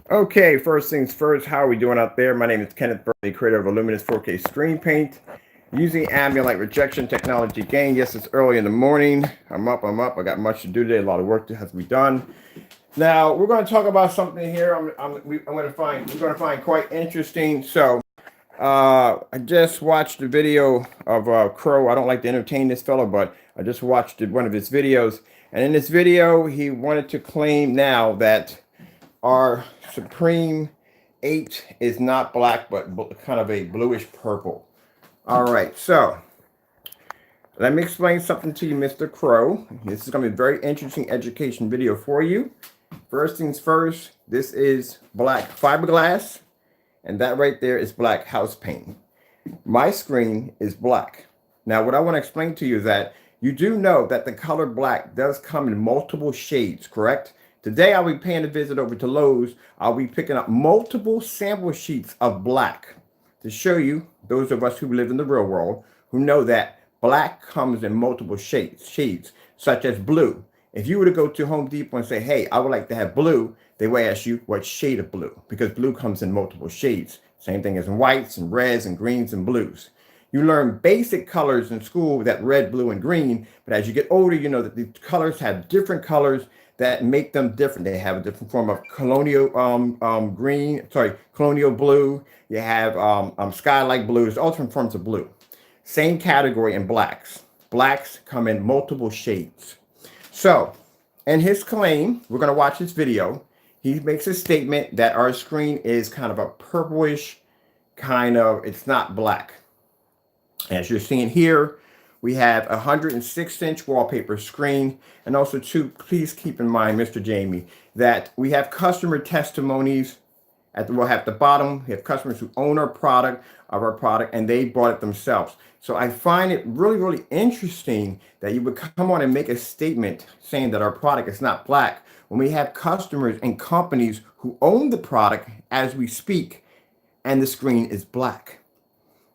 Okay, first things first, how are we doing out there? My name is Kenneth Burley, creator of Luminous 4K Screen Paint. Using ambient light rejection technology gain. Yes, it's early in the morning. I'm up. I got much to do today, a lot of work that has to be done. Now, we're going to talk about something here we're going to find quite interesting. So, I just watched a video of Crow. I don't like to entertain this fellow, but I just watched one of his videos. And in this video, he wanted to claim now that our Supreme 8 is not black, but kind of a bluish purple. All right, so let me explain something to you, Mr. Crow. This is going to be a very interesting education video for you. First things first, this is black fiberglass, and that right there is black house paint. My screen is black. Now, what I want to explain to you is that you do know that the color black does come in multiple shades, correct? Today, I'll be paying a visit over to Lowe's. I'll be picking up multiple sample sheets of black to show you, those of us who live in the real world, who know that black comes in multiple shades, such as blue. If you were to go to Home Depot and say, hey, I would like to have blue, they will ask you what shade of blue, because blue comes in multiple shades. Same thing as in whites and reds and greens and blues. You learn basic colors in school, that red, blue, and green, but as you get older, you know that the colors have different colors that make them different. They have a different form of colonial colonial blue. You have skylight blues, all different forms of blue. Same category in blacks. Blacks come in multiple shades. So, in his claim, we're going to watch this video. He makes a statement that our screen is kind of a purplish it's not black. As you're seeing here, we have a 106-inch wallpaper screen. And also, too, please keep in mind, Mr. Jamie, that we have customer testimonies. We'll have at the bottom, we have customers who own our product, and they bought it themselves. So I find it really, really interesting that you would come on and make a statement saying that our product is not black when we have customers and companies who own the product as we speak, and the screen is black.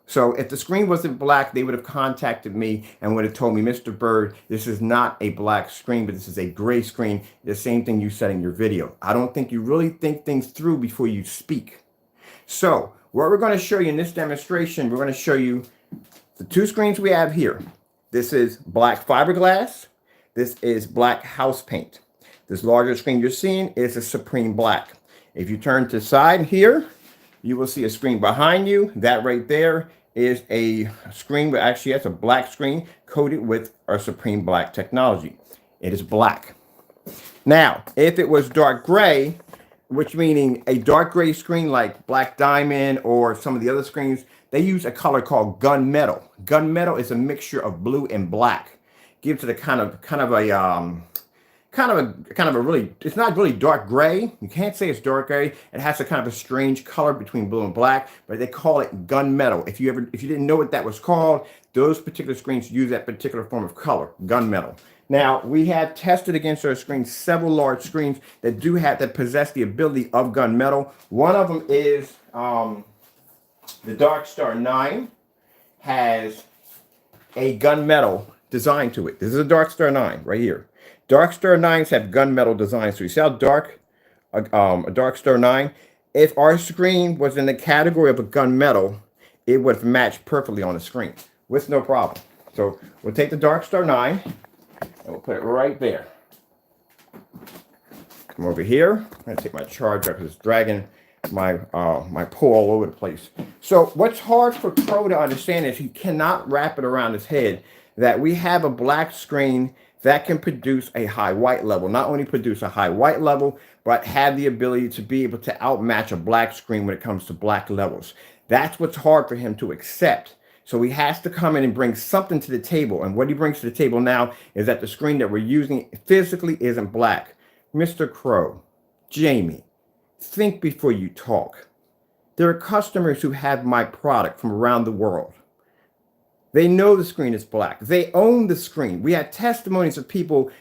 So if the screen wasn't black, they would have contacted me and would have told me, Mr. Bird, this is not a black screen, but this is a gray screen. The same thing you said in your video. I don't think you really think things through before you speak. So what we're going to show you in this demonstration, we're going to show you the two screens we have here. This is black fiberglass. This is black house paint. This larger screen you're seeing is a Supreme Black. If you turn to the side here, you will see a screen behind you. That right there is a screen, but actually that's a black screen coated with our Supreme Black technology. It is black. Now, if it was dark gray, which meaning a dark gray screen like Black Diamond or some of the other screens, they use a color called gunmetal. Gunmetal is a mixture of blue and black. Gives it a kind of a really, it's not really dark gray. You can't say it's dark gray. It has a kind of a strange color between blue and black, but they call it gunmetal. If you didn't know what that was called, those particular screens use that particular form of color, gunmetal. Now, we have tested against our screens several large screens that possess the ability of gunmetal. One of them is the Dark Star 9 has a gunmetal design to it. This is a Dark Star 9 right here. Dark Star 9s have gunmetal designs. So you see how dark a Dark Star 9? If our screen was in the category of a gunmetal, it would have matched perfectly on the screen with no problem. So we'll take the Dark Star 9 and we'll put it right there. Come over here. I'm going to take my charger because it's dragging my pull all over the place. So what's hard for Crow to understand is he cannot wrap it around his head that we have a black screen that can produce a high white level. Not only produce a high white level, but have the ability to be able to outmatch a black screen when it comes to black levels. That's what's hard for him to accept. So he has to come in and bring something to the table. And what he brings to the table now is that the screen that we're using physically isn't black. Mr. Crow, Jamie, think before you talk. There are customers who have my product from around the world. They know the screen is black. They own the screen. We have testimonies of people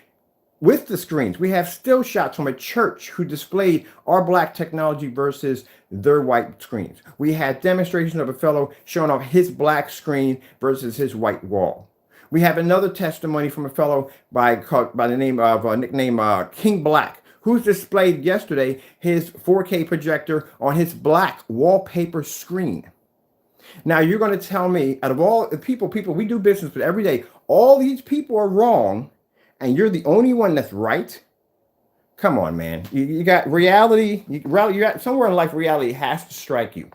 with the screens. We have still shots from a church who displayed our black technology versus their white screens. We had demonstrations of a fellow showing off his black screen versus his white wall. We have another testimony from a fellow by the name of nickname King Black, who's displayed yesterday his 4K projector on his black wallpaper screen. Now you're going to tell me, out of all the people we do business with every day, all these people are wrong, and you're the only one that's right? Come on, man. You got reality. You got somewhere in life, reality has to strike you.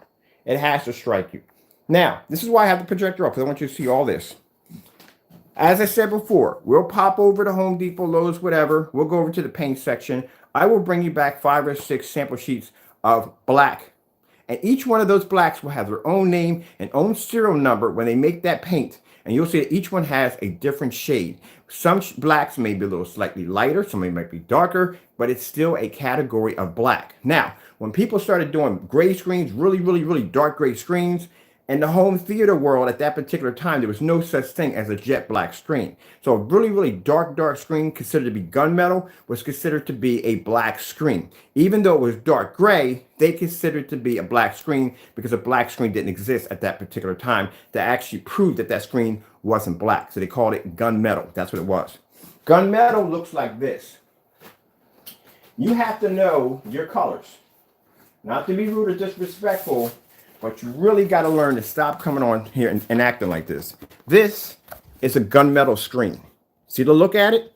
It has to strike you. Now, this is why I have the projector up, because I want you to see all this. As I said before, we'll pop over to Home Depot, Lowe's, whatever. We'll go over to the paint section. I will bring you back 5 or 6 sample sheets of black. And each one of those blacks will have their own name and own serial number when they make that paint. And you'll see that each one has a different shade. Some blacks may be a little slightly lighter, some might be darker, but it's still a category of black. Now, when people started doing gray screens, really dark gray screens, in the home theater world at that particular time, there was no such thing as a jet black screen. So a really dark screen considered to be gunmetal was considered to be a black screen. Even though it was dark gray, they considered it to be a black screen because a black screen didn't exist at that particular time to actually prove that that screen wasn't black. So they called it gunmetal. That's what it was. Gunmetal looks like this. You have to know your colors. Not to be rude or disrespectful, but you really got to learn to stop coming on here and acting like this. This is a gunmetal screen. See the look at it?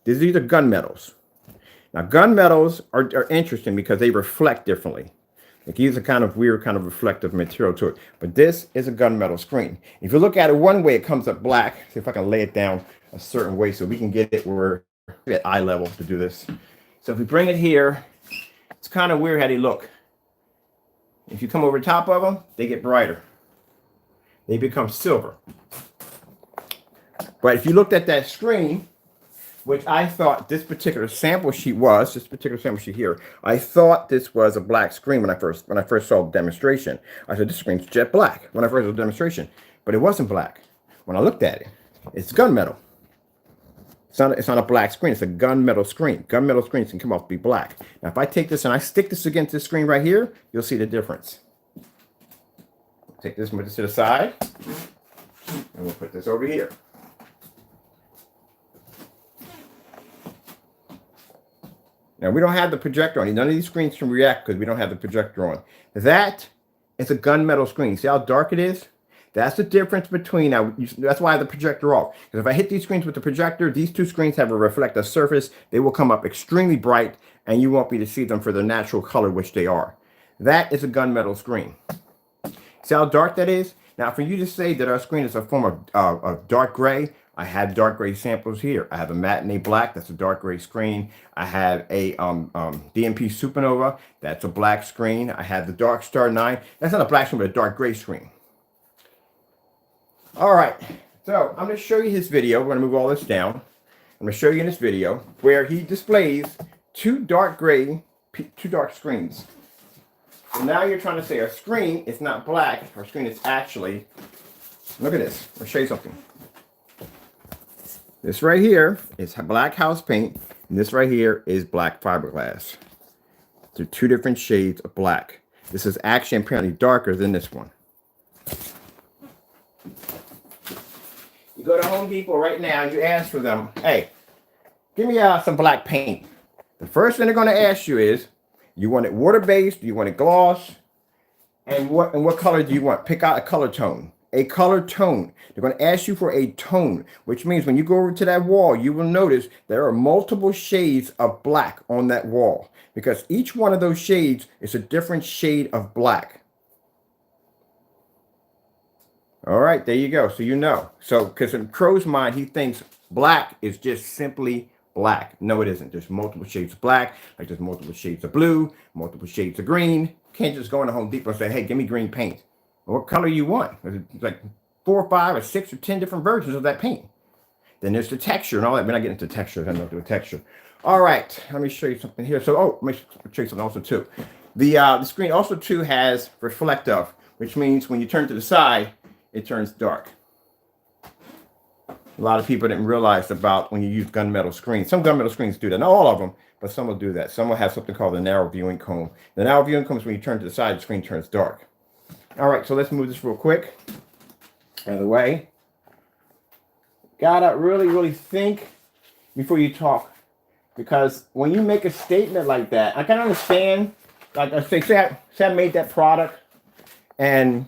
These are gunmetals. Now, gunmetals are interesting because they reflect differently. Like these are kind of weird, kind of reflective material to it. But this is a gunmetal screen. If you look at it one way, it comes up black. See if I can lay it down a certain way so we can get it where at eye level to do this. So if we bring it here, it's kind of weird how they look. If you come over top of them, they get brighter. They become silver. But if you looked at that screen, which I thought this particular sample sheet was, this particular sample sheet here, I thought this was a black screen when I first saw the demonstration. I said, this screen's jet black when I first saw the demonstration. But it wasn't black. When I looked at it, it's gunmetal. It's not a black screen. It's a gunmetal screen. Gunmetal screens can come off to be black. Now, if I take this and I stick this against this screen right here, you'll see the difference. Take this, move this to the side, and we'll put this over here. Now, we don't have the projector on. None of these screens can react because we don't have the projector on. That is a gunmetal screen. See how dark it is? That's the difference between, that's why I have the projector off. Because if I hit these screens with the projector, these two screens have a reflective surface. They will come up extremely bright, and you won't be able to see them for their natural color, which they are. That is a gunmetal screen. See how dark that is? Now, for you to say that our screen is a form of dark gray, I have dark gray samples here. I have a matinee black, that's a dark gray screen. I have a DMP Supernova, that's a black screen. I have the Dark Star 9, that's not a black screen, but a dark gray screen. All right, so I'm going to show you his video. We're going to move all this down. I'm going to show you in this video where he displays two dark screens. So now you're trying to say our screen is not black. Our screen is actually, look at this. I'll show you something. This right here is black house paint, and this right here is black fiberglass. They're two different shades of black. This is actually apparently darker than this one. You go to Home Depot right now, you ask for them, hey, give me some black paint. The first thing they're going to ask you is, you want it water-based, do you want it gloss, and what color do you want? Pick out a color tone. A color tone. They're going to ask you for a tone, which means when you go over to that wall, you will notice there are multiple shades of black on that wall, because each one of those shades is a different shade of black. All right, there you go. So you know. So, because in Crow's mind, he thinks black is just simply black. No, it isn't. There's multiple shades of black, like there's multiple shades of blue, multiple shades of green. You can't just go into Home Depot and say, hey, give me green paint. What color you want? There's like 4 or 5 or 6 or 10 different versions of that paint. Then there's the texture and all that. We're not getting into texture. I don't do a texture. All right, let me show you something here. So, let me show you something also too. The screen also too has reflective, which means when you turn to the side, it turns dark. A lot of people didn't realize about when you use gunmetal screens. Some gunmetal screens do that. Not all of them, but some will do that. Some will have something called the narrow viewing cone. The narrow viewing cone is when you turn to the side, the screen turns dark. All right, so let's move this real quick. Out of the way. Gotta really think before you talk. because when you make a statement like that, I can understand. Like I say I made that product, and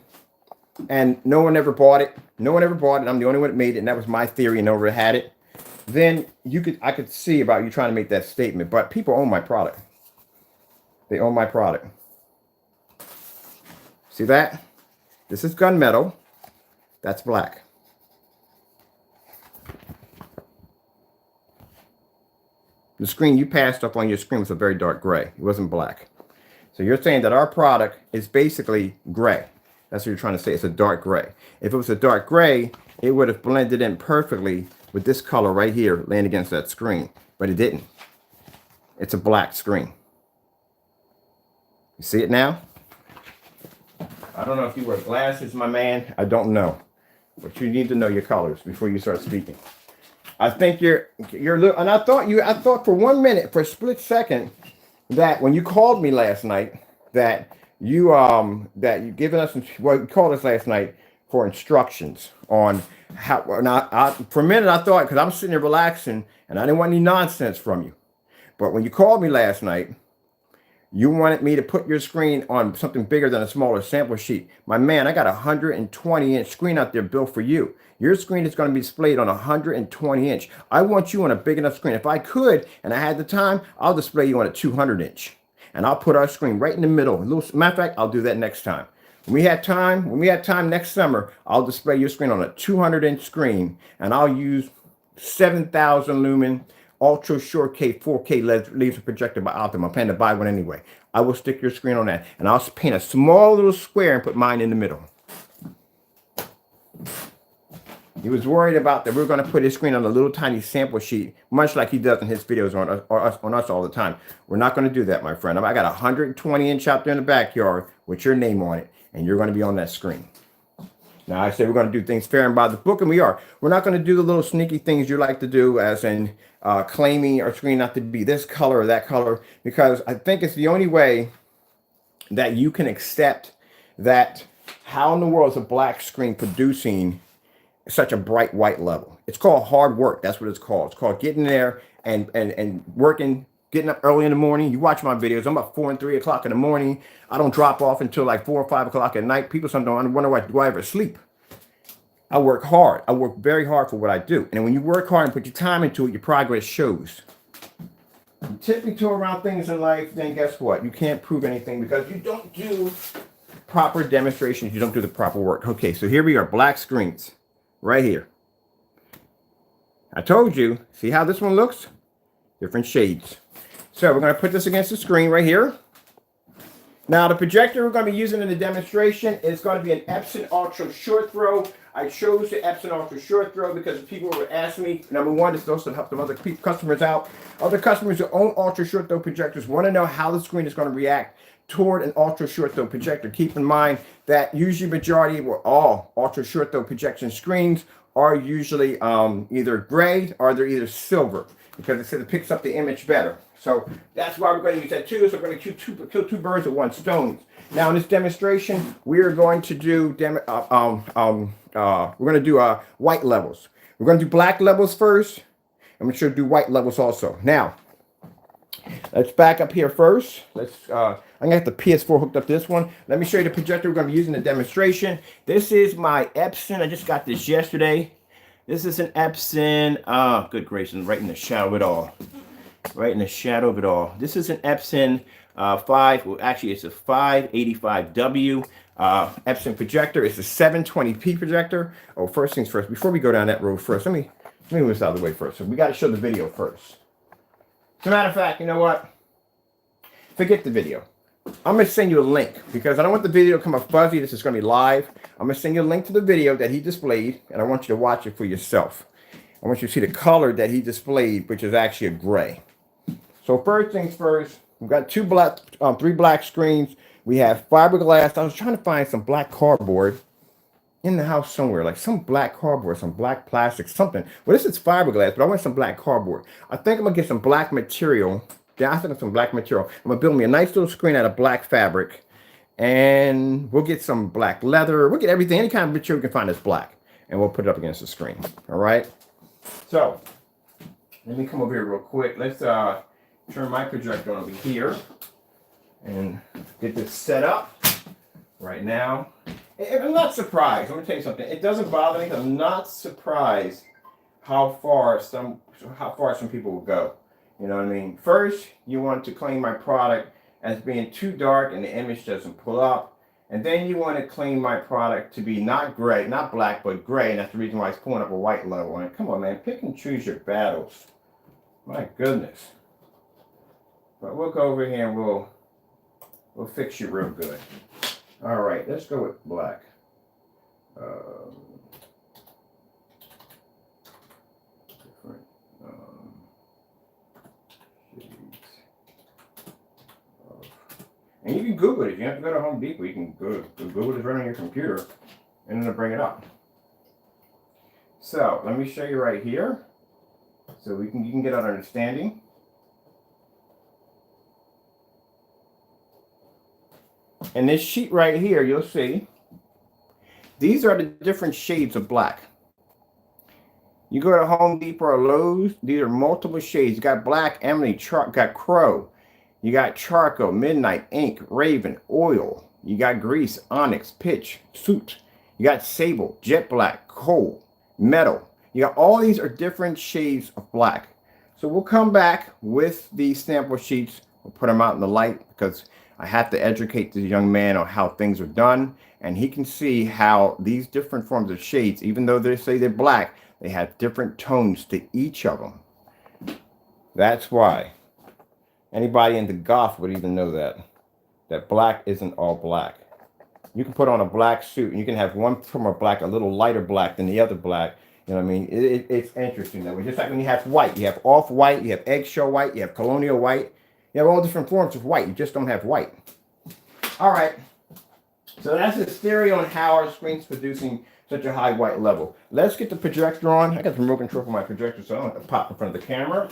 no one ever bought it. No one ever bought it. I'm the only one that made it, and that was my theory, and no one had it. Then I could see about you trying to make that statement. But people own my product. They own my product. See that? This is gunmetal. That's black. The screen you passed up on your screen was a very dark gray. It wasn't black. So you're saying that our product is basically gray. That's what you're trying to say. It's a dark gray. If it was a dark gray, it would have blended in perfectly with this color right here laying against that screen. But it didn't. It's a black screen. You see it now? I don't know if you wear glasses, my man. I don't know. But you need to know your colors before you start speaking. I think you're and I thought for 1 minute, for a split second, that when you called me last night, that you given us, well, you called us last night for instructions on how. Now, for a minute I thought, because I'm sitting there relaxing and I didn't want any nonsense from you. But when you called me last night, you wanted me to put your screen on something bigger than a smaller sample sheet. My man, I got a 120-inch screen out there built for you. Your screen is going to be displayed on a 120-inch. I want you on a big enough screen. If I could, and I had the time, I'll display you on a 200-inch. And I'll put our screen right in the middle. Matter of fact, I'll do that next time. When we have time next summer, I'll display your screen on a 200-inch screen. And I'll use 7,000 lumen ultra short K 4K laser projector by Optimum. I'm planning to buy one anyway. I will stick your screen on that, and I'll paint a small little square and put mine in the middle. He was worried about that we're going to put his screen on a little tiny sample sheet, much like he does in his videos on us all the time. We're not going to do that, my friend. I got a 120-inch out there in the backyard with your name on it, and you're going to be on that screen. Now, I say we're going to do things fair and by the book, and we are. We're not going to do the little sneaky things you like to do, as in claiming our screen not to be this color or that color, because I think it's the only way that you can accept that how in the world is a black screen producing such a bright white level. It's called hard work. That's what it's called. It's called getting there and working, getting up early in the morning. You watch my videos. I'm up 4 and 3 o'clock in the morning. I don't drop off until like 4 or 5 o'clock at night. People sometimes wonder why do I ever sleep. I work hard. I work very hard for what I do. And when you work hard and put your time into it, your progress shows. You tiptoe around things in life, then guess what? You can't prove anything because you don't do proper demonstrations. You don't do the proper work. Okay, so here we are, black screens right here. I told you, see how this one looks? Different shades. So we're going to put this against the screen right here. Now the projector we're going to be using in the demonstration is going to be an Epson Ultra Short Throw. I chose the Epson Ultra Short Throw because people were asking me, number one, this also help some other customers out. Other customers who own Ultra Short Throw projectors want to know how the screen is going to react toward an Ultra Short Throw projector. Keep in mind that usually majority, or all Ultra Short Throw projection screens are usually either gray or they're either silver, because it says it picks up the image better. So that's why we're going to use that too. So we're going to kill two birds with one stone. Now in this demonstration, we are going to do white levels. We're going to do black levels first, and we're going to do white levels also. Now, let's back up here first. I'm going to have the PS4 hooked up to this one. Let me show you the projector we're going to be using in the demonstration. This is my Epson. I just got this yesterday. This is an Epson. Good gracious, right in the shadow of it all. Right in the shadow of it all. This is an Epson it's a 585W Epson projector. It's a 720p projector. Oh, first things first, before we go down that road first, let me move this out of the way first. So we got to show the video first. As a matter of fact, you know what? Forget the video. I'm going to send you a link because I don't want the video to come up fuzzy. This is going to be live. I'm going to send you a link to the video that he displayed, and I want you to watch it for yourself. I want you to see the color that he displayed, which is actually a gray. So first things first, we've got three black screens. We have fiberglass. I was trying to find some black cardboard in the house somewhere, like some black cardboard, some black plastic, something. Well, this is fiberglass, but I want some black cardboard. I think I'm going to get some black material. Yeah, I think some black material. I'm going to build me a nice little screen out of black fabric. And we'll get some black leather. We'll get everything, any kind of material we can find that's black. And we'll put it up against the screen. All right? So, Let me come over here real quick. Let's turn my projector on over here and get this set up right now. And I'm not surprised. Let me tell you something. It doesn't bother me. I'm not surprised how far some people will go. You know what I mean? First, you want to claim my product as being too dark and the image doesn't pull up. And then you want to claim my product to be not gray, not black, but gray. And that's the reason why it's pulling up a white level. And come on, man, pick and choose your battles. My goodness. But we'll go over here and we'll fix you real good. All right, let's go with black. Different shades. And you can Google it. If you have to go to Home Depot, you can go Google it right on your computer and then it'll bring it up. So let me show you right here so you can get an understanding. And this sheet right here, you'll see, these are the different shades of black. You go to Home Depot or Lowe's, these are multiple shades. You got black, Emily, got crow. You got charcoal, midnight, ink, raven, oil. You got grease, onyx, pitch, soot. You got sable, jet black, coal, metal. You got all these are different shades of black. So we'll come back with these sample sheets. We'll put them out in the light because I have to educate this young man on how things are done. And he can see how these different forms of shades, even though they say they're black, they have different tones to each of them. That's why. Anybody into goth would even know that black isn't all black. You can put on a black suit and you can have one form of black a little lighter black than the other black. You know what I mean? It's interesting that way. Just like when you have white, you have off-white, you have eggshell white, you have colonial white. You have all different forms of white. You just don't have white. All right. So that's his theory on how our screen's producing such a high white level. Let's get the projector on. I got the remote control for my projector, so I don't have to pop in front of the camera.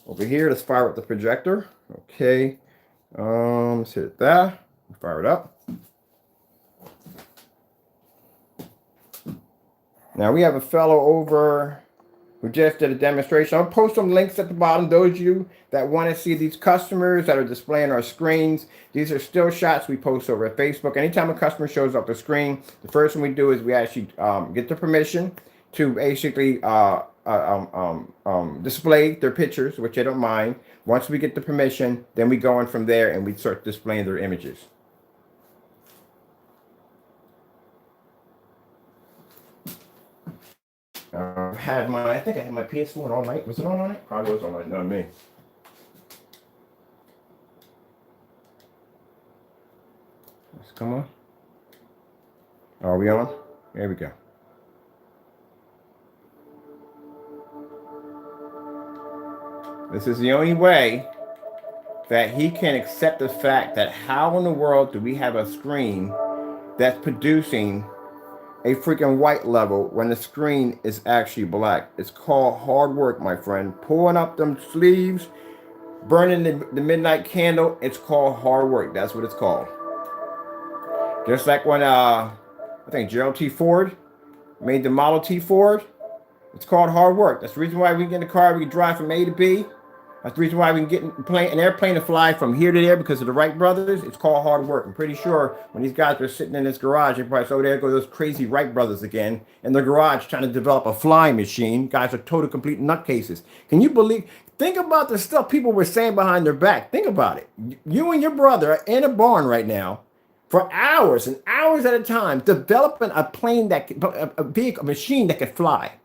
Over here, let's fire up the projector. Okay. Let's hit that. Fire it up. Now we have a fellow over who just did a demonstration. I'll post some links at the bottom. Those of you that want to see these customers that are displaying our screens, these are still shots we post over at Facebook. Anytime a customer shows up the screen, the first thing we do is we actually get the permission to basically display their pictures, which I don't mind. Once we get the permission, then we go in from there and we start displaying their images. I think I had my PS4 all night. Was it on it? Probably was on night, not me. Let's come on. Are we on? There we go. This is the only way that he can accept the fact that how in the world do we have a screen that's producing a freaking white level when the screen is actually black. It's called hard work, my friend. Pulling up them sleeves, burning the midnight candle, it's called hard work. That's what it's called. Just like when I think Gerald T. Ford made the Model T Ford, it's called hard work. That's the reason why we can get in the car, we can drive from A to B. That's the reason why we can get an airplane to fly from here to there because of the Wright brothers. It's called hard work. I'm pretty sure when these guys were sitting in this garage, they probably said, oh, there go those crazy Wright brothers again in their garage trying to develop a flying machine. Guys are total complete nutcases. Can you believe? Think about the stuff people were saying behind their back. Think about it. You and your brother are in a barn right now for hours and hours at a time developing a plane that a machine that could fly.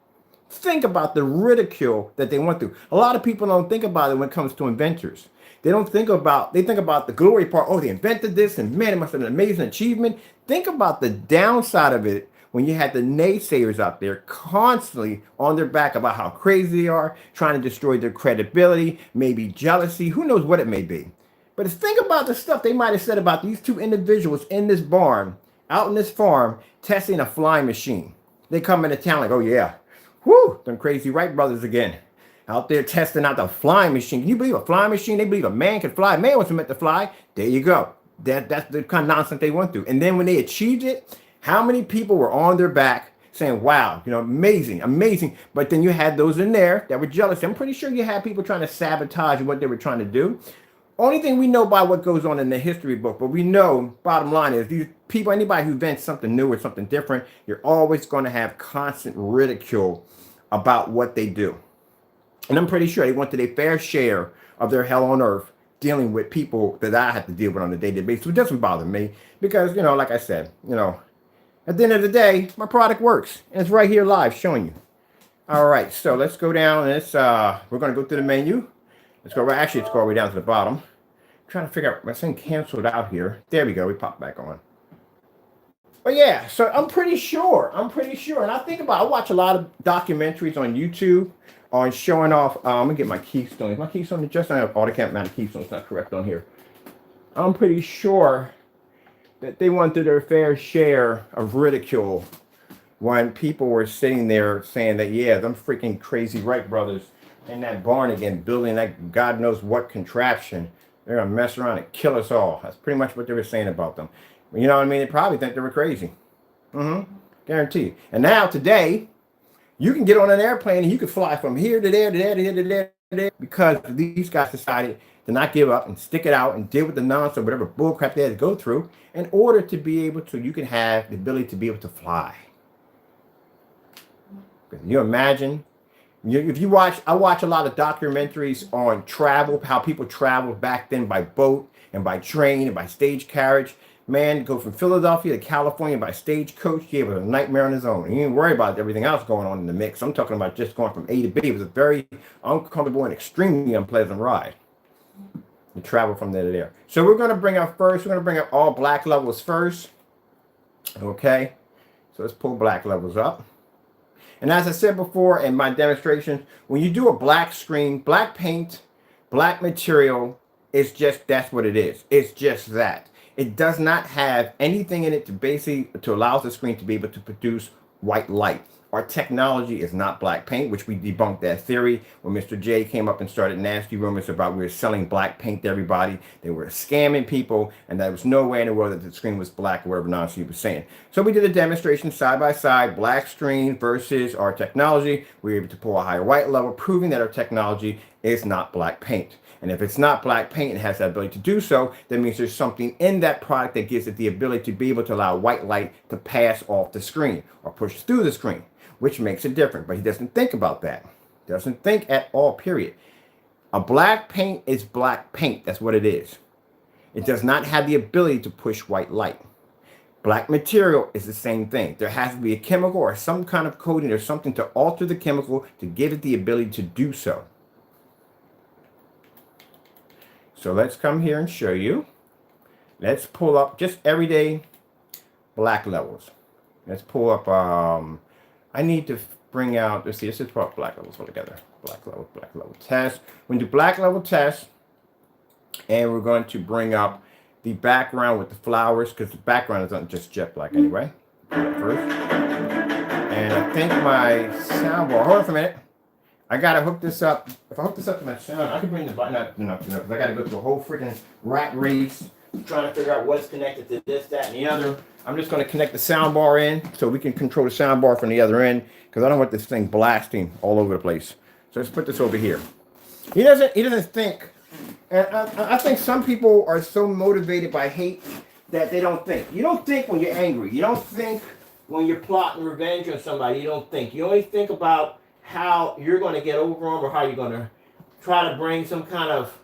Think about the ridicule that they went through. A lot of people don't think about it when it comes to inventors. They think about the glory part. Oh, they invented this and man, it must have been an amazing achievement. Think about the downside of it when you had the naysayers out there constantly on their back about how crazy they are, trying to destroy their credibility, maybe jealousy, who knows what it may be. But think about the stuff they might have said about these two individuals in this barn, out in this farm, testing a flying machine. They come into town like, oh yeah, whoo, them crazy Wright brothers again. Out there testing out the flying machine. Can you believe a flying machine? They believe a man can fly. A man wasn't meant to fly. There you go. That's the kind of nonsense they went through. And then when they achieved it, how many people were on their back saying, wow, you know, amazing, amazing. But then you had those in there that were jealous. I'm pretty sure you had people trying to sabotage what they were trying to do. Only thing we know by what goes on in the history book, but we know, bottom line is, these people, anybody who invents something new or something different, you're always going to have constant ridicule about what they do. And I'm pretty sure they wanted a fair share of their hell on earth dealing with people that I have to deal with on a day-to-day basis. It doesn't bother me because, you know, like I said, you know, at the end of the day, my product works. And it's right here live showing you. All right, so let's go down. Let's, we're going to go through the menu. Let's go right, actually, let's go all the way down to the bottom. I'm trying to figure out, my thing canceled out here. There we go, we popped back on. But yeah, so I'm pretty sure. And I think about, I watch a lot of documentaries on YouTube on showing off. I'm gonna get my keystone. Is my keystone just not all the camp amount of keystones not correct on here? I'm pretty sure that they wanted their fair share of ridicule when people were sitting there saying that, yeah, them freaking crazy Wright brothers in that barn again, building that God knows what contraption. They're gonna mess around and kill us all. That's pretty much what they were saying about them. You know what I mean? They probably think they were crazy. Guaranteed. And now today, you can get on an airplane and you can fly from here to there to there to here to there to there because these guys decided to not give up and stick it out and deal with the nonsense or whatever bullcrap they had to go through in order to be able to, you can have the ability to be able to fly. Can you imagine? If you watch, I watch a lot of documentaries on travel, how people traveled back then by boat and by train and by stage carriage. Man, go from Philadelphia to California by stagecoach. He was a nightmare on his own. You didn't worry about everything else going on in the mix. I'm talking about just going from A to B. It was a very uncomfortable and extremely unpleasant ride to travel from there to there. So we're going to bring up first, we're going to bring up all black levels first. Okay, so let's pull black levels up. And as I said before in my demonstration, when you do a black screen, black paint, black material, it's just, that's what it is. It's just that. It does not have anything in it to basically to allow the screen to be able to produce white light. Our technology is not black paint, which we debunked that theory when Mr. J came up and started nasty rumors about we were selling black paint to everybody. They were scamming people, and there was no way in the world that the screen was black or whatever nonsense he was saying. So we did a demonstration side by side, black screen versus our technology. We were able to pull a higher white level, proving that our technology is not black paint. And if it's not black paint and has that ability to do so, that means there's something in that product that gives it the ability to be able to allow white light to pass off the screen or push through the screen, which makes it different. But he doesn't think about that. Doesn't think at all, period. A black paint is black paint. That's what it is. It does not have the ability to push white light. Black material is the same thing. There has to be a chemical or some kind of coating or something to alter the chemical to give it the ability to do so. So let's come here and show you. Let's pull up just everyday black levels. Let's pull up, I need to bring out, let's see, let's just put black levels all together. Black level test. We're going to do black level test. And we're going to bring up the background with the flowers because the background is not just jet black anyway. First. And I think my soundbar, hold on for a minute. I gotta hook this up. If I hook this up to my sound, I can bring the button up. No, because I gotta go through a whole freaking rat race trying to figure out what's connected to this, that, and the other. I'm just gonna connect the sound bar in so we can control the sound bar from the other end because I don't want this thing blasting all over the place. So let's put this over here. He doesn't think, and I think some people are so motivated by hate that they don't think. You don't think when you're angry. You don't think when you're plotting revenge on somebody. You don't think. You only think about how you're going to get over them or how you're going to try to bring some kind of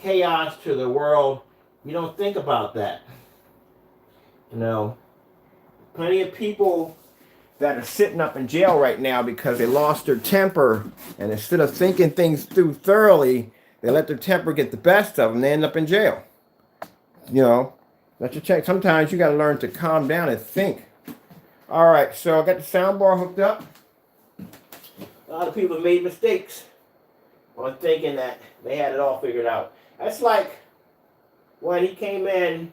chaos to the world. You don't think about that. You know, plenty of people that are sitting up in jail right now because they lost their temper, and instead of thinking things through thoroughly, they let their temper get the best of them. They end up in jail. You know, let you check. Sometimes you got to learn to calm down and think. All right, so I got the sound bar hooked up. A lot of people have made mistakes on thinking that they had it all figured out. That's like when he came in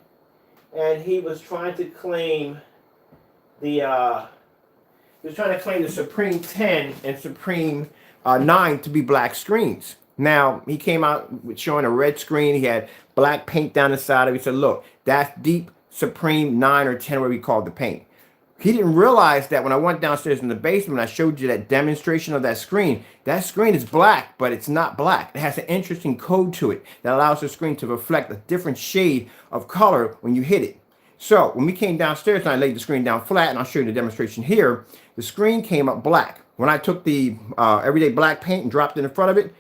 and he was trying to claim the Supreme 10 and Supreme 9 to be black screens. Now, he came out with showing a red screen. He had black paint down the side of it. He said, look, that's deep Supreme 9 or 10, what we call the paint. He didn't realize that when I went downstairs in the basement, I showed you that demonstration of that screen. That screen is black, but it's not black. It has an interesting code to it that allows the screen to reflect a different shade of color when you hit it. So when we came downstairs and I laid the screen down flat, and I'll show you the demonstration here, the screen came up black. When I took the everyday black paint and dropped it in front of it,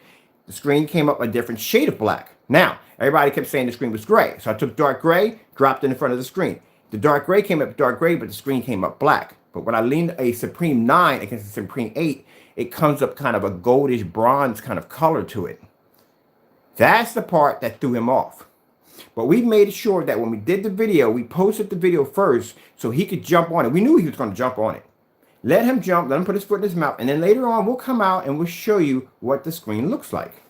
the screen came up a different shade of black. Now, everybody kept saying the screen was gray. So I took dark gray, dropped it in front of the screen. The dark gray came up dark gray, but the screen came up black. But when I leaned a Supreme 9 against the Supreme 8, it comes up kind of a goldish bronze kind of color to it. That's the part that threw him off. But we made sure that when we did the video, we posted the video first so he could jump on it. We knew he was going to jump on it. Let him jump, let him put his foot in his mouth, and then later on we'll come out and we'll show you what the screen looks like.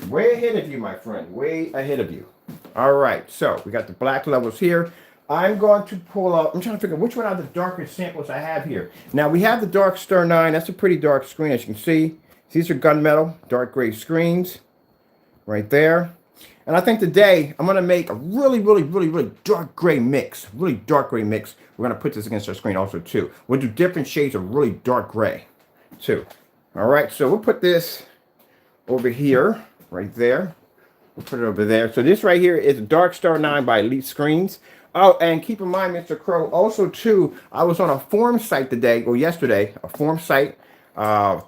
Way ahead of you, my friend, way ahead of you. All right, so we got the black levels here. I'm going to pull out, I'm trying to figure out which one are the darker samples I have here. Now we have the Dark Star 9. That's a pretty dark screen, as you can see. These are gunmetal, dark gray screens right there. And I think today I'm going to make a really dark gray mix. Really dark gray mix. We're going to put this against our screen also too. We'll do different shades of really dark gray too. All right, so we'll put this over here, right there. We'll put it over there. So this right here is a Dark Star 9 by Elite Screens. Oh, and keep in mind, Mr. Crow, also too, I was on a forum site today, or yesterday, a forum site,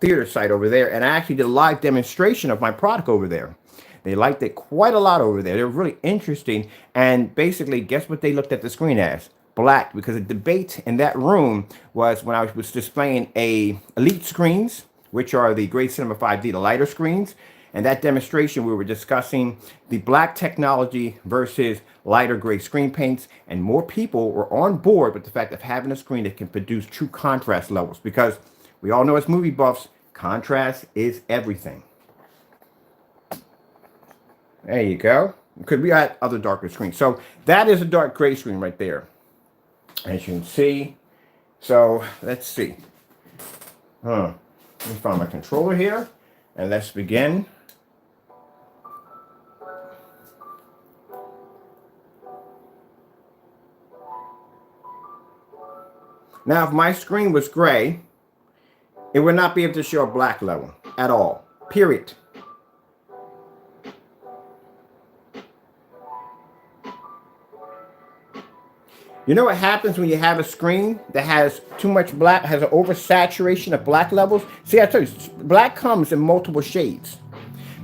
theater site over there, and I actually did a live demonstration of my product over there. They liked it quite a lot over there. They're really interesting. And basically, guess what they looked at the screen as? Black, because the debate in that room was when I was displaying Elite Screens, which are the Great Cinema 5D, the lighter screens. And that demonstration, we were discussing the black technology versus lighter gray screen paints. And more people were on board with the fact of having a screen that can produce true contrast levels. Because we all know as movie buffs, contrast is everything. There you go. Because we got other darker screens. So that is a dark gray screen right there, as you can see. So let's see. Let me find my controller here, and let's begin. Now, if my screen was gray, it would not be able to show a black level at all, period. You know what happens when you have a screen that has too much black, has an oversaturation of black levels? See, I told you, black comes in multiple shades.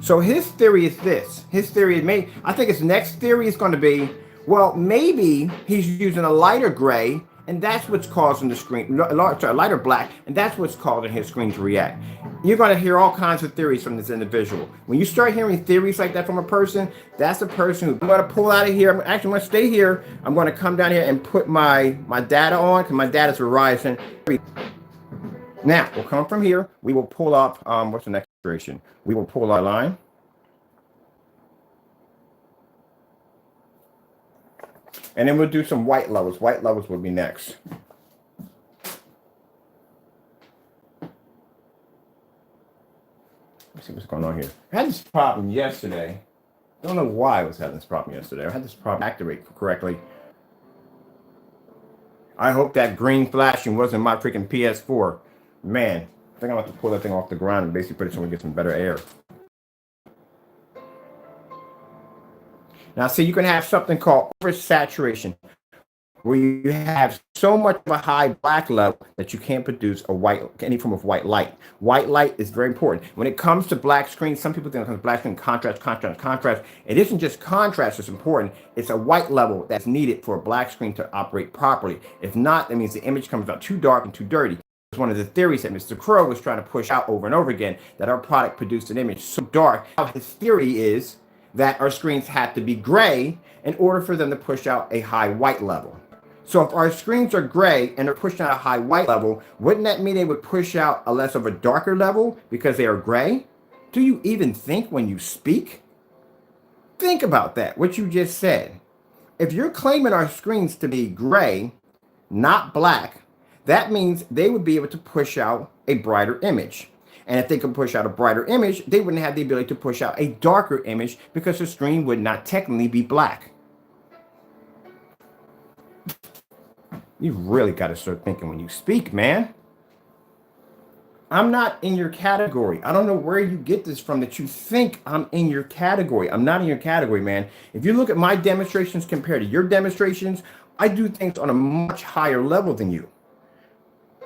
So his theory is this. His theory is I think his next theory is going to be, well, maybe he's using a lighter gray, and that's what's causing the screen, sorry, lighter black, and that's what's causing his screen to react. You're going to hear all kinds of theories from this individual. When you start hearing theories like that from a person, that's a person who I'm going to pull out of here. I'm actually going to stay here. I'm going to come down here and put my data on, because my data is Verizon. Now, we'll come from here. We will pull up, what's the next iteration? We will pull our line. And then we'll do some white levels. White levels will be next. Let's see what's going on here. I had this problem yesterday. I don't know why I was having this problem yesterday. I had this problem activate correctly. I hope that green flashing wasn't my freaking PS4. Man, I think I'm going to have to pull that thing off the ground and basically put it somewhere to get some better air. Now, see, you can have something called oversaturation, where you have so much of a high black level that you can't produce any form of white light. White light is very important. When it comes to black screens, some people think it comes to black screen, contrast. It isn't just contrast that's important. It's a white level that's needed for a black screen to operate properly. If not, that means the image comes out too dark and too dirty. It's one of the theories that Mr. Crow was trying to push out over and over again, that our product produced an image so dark. His theory is that our screens have to be gray in order for them to push out a high white level. So if our screens are gray and they're pushing out a high white level, wouldn't that mean they would push out a less of a darker level because they are gray? Do you even think when you speak? Think about that, what you just said. If you're claiming our screens to be gray, not black, that means they would be able to push out a brighter image. And if they can push out a brighter image, they wouldn't have the ability to push out a darker image because the screen would not technically be black. You really got to start thinking when you speak, man. I'm not in your category. I don't know where you get this from that you think I'm in your category. I'm not in your category, man. If you look at my demonstrations compared to your demonstrations, I do things on a much higher level than you.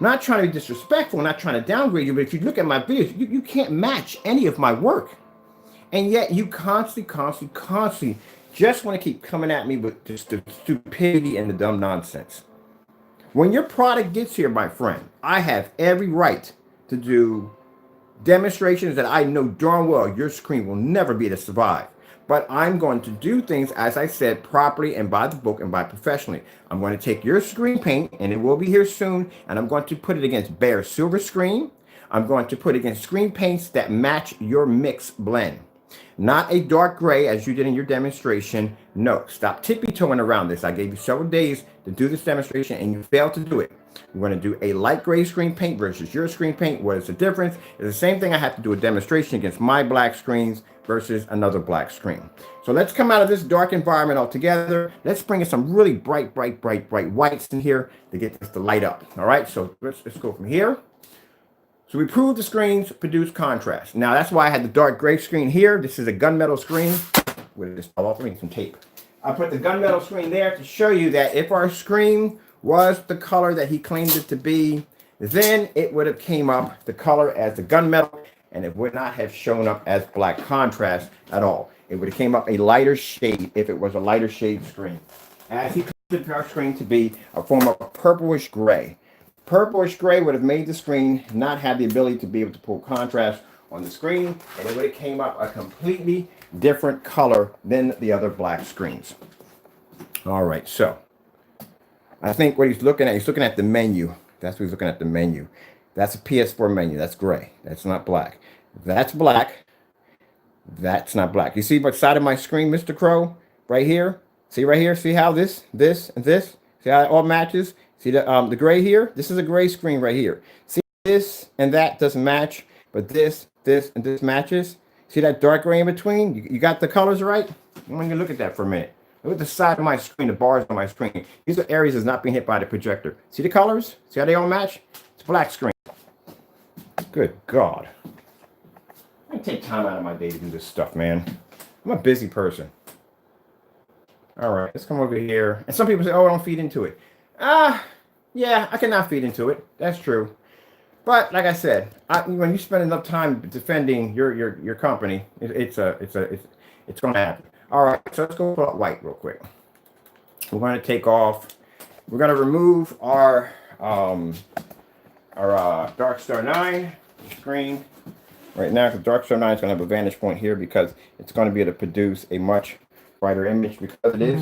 I'm not trying to be disrespectful, I'm not trying to downgrade you, but if you look at my videos, you can't match any of my work. And yet you constantly just want to keep coming at me with just the stupidity and the dumb nonsense. When your product gets here, my friend, I have every right to do demonstrations that I know darn well your screen will never be able to survive. But I'm going to do things, as I said, properly and by the book and by professionally. I'm going to take your screen paint, and it will be here soon, and I'm going to put it against bare silver screen. I'm going to put it against screen paints that match your mix blend. Not a dark gray as you did in your demonstration. No, stop tippy-toeing around this. I gave you several days to do this demonstration and you failed to do it. We're going to do a light gray screen paint versus your screen paint. What is the difference? It's the same thing. I have to do a demonstration against my black screens versus another black screen. So let's come out of this dark environment altogether. Let's bring in some really bright whites in here to get this to light up. All right, so let's go from here. So we proved the screens produce contrast. Now that's why I had the dark gray screen here. This is a gunmetal screen. With this all off, I need some tape. I put the gunmetal screen there to show you that if our screen was the color that he claimed it to be, then it would have came up the color as the gunmetal, and it would not have shown up as black contrast at all. It would have came up a lighter shade if it was a lighter shade screen. As he claimed our screen to be a form of a purplish gray. Purplish gray would have made the screen not have the ability to be able to pull contrast on the screen, and it would have came up a completely different color than the other black screens. All right, so I think what he's looking at the menu. That's what he's looking at, the menu. That's a PS4 menu. That's gray. That's not black. That's black. That's not black. You see what side of my screen, Mr. Crow? Right here? See right here? See how this, and this? See how it all matches? See the gray here? This is a gray screen right here. See this and that doesn't match, but this, and this matches. See that dark gray in between? You got the colors right? I'm going to look at that for a minute. Look at the side of my screen, the bars on my screen. These are areas that's not being hit by the projector. See the colors? See how they all match? It's a black screen. Good God. I take time out of my day to do this stuff, man. I'm a busy person. All right, let's come over here. And some people say, oh, I don't feed into it. Yeah, I cannot feed into it. That's true. But like I said, when you spend enough time defending your company, it's going to happen. All right, so let's go pull up white real quick. We're going to take off. We're going to remove our Dark Star 9 screen right now, because Dark Star 9 is going to have a vantage point here because it's going to be able to produce a much brighter image because it is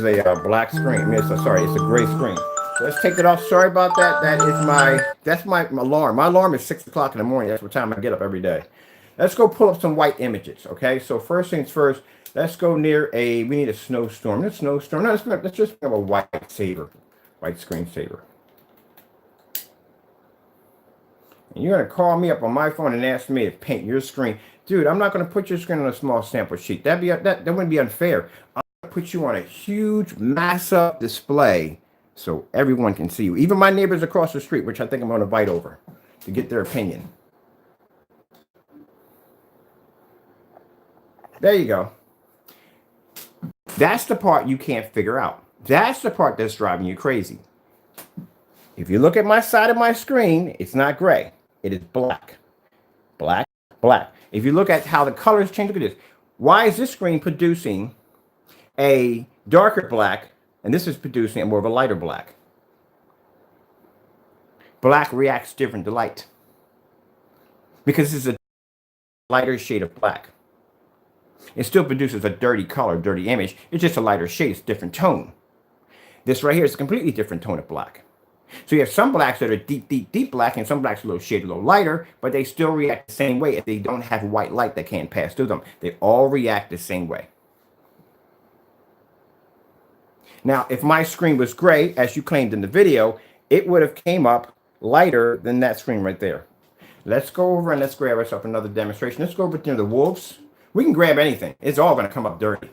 a black screen. I mean, it's a gray screen. So let's take it off. Sorry about that. That's my alarm. My alarm is 6 o'clock in the morning. That's what time I get up every day. Let's go pull up some white images. Okay. So first things first, let's go near we need a snowstorm. Let's just have a white screensaver. And you're going to call me up on my phone and ask me to paint your screen. Dude, I'm not going to put your screen on a small sample sheet. That wouldn't be unfair. I'm going to put you on a huge mass-up display so everyone can see you. Even my neighbors across the street, which I think I'm going to invite over to get their opinion. There you go. That's the part you can't figure out. That's the part that's driving you crazy. If you look at my side of my screen, it's not gray. It is black. Black. If you look at how the colors change, look at this. Why is this screen producing a darker black and this is producing a more of a lighter black? Black reacts different to light because this is a lighter shade of black. It still produces a dirty color, dirty image. It's just a lighter shade. It's a different tone. This right here is a completely different tone of black. So you have some blacks that are deep black and some blacks a little shade, a little lighter, but they still react the same way if they don't have white light that can't pass through them. They all react the same way. Now, if my screen was gray, as you claimed in the video, it would have came up lighter than that screen right there. Let's go over and let's grab ourselves another demonstration. Let's go over to the wolves. We can grab anything. It's all going to come up dirty.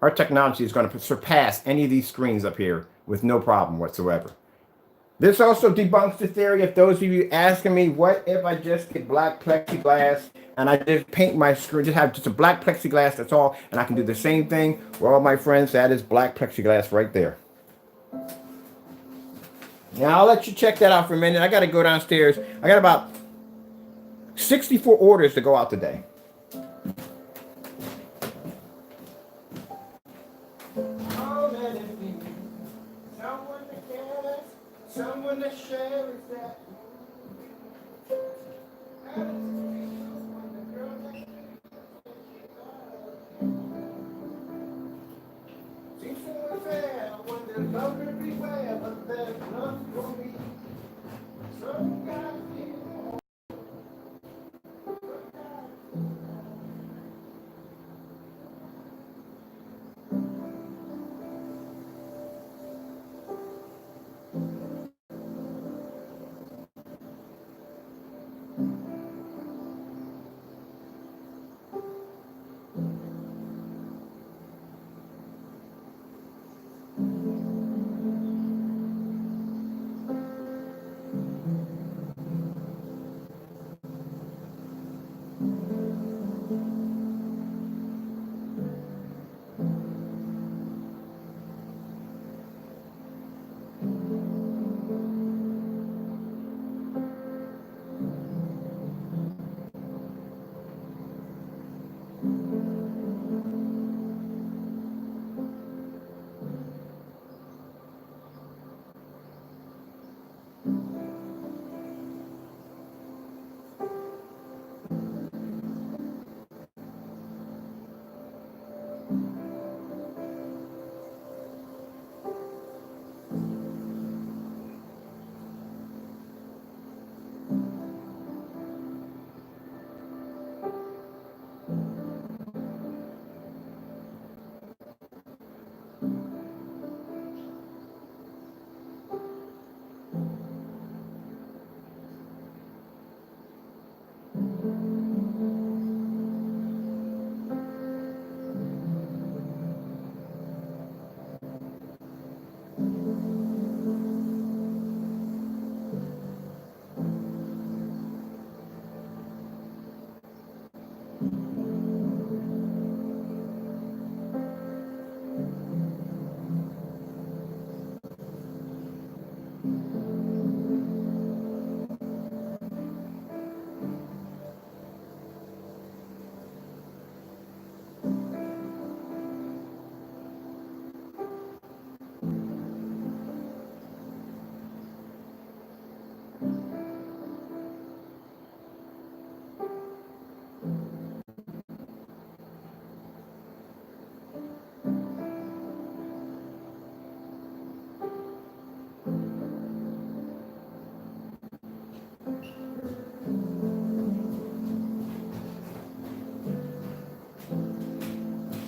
Our technology is going to surpass any of these screens up here with no problem whatsoever. This also debunks the theory of those of you asking me, what if I just get black plexiglass and I just paint my screen, just have just a black plexiglass, that's all, and I can do the same thing? Well, my friends, that is black plexiglass right there. Now, I'll let you check that out for a minute. I got to go downstairs. I got about 64 orders to go out today. Someone to share is that. Seems so unfair when there's love everywhere, but there's none for me. Some guys feel.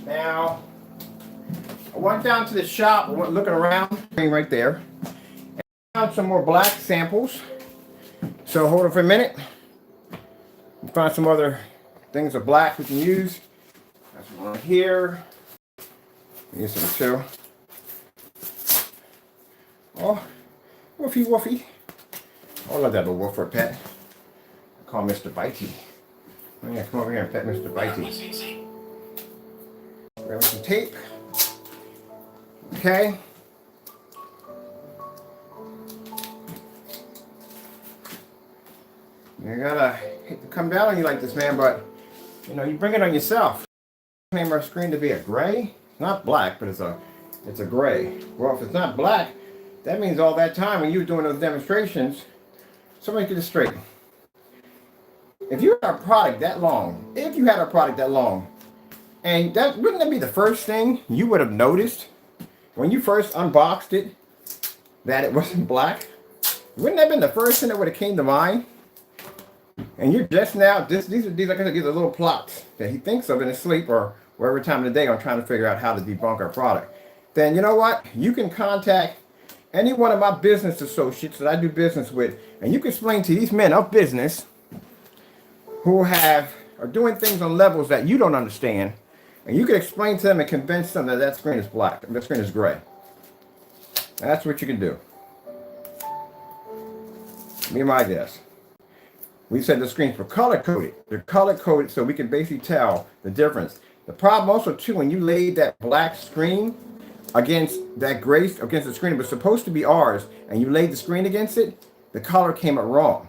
Now, I went down to the shop, I went looking around, right there, and found some more black samples. So hold on for a minute. Find some other things of black we can use. That's one here. Use some too. Oh, woofy woofy. Oh, I love that little wolf for a pet. I call Mr. Bitey. Oh yeah, come over here and pet Mr. Bitey. Grab some tape. Okay. You gotta hate to come down on you like this, man, but you know, you bring it on yourself. Claim our screen to be a gray. It's not black, but it's a gray. Well, if it's not black, that means all that time when you were doing those demonstrations, somebody get it straight. If you had a product that long, and that wouldn't that be the first thing you would have noticed when you first unboxed it, that it wasn't black? Wouldn't that have been the first thing that would have came to mind? And you're just now, these are like I said, these are little plots that he thinks of in his sleep or whatever time of the day I'm trying to figure out how to debunk our product. Then you know what? You can contact any one of my business associates that I do business with, and you can explain to these men of business who are doing things on levels that you don't understand, And you can explain to them and convince them that that screen is black, and that screen is gray. That's what you can do. Be my guess. We said the screens were color coded. They're color coded so we can basically tell the difference. The problem also too, when you laid that black screen against that gray, against the screen, it was supposed to be ours, and you laid the screen against it, the color came out wrong.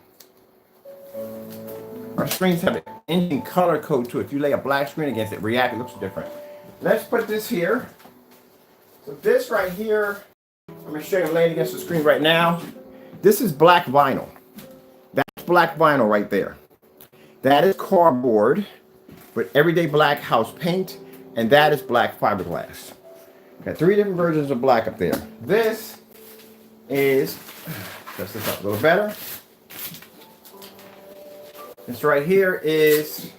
Our screens have an engine color code to it. If you lay a black screen against it, it looks different. Let's put this here. So this right here, I'm going to show you laying against the screen right now. This is black vinyl. That's black vinyl right there. That is cardboard with everyday black house paint, and that is black fiberglass. Got 3 different versions of black up there. This is, dust this up a little better. This right here is,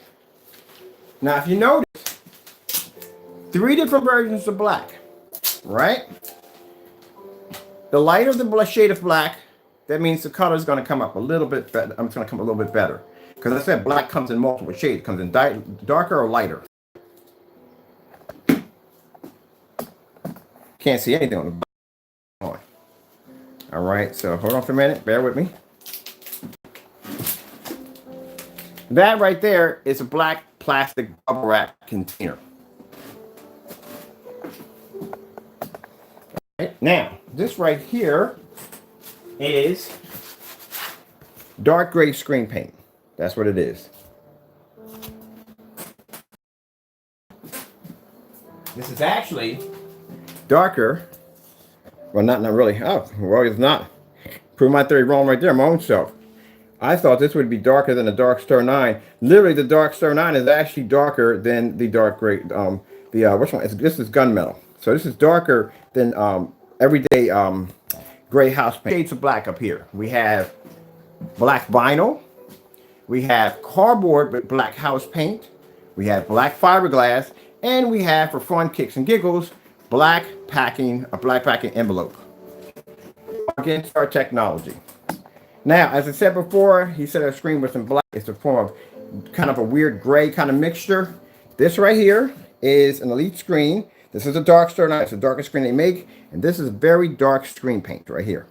now if you notice, 3 different versions of black, right? The lighter the shade of black, that means the color is going to come up a little bit better. It's going to come a little bit better. Because I said black comes in multiple shades. It comes in darker or lighter. Can't see anything on the bottom. All right, so hold on for a minute. Bear with me. That right there is a black plastic bubble wrap container. Right, now, this right here is dark gray screen paint. That's what it is. This is actually darker. Well, not really. Oh, well, it's not. Prove my theory wrong right there, my own self. I thought this would be darker than the Dark Star 9. Literally, the Dark Star 9 is actually darker than the dark gray. Which one? This is gunmetal. So this is darker than everyday gray house paint. Shades of black up here. We have black vinyl. We have cardboard with black house paint. We have black fiberglass. And we have, for fun, kicks and giggles, a black packing envelope. Against our technology. Now, as I said before, he said our screen was in black. It's a form of kind of a weird gray kind of mixture. This right here is an Elite screen. This is a Dark Star 9. It's the darkest screen they make. And this is very dark screen paint right here.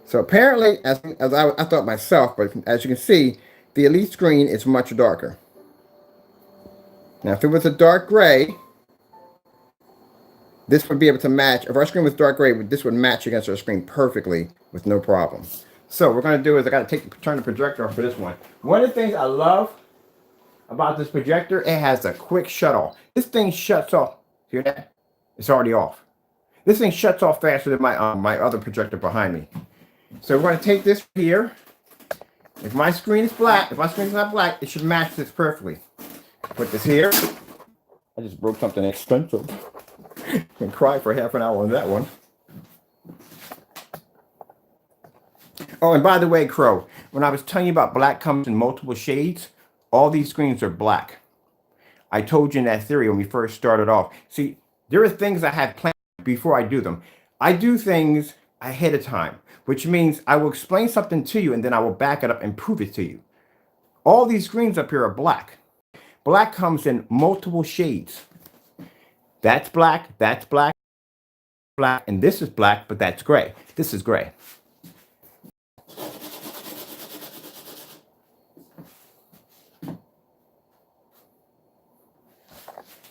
So apparently, as I thought myself, but as you can see, the Elite screen is much darker. Now, if it was a dark gray, this would be able to match. If our screen was dark gray, this would match against our screen perfectly with no problem. So what we're going to do is I got to turn the projector off for this one. One of the things I love about this projector, it has a quick shut off. This thing shuts off. Hear that? It's already off. This thing shuts off faster than my my other projector behind me. So we're going to take this here. If my screen is black, if my screen is not black, it should match this perfectly. Put this here. I just broke something expensive. And cry for half an hour on that one. Oh, and by the way, Crow, when I was telling you about black comes in multiple shades, all these screens are black. I told you in that theory when we first started off. See, there are things I have planned before I do them. I do things ahead of time, which means I will explain something to you and then I will back it up and prove it to you. All these screens up here are black. Black comes in multiple shades. That's black, black, and this is black, but that's gray. This is gray.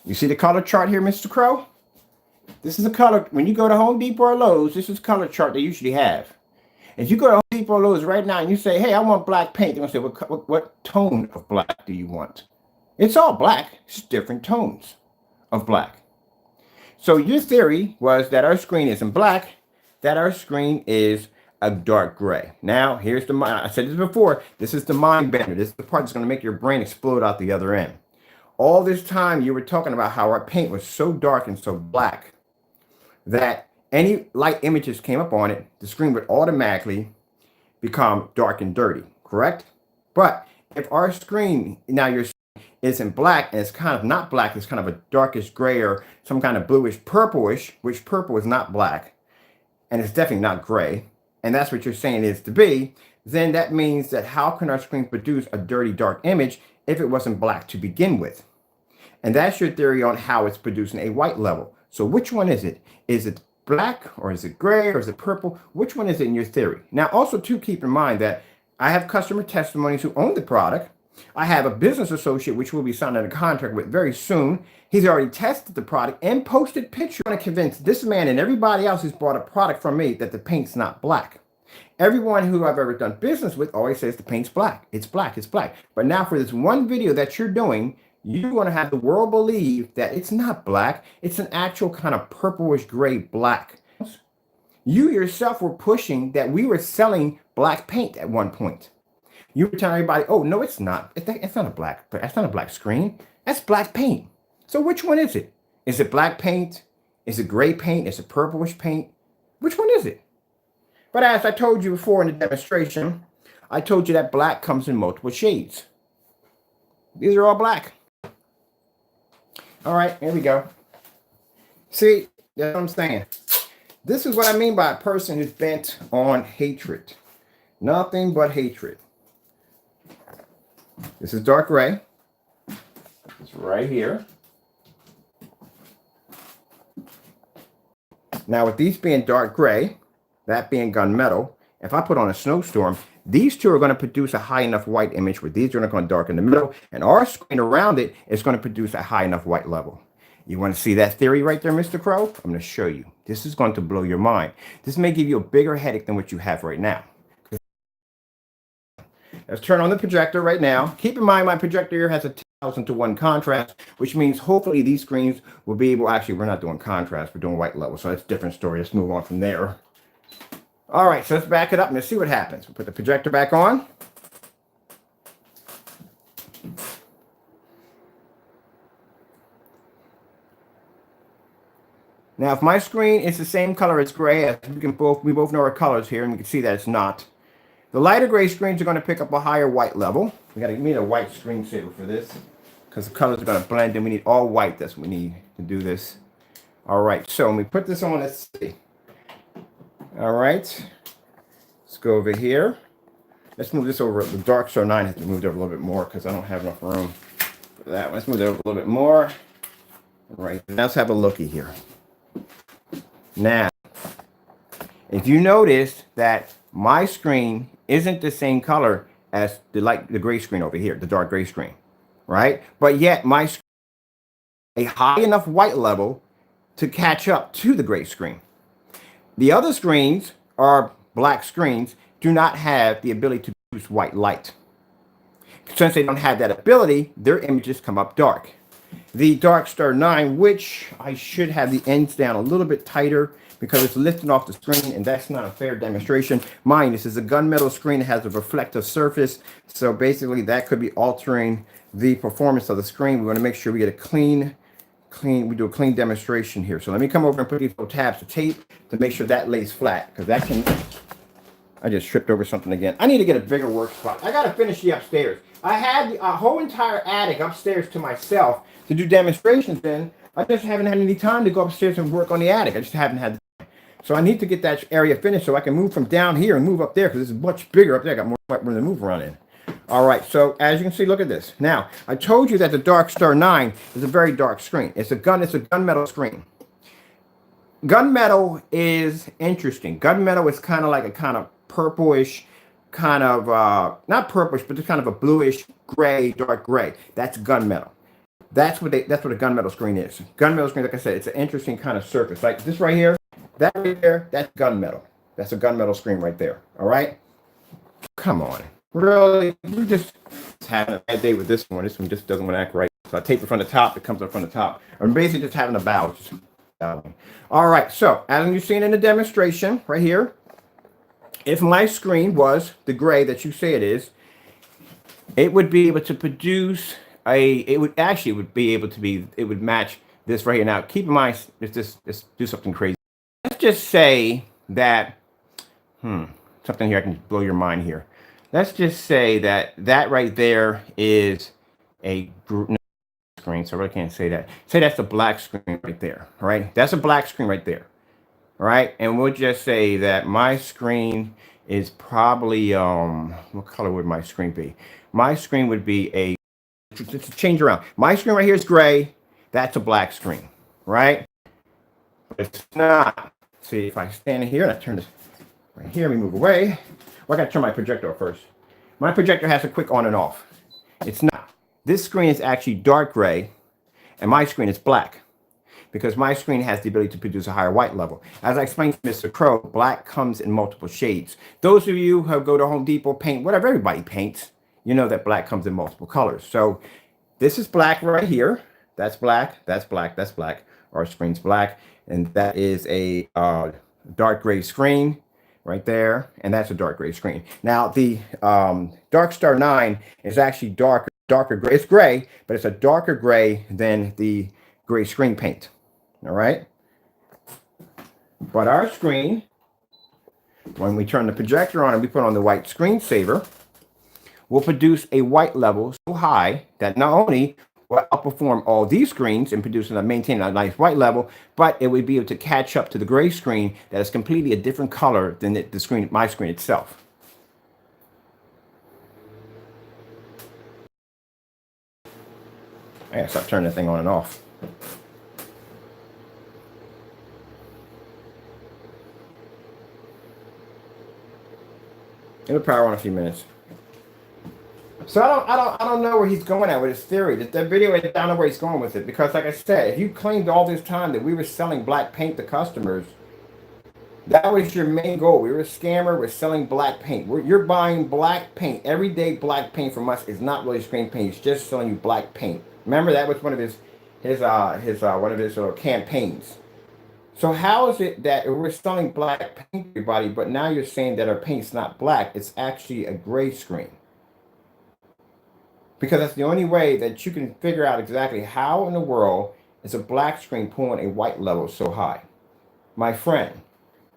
You see the color chart here, Mr. Crow? This is a color, when you go to Home Depot or Lowe's, this is a color chart they usually have. If you go to Home Depot or Lowe's right now and you say, hey, I want black paint, they're going to say, what tone of black do you want? It's all black, it's different tones of black. So your theory was that our screen isn't black, that our screen is a dark gray. Now, here's the mind. I said this before. This is the mind bender. This is the part that's going to make your brain explode out the other end. All this time, you were talking about how our paint was so dark and so black that any light images came up on it, the screen would automatically become dark and dirty, correct? But if our screen, now your isn't black and it's kind of not black, it's kind of a darkish gray or some kind of bluish purplish, which purple is not black and it's definitely not gray, and that's what you're saying it is to be, then that means that how can our screen produce a dirty dark image if it wasn't black to begin with. And that's your theory on how it's producing a white level. So which one is it? Is it black, or is it gray, or is it purple? Which one is it in your theory? Now, also to keep in mind that I have customer testimonies who own the product. I have a business associate, which we'll be signing a contract with very soon. He's already tested the product and posted pictures. I want to convince this man and everybody else who's bought a product from me that the paint's not black. Everyone who I've ever done business with always says the paint's black. It's black, it's black. But now for this one video that you're doing, you want to have the world believe that it's not black. It's an actual kind of purplish gray black. You yourself were pushing that we were selling black paint at one point. You were telling everybody, oh, no, it's not. It's not a black, but that's not a black screen. That's black paint. So which one is it? Is it black paint? Is it gray paint? Is it purplish paint? Which one is it? But as I told you before in the demonstration, I told you that black comes in multiple shades. These are all black. All right, here we go. See, that's what I'm saying. This is what I mean by a person who's bent on hatred. Nothing but hatred. This is dark gray. It's right here. Now with these being dark gray, that being gunmetal, if I put on a snowstorm, these two are going to produce a high enough white image where these are not going to darken the middle, and our screen around it is going to produce a high enough white level. You want to see that theory right there, Mr. Crow? I'm going to show you. This is going to blow your mind. This may give you a bigger headache than what you have right now. Let's turn on the projector right now. Keep in mind my projector here has a 1000-to-1 contrast, which means hopefully these screens will be able, actually we're not doing contrast, we're doing white level, so that's a different story. Let's move on from there. All right, so let's back it up and let's see what happens. We'll put the projector back on. Now, if my screen is the same color as gray, as we both know our colors here, and we can see that it's not. The lighter gray screens are going to pick up a higher white level. We need a white screensaver for this because the colors are going to blend and we need all white. That's what we need to do this. All right, so when we put this on, let's see. All right, let's go over here. Let's move this over. The Dark Star 9 has to move over a little bit more because I don't have enough room for that. Let's move it over a little bit more. All right, now let's have a looky here. Now, if you notice that my screen isn't the same color as the gray screen over here, the dark gray screen, right? But yet my screen a high enough white level to catch up to the gray screen. The other screens are black screens, do not have the ability to produce white light. Since they don't have that ability, their images come up dark. The Dark Star 9, which I should have the ends down a little bit tighter because it's lifting off the screen, and that's not a fair demonstration. Mind, this is a gunmetal screen that has a reflective surface, so basically that could be altering the performance of the screen. We want to make sure we get a clean, we do a clean demonstration here. So let me come over and put these little tabs of tape to make sure that lays flat, because that can, I just tripped over something again. I need to get a bigger work spot. I got to finish the upstairs. I had a whole entire attic upstairs to myself to do demonstrations in. I just haven't had any time to go upstairs and work on the attic. I just haven't had the time. So I need to get that area finished so I can move from down here and move up there, because this is much bigger up there. I got more room to move around in. All right, so as you can see, look at this. Now, I told you that the Dark Star 9 is a very dark screen. It's a gunmetal screen. Gunmetal is interesting. Gunmetal is kind of like a kind of purplish, kind of not purplish, but just kind of a bluish gray, dark gray. That's gunmetal. That's what a gunmetal screen is. Gunmetal screen, like I said, it's an interesting kind of surface. Like this right here, that right there, that's gunmetal. That's a gunmetal screen right there. All right? Come on. Really? We're just having a bad day with this one. This one just doesn't want to act right. So I tape it from the top, it comes up from the top. I'm basically just having a bow. All right, so as you've seen in the demonstration right here, if my screen was the gray that you say it is, it would be able to produce it would match this right here. Now, keep in mind, let's do something crazy. Let's just say that, something here I can blow your mind here. Let's just say that right there is a screen, so I really can't say that. Say that's a black screen right there, all right? That's a black screen right there, all right? And we'll just say that my screen is probably, what color would my screen be? My screen would be a just change around. My screen right here is gray. That's a black screen, right? But it's not. See, if I stand here and I turn this right here, we move away. Well, I got to turn my projector off first. My projector has a quick on and off. It's not. This screen is actually dark gray, and my screen is black, because my screen has the ability to produce a higher white level. As I explained to Mr. Crow, black comes in multiple shades. Those of you who go to Home Depot, paint, whatever, everybody paints, you know that black comes in multiple colors. So this is black right here. That's black, that's black, that's black. Our screen's black, and that is a dark gray screen right there, and that's a dark gray screen. Now the Dark Star 9 is actually darker gray. It's gray, but it's a darker gray than the gray screen paint. All right. But our screen, when we turn the projector on and we put on the white screensaver, will produce a white level so high that not only will outperform all these screens in producing and maintaining a nice white level, but it would be able to catch up to the gray screen that is completely a different color than the screen, my screen itself. I gotta stop turning the thing on and off. It'll power on a few minutes. So I don't know where he's going at with his theory. That video, I don't know where he's going with it, because like I said, if you claimed all this time that we were selling black paint to customers, that was your main goal. We were a scammer. We're selling black paint. You're buying black paint. Everyday black paint from us is not really screen paint. It's just selling you black paint. Remember, that was one of his little campaigns. So how is it that we're selling black paint, everybody, but now you're saying that our paint's not black? It's actually a gray screen. Because that's the only way that you can figure out exactly how in the world is a black screen pulling a white level so high. My friend,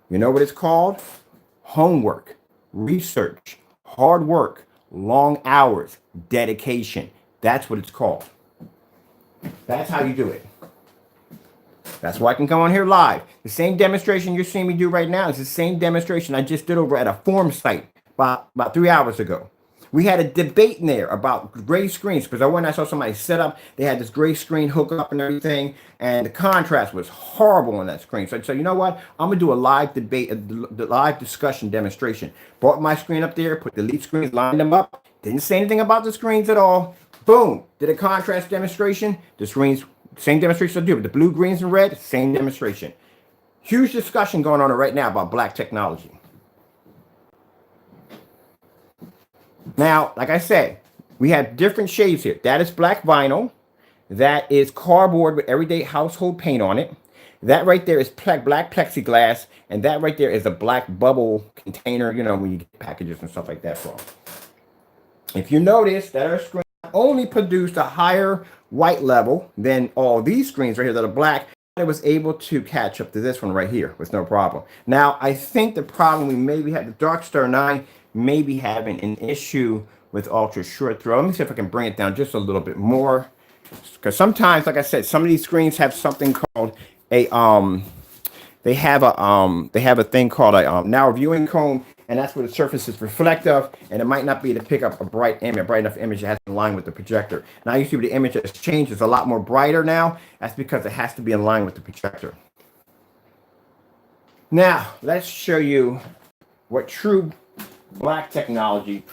you know what it's called? Homework, research, hard work, long hours, dedication. That's what it's called. That's how you do it. That's why I can come on here live. The same demonstration you're seeing me do right now is the same demonstration I just did over at a forum site about 3 hours ago. We had a debate in there about gray screens, because I saw somebody set up, they had this gray screen hook up and everything, and the contrast was horrible on that screen. So I said, you know what? I'm going to do a live debate, a live discussion demonstration. Brought my screen up there, put the lead screens, lined them up, didn't say anything about the screens at all. Boom, did a contrast demonstration. The screens, same demonstration I do, with the blue, greens, and red, same demonstration. Huge discussion going on right now about black technology. Now, like I said, we have different shades here. That is black vinyl. That is cardboard with everyday household paint on it. That right there is black plexiglass. And that right there is a black bubble container, you know, when you get packages and stuff like that from. If you notice that our screen only produced a higher white level than all these screens right here that are black, it was able to catch up to this one right here with no problem. Now, I think the problem we maybe had, the Dark Star 9 may be having an issue with ultra short throw. Let me see if I can bring it down just a little bit more, because sometimes, like I said, some of these screens have something called a they have a thing called a narrow viewing cone, and that's where the surface is reflective, and it might not be to pick up a bright enough image that has to align with the projector. Now you see the image has changed; it's a lot more brighter now. That's because it has to be in line with the projector. Now let's show you what true black technology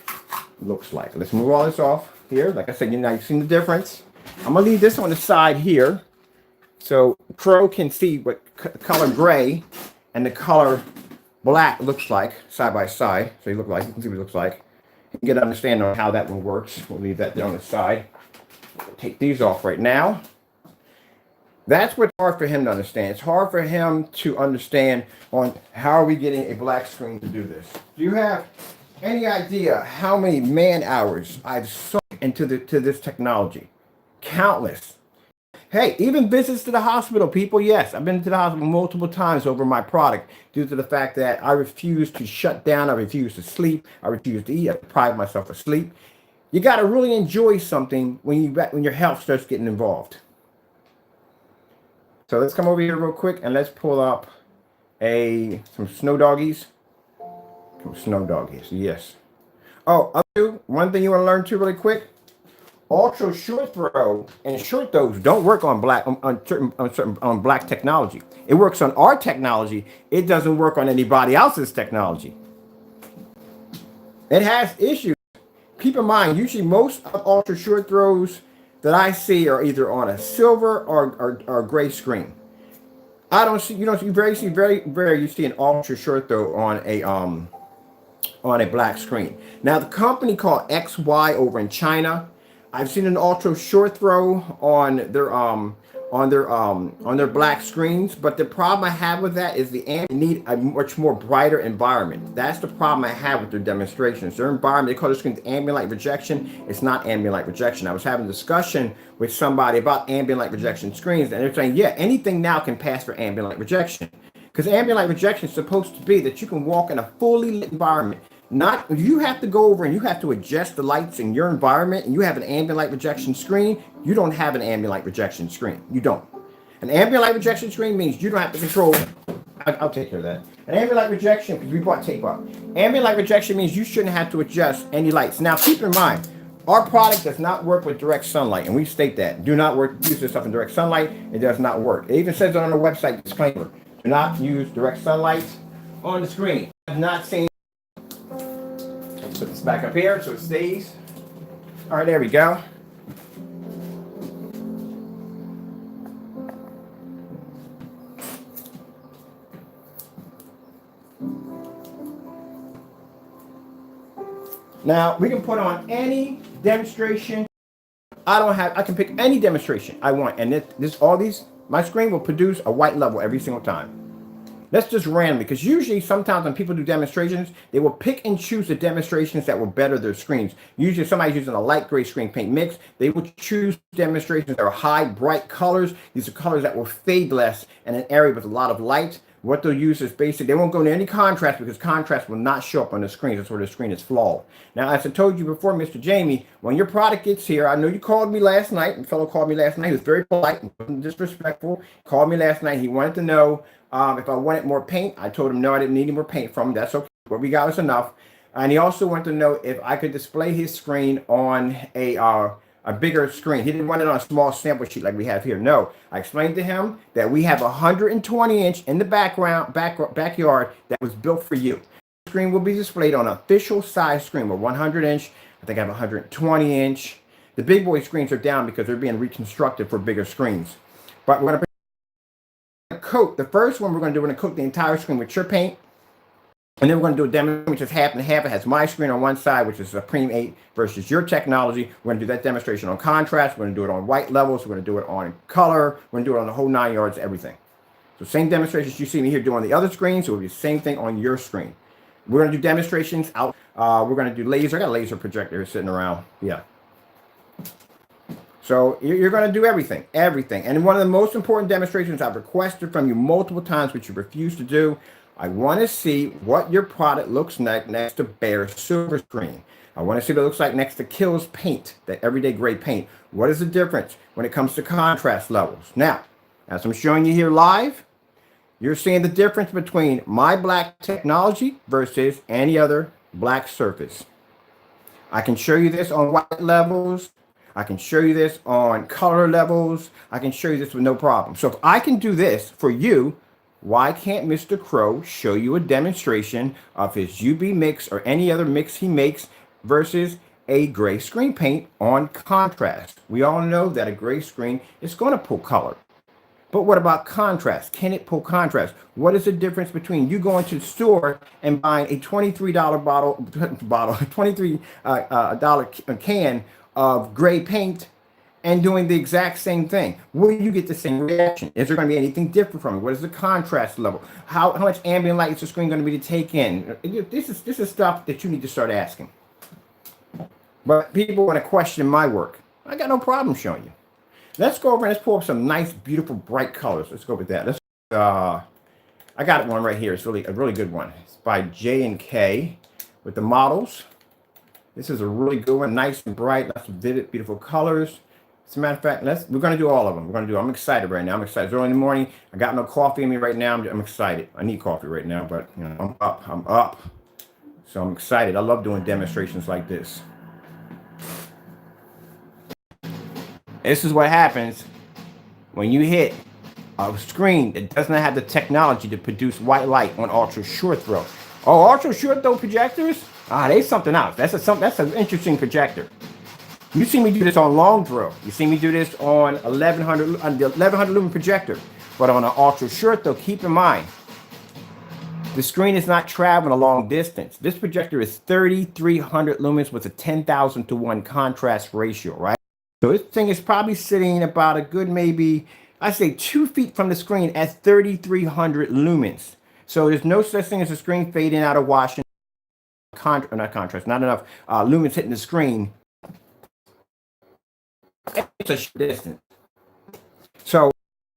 looks like. Let's move all this off here. Like I said, you've seen the difference. I'm gonna leave this on the side here so Crow can see what color gray and the color black looks like side by side. So you can see what it looks like. You can get an understanding on how that one works. We'll leave that there on the side. We'll take these off right now. That's what's hard for him to understand. It's hard for him to understand on how are we getting a black screen to do this. Do you have any idea how many man hours I've sunk into this technology? Countless. Hey, even visits to the hospital, people. Yes, I've been to the hospital multiple times over my product due to the fact that I refuse to shut down. I refuse to sleep. I refuse to eat. I deprive myself of sleep. You got to really enjoy something when your health starts getting involved. So let's come over here real quick and let's pull up some snow doggies. Some snow doggies, yes. Oh, one thing you want to learn too really quick. ultra short throw and short throws don't work on black on black technology. It works on our technology. It doesn't work on anybody else's technology. It has issues. Keep in mind, usually most of ultra short throws that I see are either on a silver or gray screen. I don't see, you see an ultra short throw on a black screen. Now the company called XY over in China, I've seen an ultra short throw on their black screens, but the problem I have with that is the need a much more brighter environment. That's the problem I have with their demonstrations. Their environment, they call their screens ambient light rejection. It's not ambient light rejection. I was having a discussion with somebody about ambient light rejection screens, and they're saying, yeah, anything now can pass for ambient light rejection. Because ambient light rejection is supposed to be that you can walk in a fully lit environment. Not you have to go over and you have to adjust the lights in your environment, and you have an ambient light rejection screen. You don't have an ambient light rejection screen. You don't. An ambient light rejection screen means you don't have to control. I'll take care of that. An ambient light rejection, because we brought tape up. Ambient light rejection means you shouldn't have to adjust any lights. Now keep in mind, our product does not work with direct sunlight, and we state that. Do not use this stuff in direct sunlight. It does not work. It even says it on our website disclaimer. Do not use direct sunlight on the screen. I'm not saying. Put this back up here so it stays. All right, there we go. Now we can put on any demonstration. I can pick any demonstration I want, and my screen will produce a white level every single time. That's just randomly, because usually sometimes when people do demonstrations, they will pick and choose the demonstrations that will better their screens. Usually if somebody's using a light gray screen paint mix, they will choose demonstrations that are high, bright colors. These are colors that will fade less in an area with a lot of light. What they'll use is basically, they won't go into any contrast, because contrast will not show up on the screen. That's where the screen is flawed. Now, as I told you before, Mr. Jamie, when your product gets here, I know you called me last night. A fellow called me last night. He was very polite and wasn't disrespectful. Called me last night. He wanted to know if I wanted more paint. I told him no, I didn't need any more paint from him. That's okay. What we got was enough. And he also wanted to know if I could display his screen on a bigger screen. He didn't want it on a small sample sheet like we have here. No, I explained to him that we have 120 inch in the backyard that was built for you. The screen will be displayed on an official size screen with 100 inch. I think I have 120 inch. The big boy screens are down because they're being reconstructed for bigger screens. But we're going to coat. The first one we're going to coat the entire screen with your paint. And then we're going to do a demo, which is half and half. It has my screen on one side, which is Supreme 8 versus your technology. We're going to do that demonstration on contrast. We're going to do it on white levels. We're going to do it on color. We're going to do it on the whole 9 yards, everything. So same demonstrations you see me here doing on the other screen. So it'll be the same thing on your screen. We're going to do demonstrations out. We're going to do laser. I got a laser projector sitting around. Yeah. So you're going to do everything. And one of the most important demonstrations I've requested from you multiple times, which you refuse to do, I want to see what your product looks like next to bare silver screen. I want to see what it looks like next to Kills paint, that everyday grade paint. What is the difference when it comes to contrast levels? Now, as I'm showing you here live, you're seeing the difference between my black technology versus any other black surface. I can show you this on white levels. I can show you this on color levels. I can show you this with no problem. So if I can do this for you, why can't Mr. Crow show you a demonstration of his UV mix or any other mix he makes versus a gray screen paint on contrast? We all know that a gray screen is going to pull color. But what about contrast? Can it pull contrast? What is the difference between you going to the store and buying a $23 $23 can of gray paint and doing the exact same thing? Will you get the same reaction? Is there going to be anything different from it? What is the contrast level? How much ambient light is the screen going to be to take in? This is stuff that you need to start asking. But people want to question my work. I got no problem showing you. Let's go over and let's pull up some nice, beautiful, bright colors. Let's go with that. I got one right here. It's really a really good one. It's by J&K with the models. This is a really good one, nice and bright, lots of vivid, beautiful colors. As a matter of fact, we're going to do all of them. I'm excited right now. I'm excited. It's early in the morning. I got no coffee in me right now. I'm excited. I need coffee right now, but you know, I'm up. So I'm excited. I love doing demonstrations like this. This is what happens when you hit a screen that does not have the technology to produce white light on ultra short throw. Oh, ultra short throw projectors? Ah, they something else. That's an interesting projector. You see me do this on long throw. You see me do this on 1100 lumen projector. But on an ultra short throw, keep in mind, the screen is not traveling a long distance. This projector is 3,300 lumens with a 10,000 to 1 contrast ratio, right? So this thing is probably sitting about a good maybe, I say 2 feet from the screen at 3,300 lumens. So there's no such thing as a screen fading out of washing, not enough lumens hitting the screen. It's a short distance. So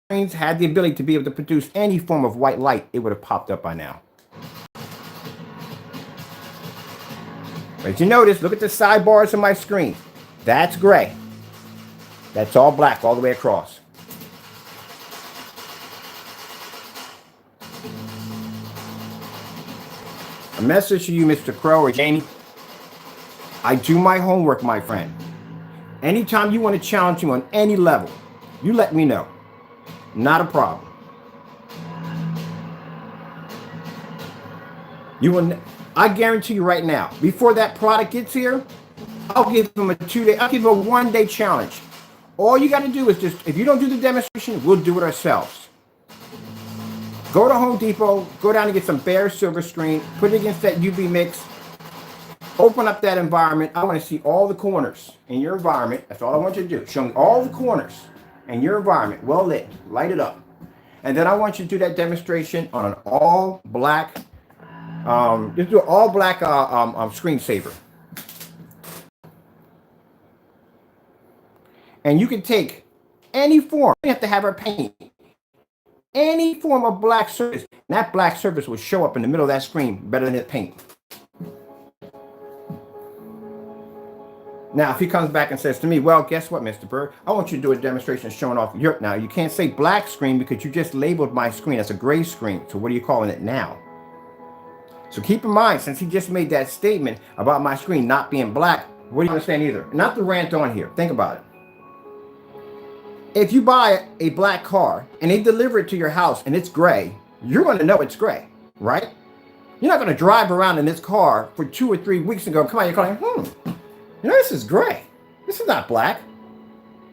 screens had the ability to be able to produce any form of white light, it would have popped up by now. But you notice, look at the sidebars of my screen. That's gray. That's all black all the way across. A message to you, Mr. Crow or Jamie. I do my homework, my friend. Anytime you want to challenge me on any level, you let me know. Not a problem. I guarantee you right now, before that product gets here, I'll give them I'll give them a 1-day challenge. All you got to do is just, if you don't do the demonstration, we'll do it ourselves. Go to Home Depot, go down and get some bare silver screen, put it against that UV mix, open up that environment. I want to see all the corners in your environment. That's all I want you to do. Show me all the corners in your environment, well lit, light it up. And then I want you to do that demonstration on an all black, just do an all black screensaver. And you can take any form. You have to have our paint. Any form of black surface. And that black surface will show up in the middle of that screen better than the paint. Now, if he comes back and says to me, well, guess what, Mr. Bird? I want you to do a demonstration showing off your... Now, you can't say black screen because you just labeled my screen as a gray screen. So what are you calling it now? So keep in mind, since he just made that statement about my screen not being black, what do you understand either? Not the rant on here. Think about it. If you buy a black car and they deliver it to your house and it's gray, you're going to know it's gray, right? You're not going to drive around in this car for 2 or 3 weeks and go, come on, you're going, you know, this is gray. This is not black.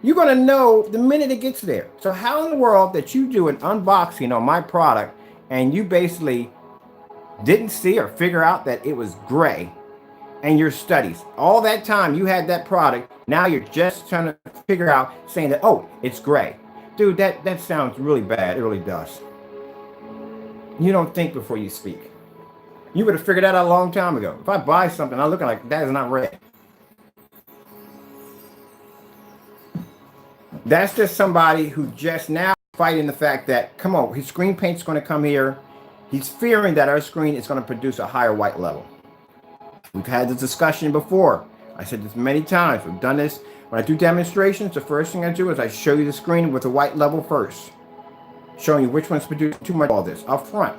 You're going to know the minute it gets there. So how in the world that you do an unboxing on my product and you basically didn't see or figure out that it was gray and your studies, all that time you had that product, now you're just trying to figure out saying that, oh, it's gray. Dude, that sounds really bad. It really does. You don't think before you speak. You would have figured that out a long time ago. If I buy something, I'm looking like that is not red. That's just somebody who just now fighting the fact that, come on, his screen paint's going to come here. He's fearing that our screen is going to produce a higher white level. We've had this discussion before. I said this many times. We've done this. When I do demonstrations, the first thing I do is I show you the screen with a white level first. Showing you which one's producing too much of all this up front.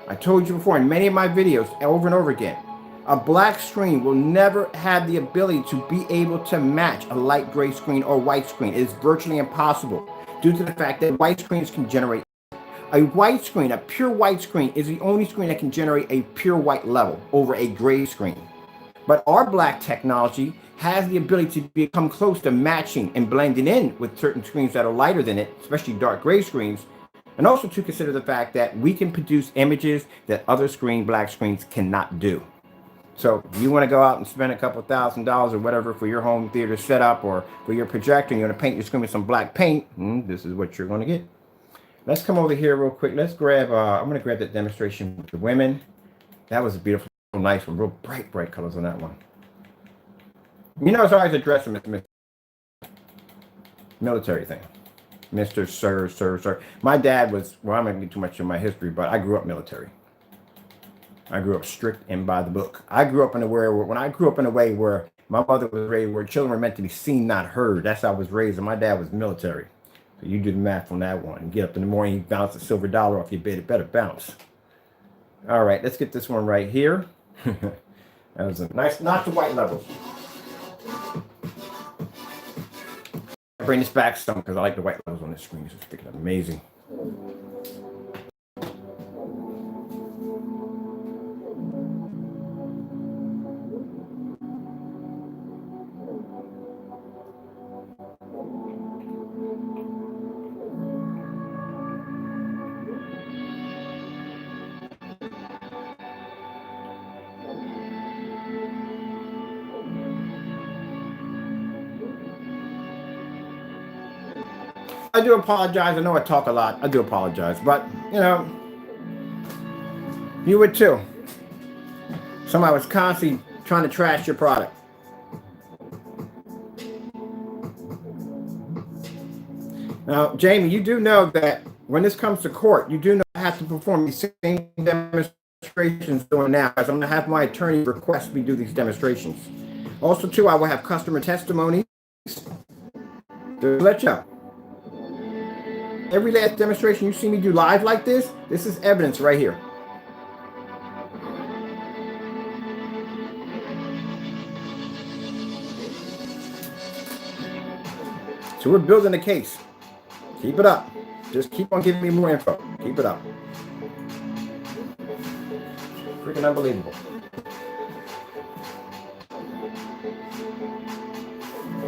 I told you before in many of my videos over and over again, a black screen will never have the ability to be able to match a light gray screen or white screen. It is virtually impossible due to the fact that white screens can generate. A white screen, a pure white screen, is the only screen that can generate a pure white level over a gray screen. But our black technology has the ability to become close to matching and blending in with certain screens that are lighter than it, especially dark gray screens, and also to consider the fact that we can produce images that other black screens cannot do. So if you want to go out and spend a couple $1,000s or whatever for your home theater setup or for your projector, and you want to paint your screen with some black paint, this is what you're going to get. Let's come over here real quick. Let's grab, I'm going to grab that demonstration with the women. That was a beautiful, nice one. Real bright colors on that one. You know, it's always addressing Mr. Military thing. Mr. Sir. My dad was, well, I'm not going to get too much of my history, but I grew up military. I grew up strict and by the book. I grew up in a way where my mother was raised where children were meant to be seen, not heard. That's how I was raised, and my dad was military. So you do the math on that one. You get up in the morning, you bounce a silver dollar off your bed, it better bounce. All right, let's get this one right here. That was a nice, not the white levels. bring this back some because I like the white levels on this screen. It's freaking amazing. I do apologize. I know I talk a lot. I do apologize. But, you know, you would too. Somebody was constantly trying to trash your product. Now, Jamie, you do know that when this comes to court, you do know I have to perform these same demonstrations doing now, as I'm going to have my attorney request me do these demonstrations. Also, too, I will have customer testimonies to let you know. Every last demonstration you see me do live like this is evidence right here. So we're building a case. Keep it up. Just keep on giving me more info. Keep it up. Freaking unbelievable.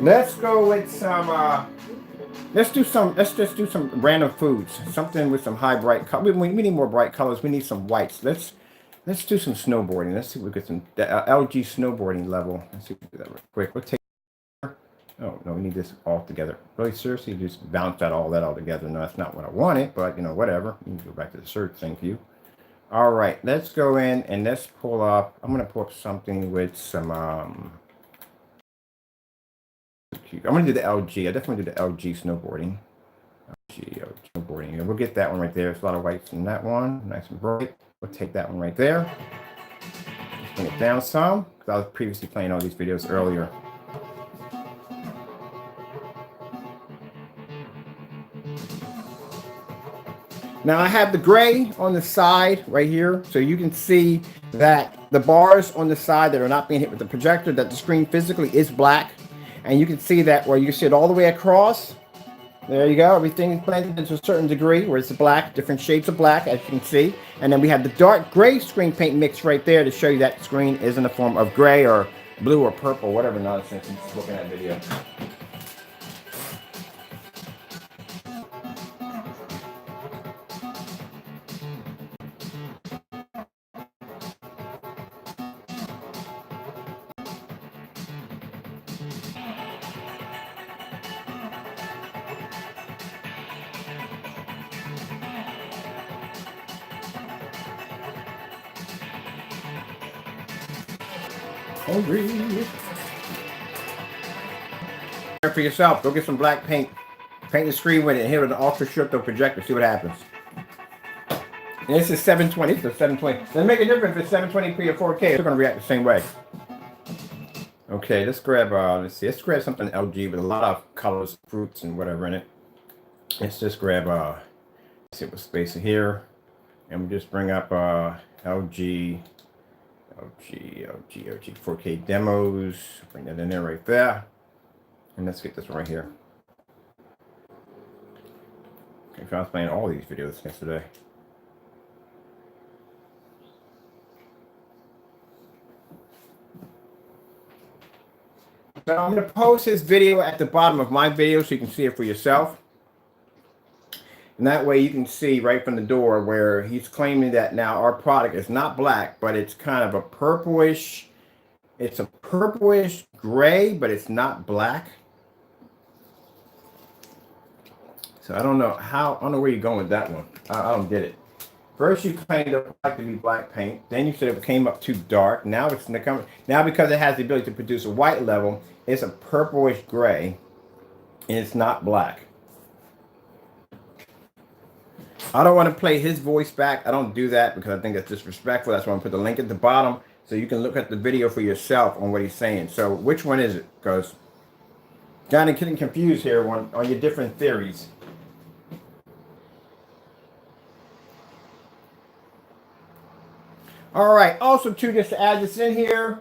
Let's go with some, let's just do some random foods. Something with some high bright color. We need more bright colors. We need some whites. Let's do some snowboarding. Let's see if we get some LG snowboarding level. Let's see if we do that real quick. We'll take, oh no, we need this all together. Really seriously, just bounce all that together. No, that's not what I wanted, but you know, whatever. You can go back to the search thing for you. All right, let's go in and let's pull up. I'm gonna pull up something with some I'm going to do the LG. I definitely do the LG snowboarding. LG snowboarding. And we'll get that one right there. There's a lot of whites in that one. Nice and bright. We'll take that one right there. Just bring it down some, because I was previously playing all these videos earlier. Now I have the gray on the side right here. So you can see that the bars on the side that are not being hit with the projector, that the screen physically is black. And you can see that where you can see it all the way across. There you go. Everything is blended to a certain degree where it's black, different shades of black, as you can see. And then we have the dark gray screen paint mix right there to show you that screen is in the form of gray or blue or purple, whatever nonsense you're just looking at video. Hungry. For yourself, go get some black paint, paint the screen with it, and hit it with an ultra short projector. See what happens. And this is 720. So 720. Doesn't make a difference if it's 720p or 4K. It's still gonna react the same way. Okay, let's grab. Let's see. Let's grab something LG with a lot of colors, fruits, and whatever in it. Let's just grab. Let's see what space here, and we'll just bring up LG 4K demos. Bring that in there right there. And let's get this one right here. Okay, I was playing all these videos yesterday. So I'm going to post his video at the bottom of my video so you can see it for yourself. And that way you can see right from the door where he's claiming that now our product is not black, but it's kind of a purplish. It's a purplish gray, but it's not black. So I don't know where you're going with that one. I don't get it. First you claimed it would like to be black paint. Then you said it came up too dark. Now it's now because it has the ability to produce a white level, it's a purplish gray, and it's not black. I don't want to play his voice back. I don't do that because I think that's disrespectful. That's why I put the link at the bottom so you can look at the video for yourself on what he's saying. So which one is it? Because kind of getting confused here on your different theories. All right. Also, too, just to add this in here,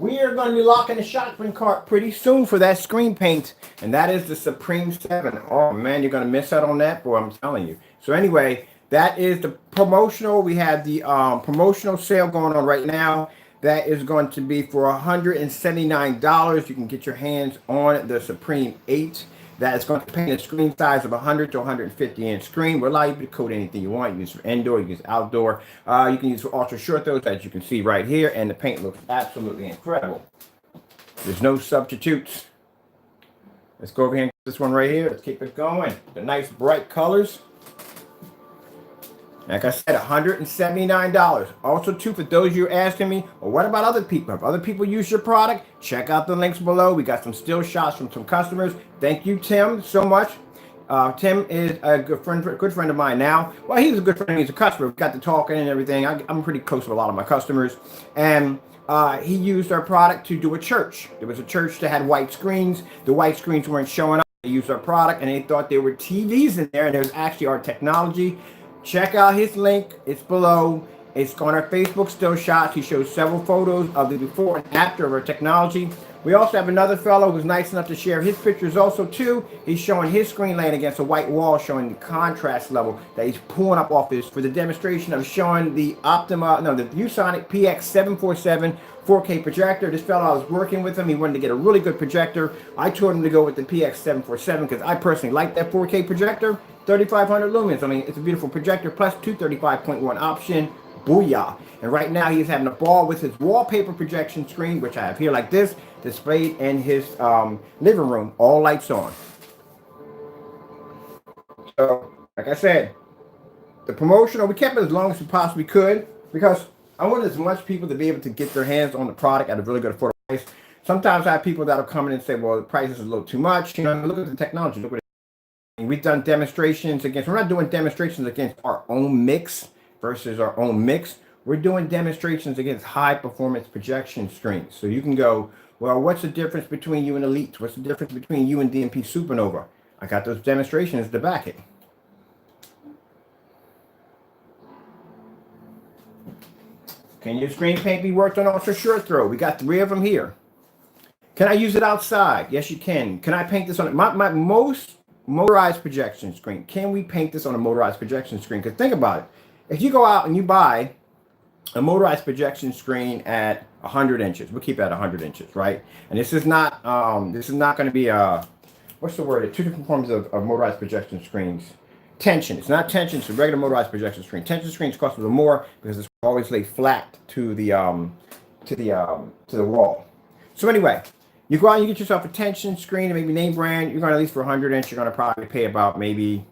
we are going to be locking the shopping cart pretty soon for that screen paint, and that is the Supreme 7. Oh man, you're going to miss out on that, boy, I'm telling you. So anyway, that is the promotional. We have the promotional sale going on right now. That is going to be for $179. You can get your hands on the Supreme 8. That is going to paint a screen size of 100 to 150 inch screen. We'll allow you to coat anything you want. You can use for indoor, you can use outdoor. You can use for ultra short throws, as you can see right here, and the paint looks absolutely incredible. There's no substitutes. Let's go over here and get this one right here. Let's keep it going. The nice bright colors. Like I said, $179. Also, too, for those of you asking me, well, what about other people? If other people use your product, check out the links below. We got some still shots from some customers. Thank you, Tim, so much. Tim is a good friend of mine now. Well, he was a good friend. He's a customer. We got to talking and everything. I'm pretty close with a lot of my customers. And he used our product to do a church. There was a church that had white screens. The white screens weren't showing up. They used our product, and they thought there were TVs in there, and there was actually our technology. Check out his link. It's below. It's on our Facebook still shots. He shows several photos of the before and after of our technology. We also have another fellow who's nice enough to share his pictures also too. He's showing his screen laying against a white wall, showing the contrast level that he's pulling up off this for the demonstration of showing the the ViewSonic PX747 4K projector. This fellow, I was working with him. He wanted to get a really good projector. I told him to go with the PX747 because I personally like that 4K projector. 3,500 lumens. I mean, it's a beautiful projector plus 235.1 option. Booyah. And right now he's having a ball with his wallpaper projection screen, which I have here like this, displayed in his living room, all lights on. So, like I said, the promotional, we kept it as long as we possibly could because I wanted as much people to be able to get their hands on the product at a really good affordable price. Sometimes I have people that will come in and say, well, the price is a little too much. You know, look at the technology. Look at it. We've done demonstrations against, we're not doing demonstrations against our own mix versus our own mix. We're doing demonstrations against high performance projection screens. So you can go, well, what's the difference between you and Elite? What's the difference between you and DMP Supernova? I got those demonstrations to back it. Can your screen paint be worked on ultra short throw? We got 3 of them here. Can I use it outside? Yes, you can. Can I paint this on my most motorized projection screen? Can we paint this on a motorized projection screen? Because think about it. If you go out and you buy a motorized projection screen at 100 inches, we'll keep it at 100 inches, right? And this is not going to be what's the word? 2 different forms of motorized projection screens. Tension. It's not tension. It's a regular motorized projection screen. Tension screens cost a little more because it's always laid flat to the wall. So anyway, you go out and you get yourself a tension screen, maybe name brand. You're going to, at least for 100 inch, you're going to probably pay about maybe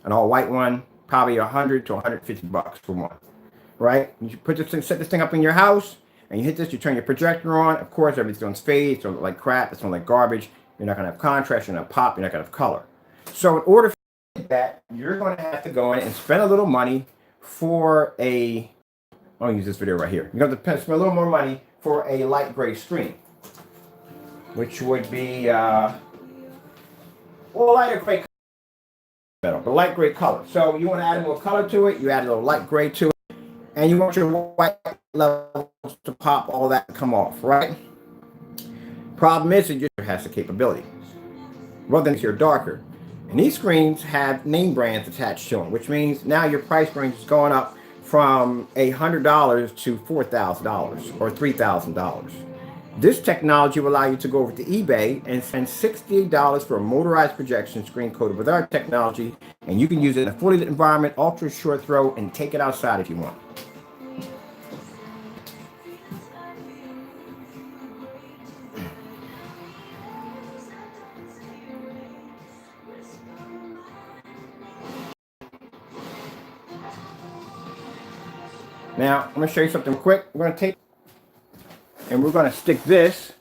an all white one, probably 100 to 150 bucks for one, right? You put this thing, set this thing up in your house, and you hit this. You turn your projector on. Of course, everything's going to fade. It's going to look like crap. It's going to look like garbage. You're not going to have contrast. You're not going to pop. You're not going to have color. So in order for that, you're going to have to go in and spend a little money for a. I'll use this video right here. You're going to have to spend a little more money for a light gray screen, which would be well, lighter gray. But light gray color. So you want to add a little color to it. You add a little light gray to it, and you want your white levels to pop, all that to come off, right? Problem is, it just has the capability. Well, then you're darker, and these screens have name brands attached to them, which means now your price range is going up from $100 to $4,000 or $3,000. This technology will allow you to go over to eBay and spend $68 for a motorized projection screen coated with our technology, and you can use it in a fully lit environment, ultra short throw, and take it outside if you want. Now, I'm going to show you something quick. We're going to take, and we're going to stick this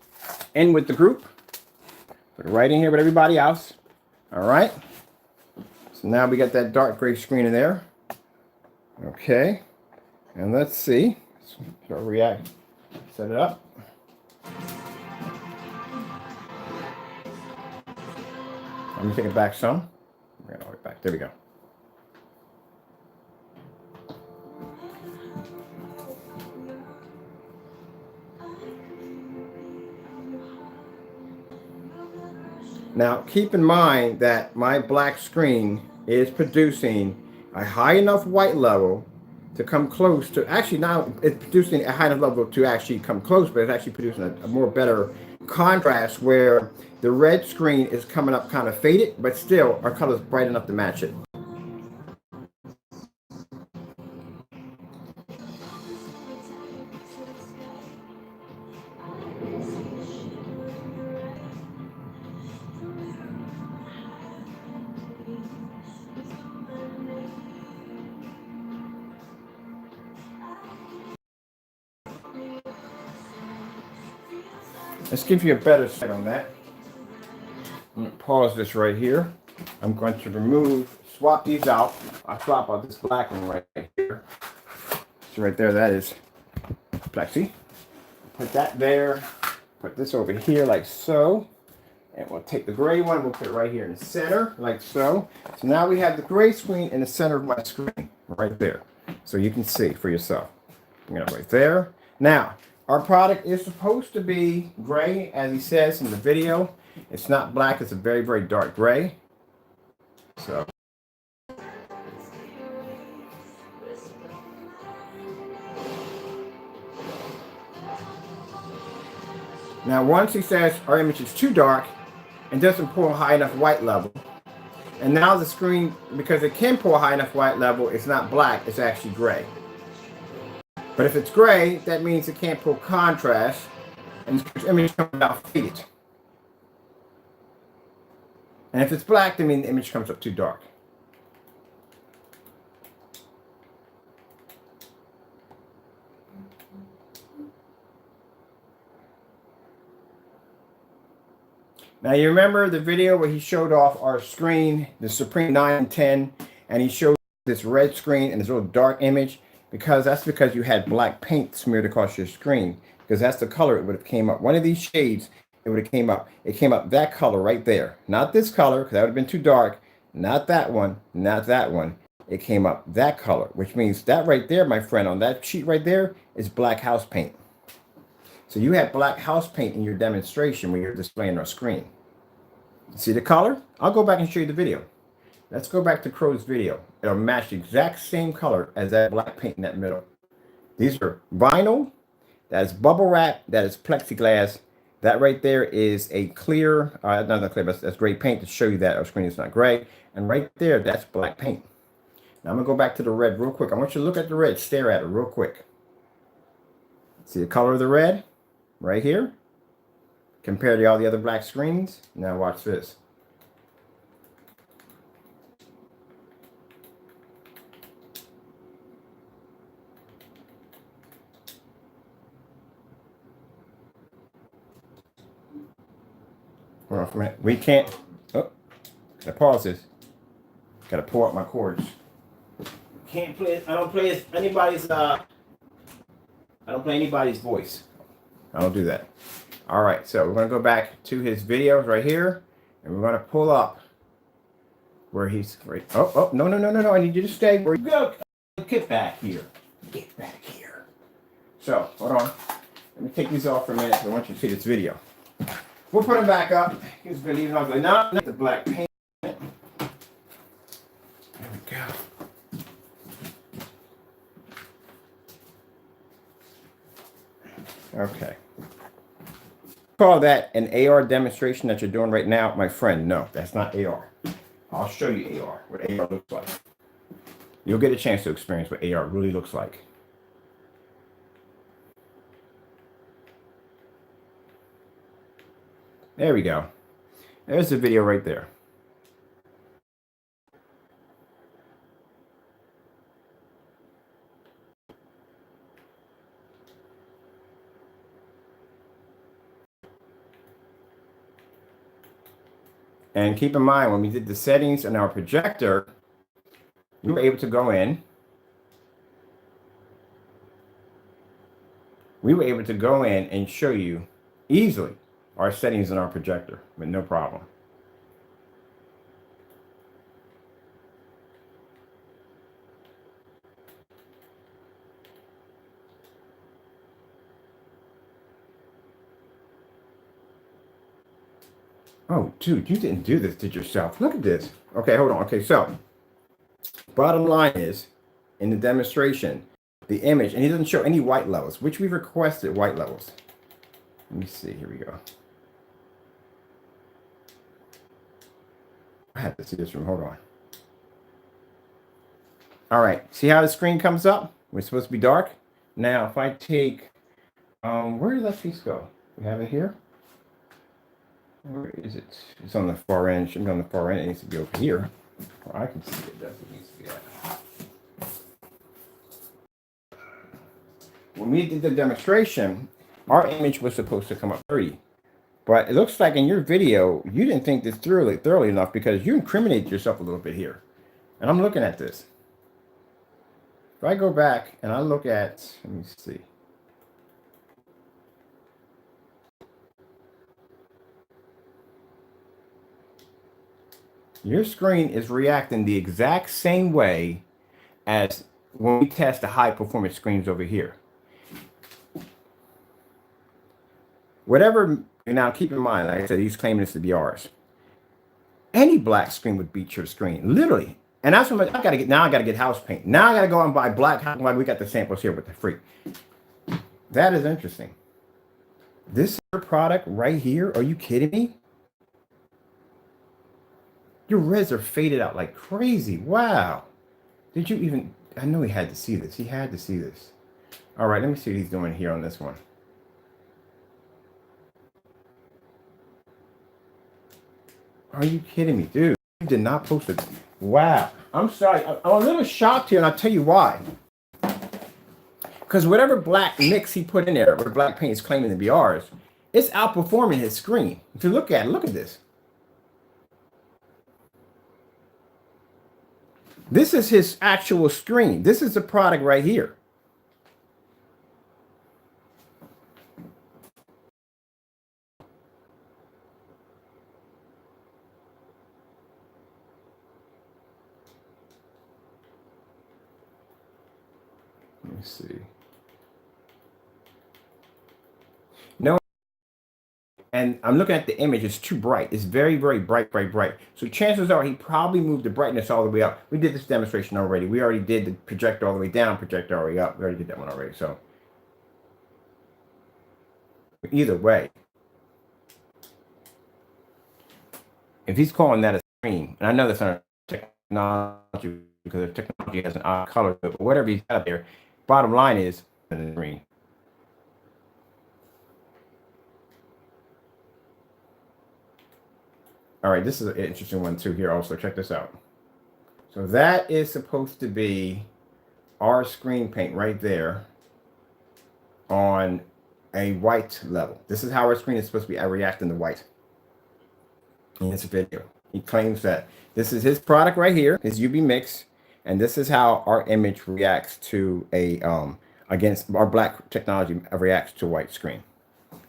in with the group. Put it right in here with everybody else. All right. So now we got that dark gray screen in there. Okay. And let's see. So react. Set it up. Let me take it back some. Bring it all the way back. There we go. Now, keep in mind that my black screen is producing a high enough white level to come close to, actually now it's producing a high enough level to actually come close, but it's actually producing a more better contrast where the red screen is coming up kind of faded, but still our color is bright enough to match it. Let's give you a better sight on that. I'm going to pause this right here. I'm going to swap these out. I'll swap out this black one right here. So right there, that is plexi. Put that there. Put this over here like so. And we'll take the gray one, we'll put it right here in the center, like so. So now we have the gray screen in the center of my screen, right there. So you can see for yourself. Bring it right there. Now, our product is supposed to be gray, as he says in the video. It's not black, it's a very, very dark gray. So. Now, once he says our image is too dark and doesn't pull a high enough white level, and now the screen, because it can pull a high enough white level, it's not black, it's actually gray. But if it's gray, that means it can't pull contrast, and the image comes out faded. And if it's black, that means the image comes up too dark. Now you remember the video where he showed off our screen, the Supreme 9 and 10, and he showed this red screen and this little dark image, because that's because you had black paint smeared across your screen, because that's the color it would have came up. One of these shades, it would have came up. It came up that color right there. Not this color, because that would have been too dark. Not that one, not that one. It came up that color, which means that right there, my friend, on that sheet right there is black house paint. So you had black house paint in your demonstration when you're displaying our screen. See the color? I'll go back and show you the video. Let's go back to Crow's video. It'll match the exact same color as that black paint in that middle. These are vinyl, that is bubble wrap, that is plexiglass. That right there is a clear, not clear, but that's gray paint to show you that our screen is not gray. And right there, that's black paint. Now I'm gonna go back to the red real quick. I want you to look at the red, stare at it real quick. See the color of the red right here compared to all the other black screens. Now watch this. Hold on for a minute. We can't. Oh, gotta pause this. Gotta pull up my chords. Can't play. I don't play anybody's. I don't play anybody's voice. I don't do that. All right, so we're gonna go back to his videos right here, and we're gonna pull up where he's right. Oh, no! I need you to stay where you go. Get back here. Get back here. So hold on. Let me take these off for a minute. I want you to see this video. We'll put them back up. He's been leaving off like, no, not the black paint. There we go. Okay. Call that an AR demonstration that you're doing right now, my friend. No, that's not AR. I'll show you AR, what AR looks like. You'll get a chance to experience what AR really looks like. There we go. There's the video right there. And keep in mind, when we did the settings in our projector, we were able to go in. We were able to go in and show you easily our settings in our projector with no problem. Oh, dude, you didn't do this to yourself. Look at this. Okay, hold on. Okay, so bottom line is, in the demonstration, the image, and he doesn't show any white levels, which we requested white levels. Let me see. Here we go. I have to see this from. Hold on. All right. See how the screen comes up? We're supposed to be dark. Now, if I take, where did that piece go? We have it here. Where is it? It's on the far end. It should be on the far end. It needs to be over here. Or I can see it. That's what it needs to be at. When we did the demonstration, our image was supposed to come up 30. But it looks like in your video, you didn't think this thoroughly enough because you incriminated yourself a little bit here. And I'm looking at this. If I go back and I look at, let me see. Your screen is reacting the exact same way as when we test the high performance screens over here. Whatever, now keep in mind, like I said, he's claiming this to be ours. Any black screen would beat your screen, literally. And that's what I gotta get house paint. Now I gotta go and buy black. Like we got the samples here with the free. That is interesting. This product right here, are you kidding me? Your reds are faded out like crazy. Wow. Did you even, I know he had to see this. He had to see this. All right, let me see what he's doing here on this one. Are you kidding me, dude? You did not post it. Wow. I'm sorry. I'm a little shocked here, and I'll tell you why. Because whatever black mix he put in there, where black paint is claiming to be ours, it's outperforming his screen. If you look at it, look at this. This is his actual screen. This is the product right here. Let me see. No, and I'm looking at the image. It's too bright. It's very, very bright, bright, bright. So chances are he probably moved the brightness all the way up. We did this demonstration already. We already did the projector all the way down, projector all the way up. We already did that one already. So either way, if he's calling that a screen, and I know that's not technology because the technology has an odd color, but whatever he's got there, bottom line is the screen. All right, this is an interesting one too here also. Check this out. So that is supposed to be our screen paint right there on a white level. This is how our screen is supposed to be reacting to white in this video. He claims that this is his product right here, his UV mix, and this is how our image reacts to a against our black technology reacts to white screen.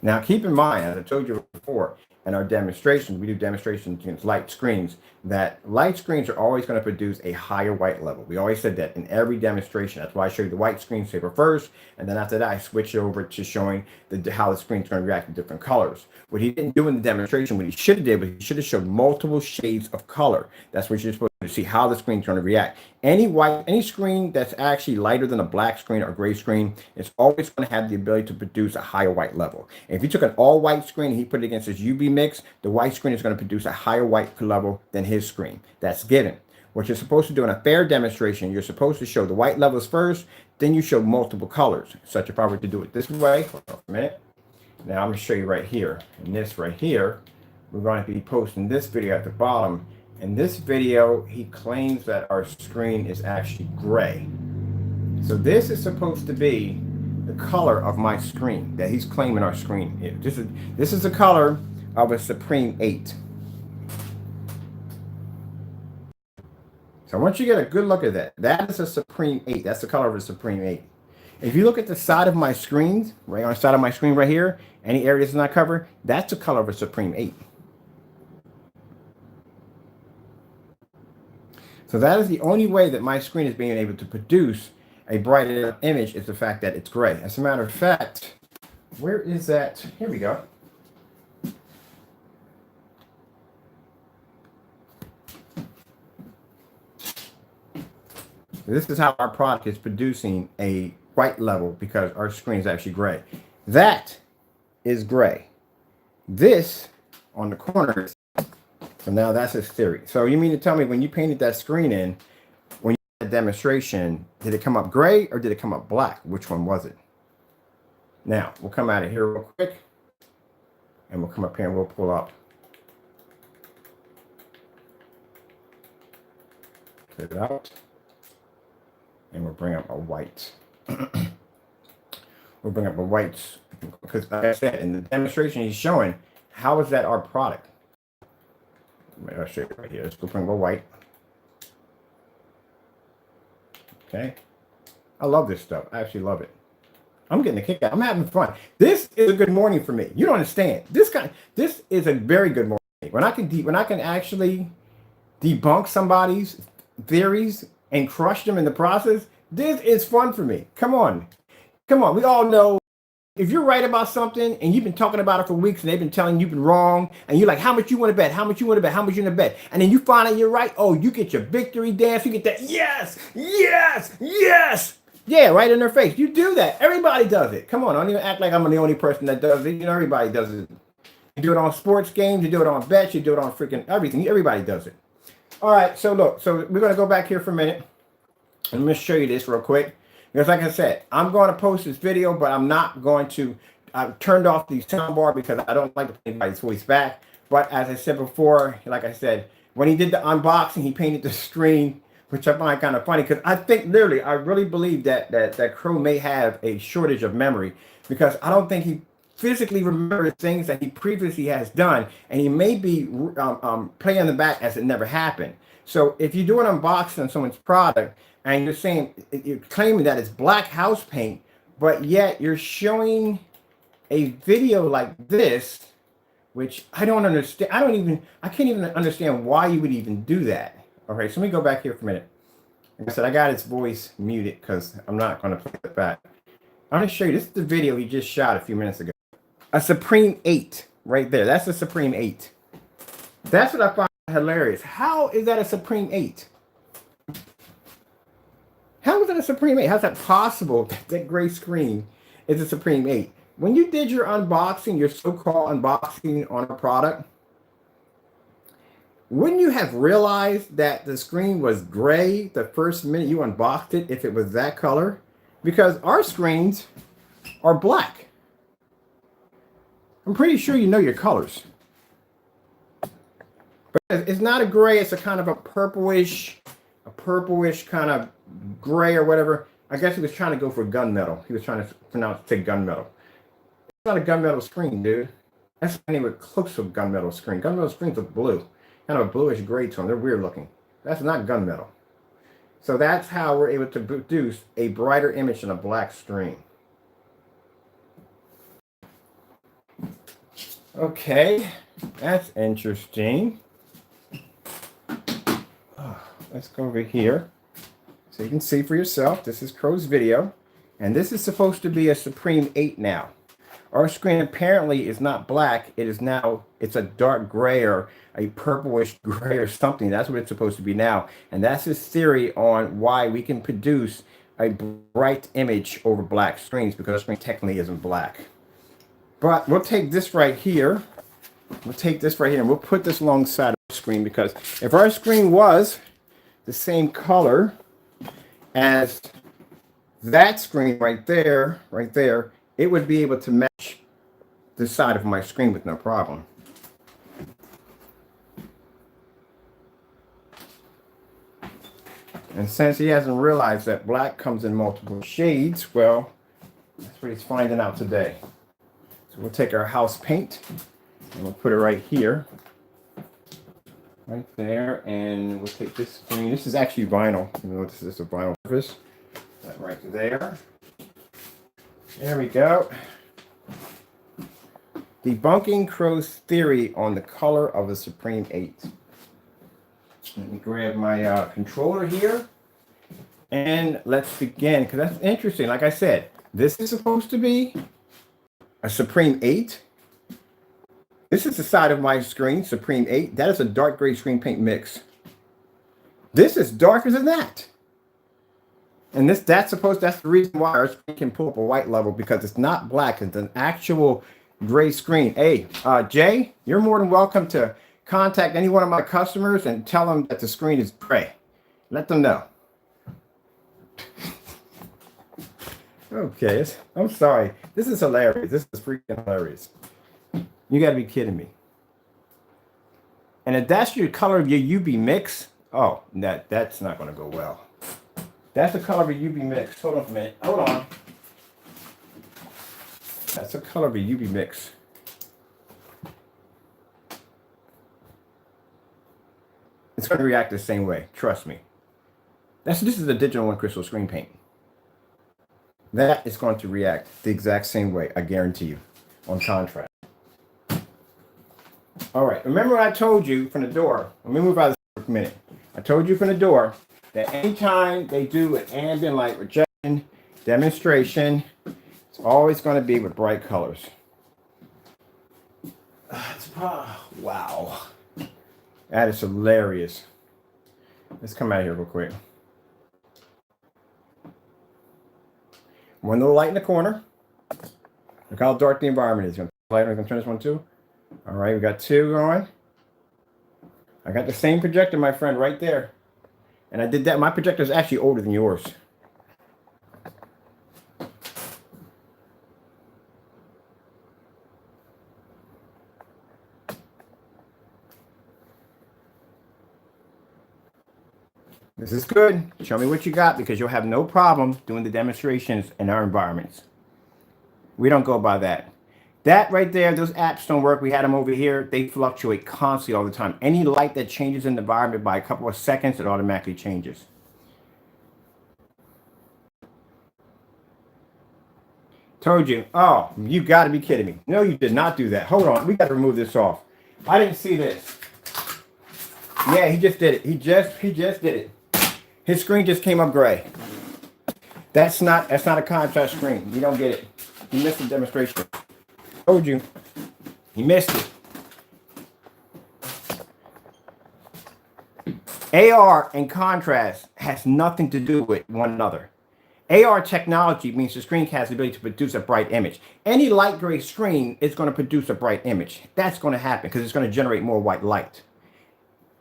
Now keep in mind, as I told you before, in our demonstrations, we do demonstrations against light screens, that light screens are always going to produce a higher white level. We always said that in every demonstration. That's why I show you the white screensaver first, and then after that I switch over to showing how the screen's going to react to different colors. What he didn't do in the demonstration, what he should have did, was he should have showed multiple shades of color. That's what you're supposed to see, how the screen's going to react. Any screen that's actually lighter than a black screen or gray screen is always going to have the ability to produce a higher white level. And if you took an all white screen and he put it against his UV mix, the white screen is going to produce a higher white level than his screen. That's given. What you're supposed to do in a fair demonstration, you're supposed to show the white levels first, then you show multiple colors. Such if I were to do it this way, hold on a minute. Now I'm going to show you right here. And this right here, we're going to be posting this video at the bottom. In this video, he claims that our screen is actually gray. So this is supposed to be the color of my screen that he's claiming our screen is. This is the color of a Supreme 8. So I want you to get a good look at that. That is a Supreme 8. That's the color of a Supreme 8. If you look at the side of my screen, right on the side of my screen right here, any area that's not covered, that's the color of a Supreme 8. So that is the only way that my screen is being able to produce a brighter image, is the fact that it's gray. As a matter of fact, where is that? Here we go. This is how our product is producing a white level because our screen is actually gray. That is gray. This on the corners, so now that's his theory. So you mean to tell me when you painted that screen in, when you did a demonstration, did it come up gray or did it come up black? Which one was it? Now, we'll come out of here real quick, and we'll come up here and we'll pull up. Put it out, and we'll bring up a white. We'll bring up a white, because like I said, in the demonstration he's showing, how is that our product? I'll show you right here. Let's go bring up a white. Okay. I love this stuff. I actually love it. I'm getting a kick out. I'm having fun. This is a good morning for me. You don't understand. This is a very good morning. When I can actually debunk somebody's theories and crush them in the process, this is fun for me. Come on. Come on. We all know if you're right about something and you've been talking about it for weeks and they've been telling you've been wrong and you're like, how much you want to bet? How much you want to bet? How much you want to bet? And then you find out you're right. Oh, you get your victory dance. You get that. Yes, yes, yes. Yeah, right in their face. You do that. Everybody does it. Come on, don't even act like I'm the only person that does it. You know, everybody does it. You do it on sports games. You do it on bets. You do it on freaking everything. Everybody does it. All right, so look. So we're going to go back here for a minute. And I'm going to show you this real quick. Because like I said, I'm going to post this video, but I'm not going to. I've turned off the soundbar because I don't like to play anybody's voice back. But as I said before, like I said, when he did the unboxing, he painted the screen, which I find kind of funny because I think literally, I really believe that Crow may have a shortage of memory because I don't think he physically remembers things that he previously has done, and he may be playing the back as it never happened. So if you do an unboxing on someone's product and you're claiming that it's black house paint, but yet you're showing a video like this, which I don't understand. I can't even understand why you would even do that. Okay, so let me go back here for a minute. Like I said, I got his voice muted because I'm not going to play it back. I'm going to show you. This is the video he just shot a few minutes ago. A Supreme 8 right there. That's a Supreme 8. That's what I find hilarious. How is that a Supreme 8? How is that a Supreme 8? How's that possible that that gray screen is a Supreme 8? When you did your unboxing, your so-called unboxing on a product, wouldn't you have realized that the screen was gray the first minute you unboxed it if it was that color? Because our screens are black. I'm pretty sure you know your colors. But it's not a gray, it's a kind of a purplish kind of gray or whatever. I guess he was trying to go for gunmetal. He was trying to say gunmetal. It's not a gunmetal screen, dude. That's not even close to a gunmetal screen. Gunmetal screens are blue. Kind of a bluish gray tone. They're weird looking. That's not gunmetal. So that's how we're able to produce a brighter image in a black screen. Okay, that's interesting. Let's go over here so you can see for yourself. This is Crow's video, and this is supposed to be a Supreme 8 now. Our screen apparently is not black. It is now, it's a dark gray or a purplish gray or something. That's what it's supposed to be now. And that's his theory on why we can produce a bright image over black screens, because our screen technically isn't black. But we'll take this right here. We'll take this right here and we'll put this alongside of the screen, because if our screen was the same color as that screen right there, it would be able to match the side of my screen with no problem. And since he hasn't realized that black comes in multiple shades, well, that's what he's finding out today. So we'll take our house paint and we'll put it right here, right there, and we'll take this screen. This is actually vinyl. You know, this is a vinyl surface. That right there. There we go. Debunking Crow's theory on the color of the Supreme 8. Let me grab my controller here and let's begin, because that's interesting. Like I said, this is supposed to be a Supreme 8. This is the side of my screen, Supreme 8. That is a dark gray screen paint mix. This is darker than that. And that's the reason why our screen can pull up a white level, because it's not black, it's an actual gray screen. Hey, Jay, you're more than welcome to contact any one of my customers and tell them that the screen is gray. Let them know. Okay, I'm sorry. This is hilarious. This is freaking hilarious. You gotta be kidding me. And if that's your color of your UV mix, oh, that's not gonna go well. That's the color of a UV mix. Hold on a minute. Hold on. That's the color of a UV mix. It's going to react the same way. Trust me. This is a digital and crystal screen paint. That is going to react the exact same way. I guarantee you. On contrast. All right. Remember what I told you from the door. Let me move out of this for a minute. I told you from the door that anytime they do an ambient light rejection demonstration, it's always going to be with bright colors. Wow. That is hilarious. Let's come out of here real quick. One little light in the corner. Look how dark the environment is. Going to turn this one too. All right, we got two going. I got the same projector, my friend, right there. And I did that. My projector is actually older than yours. This is good. Show me what you got, because you'll have no problem doing the demonstrations in our environments. We don't go by that. That right there, those apps don't work. We had them over here. They fluctuate constantly all the time. Any light that changes in the environment by a couple of seconds, it automatically changes. Told you. Oh, you got to be kidding me. No, you did not do that. Hold on. We got to remove this off. I didn't see this. Yeah, he just did it. He just did it. His screen just came up gray. That's not a contrast screen. You don't get it. You missed the demonstration. Told you. You missed it. AR and contrast has nothing to do with one another. AR technology means the screen has the ability to produce a bright image. Any light gray screen is going to produce a bright image. That's going to happen because it's going to generate more white light.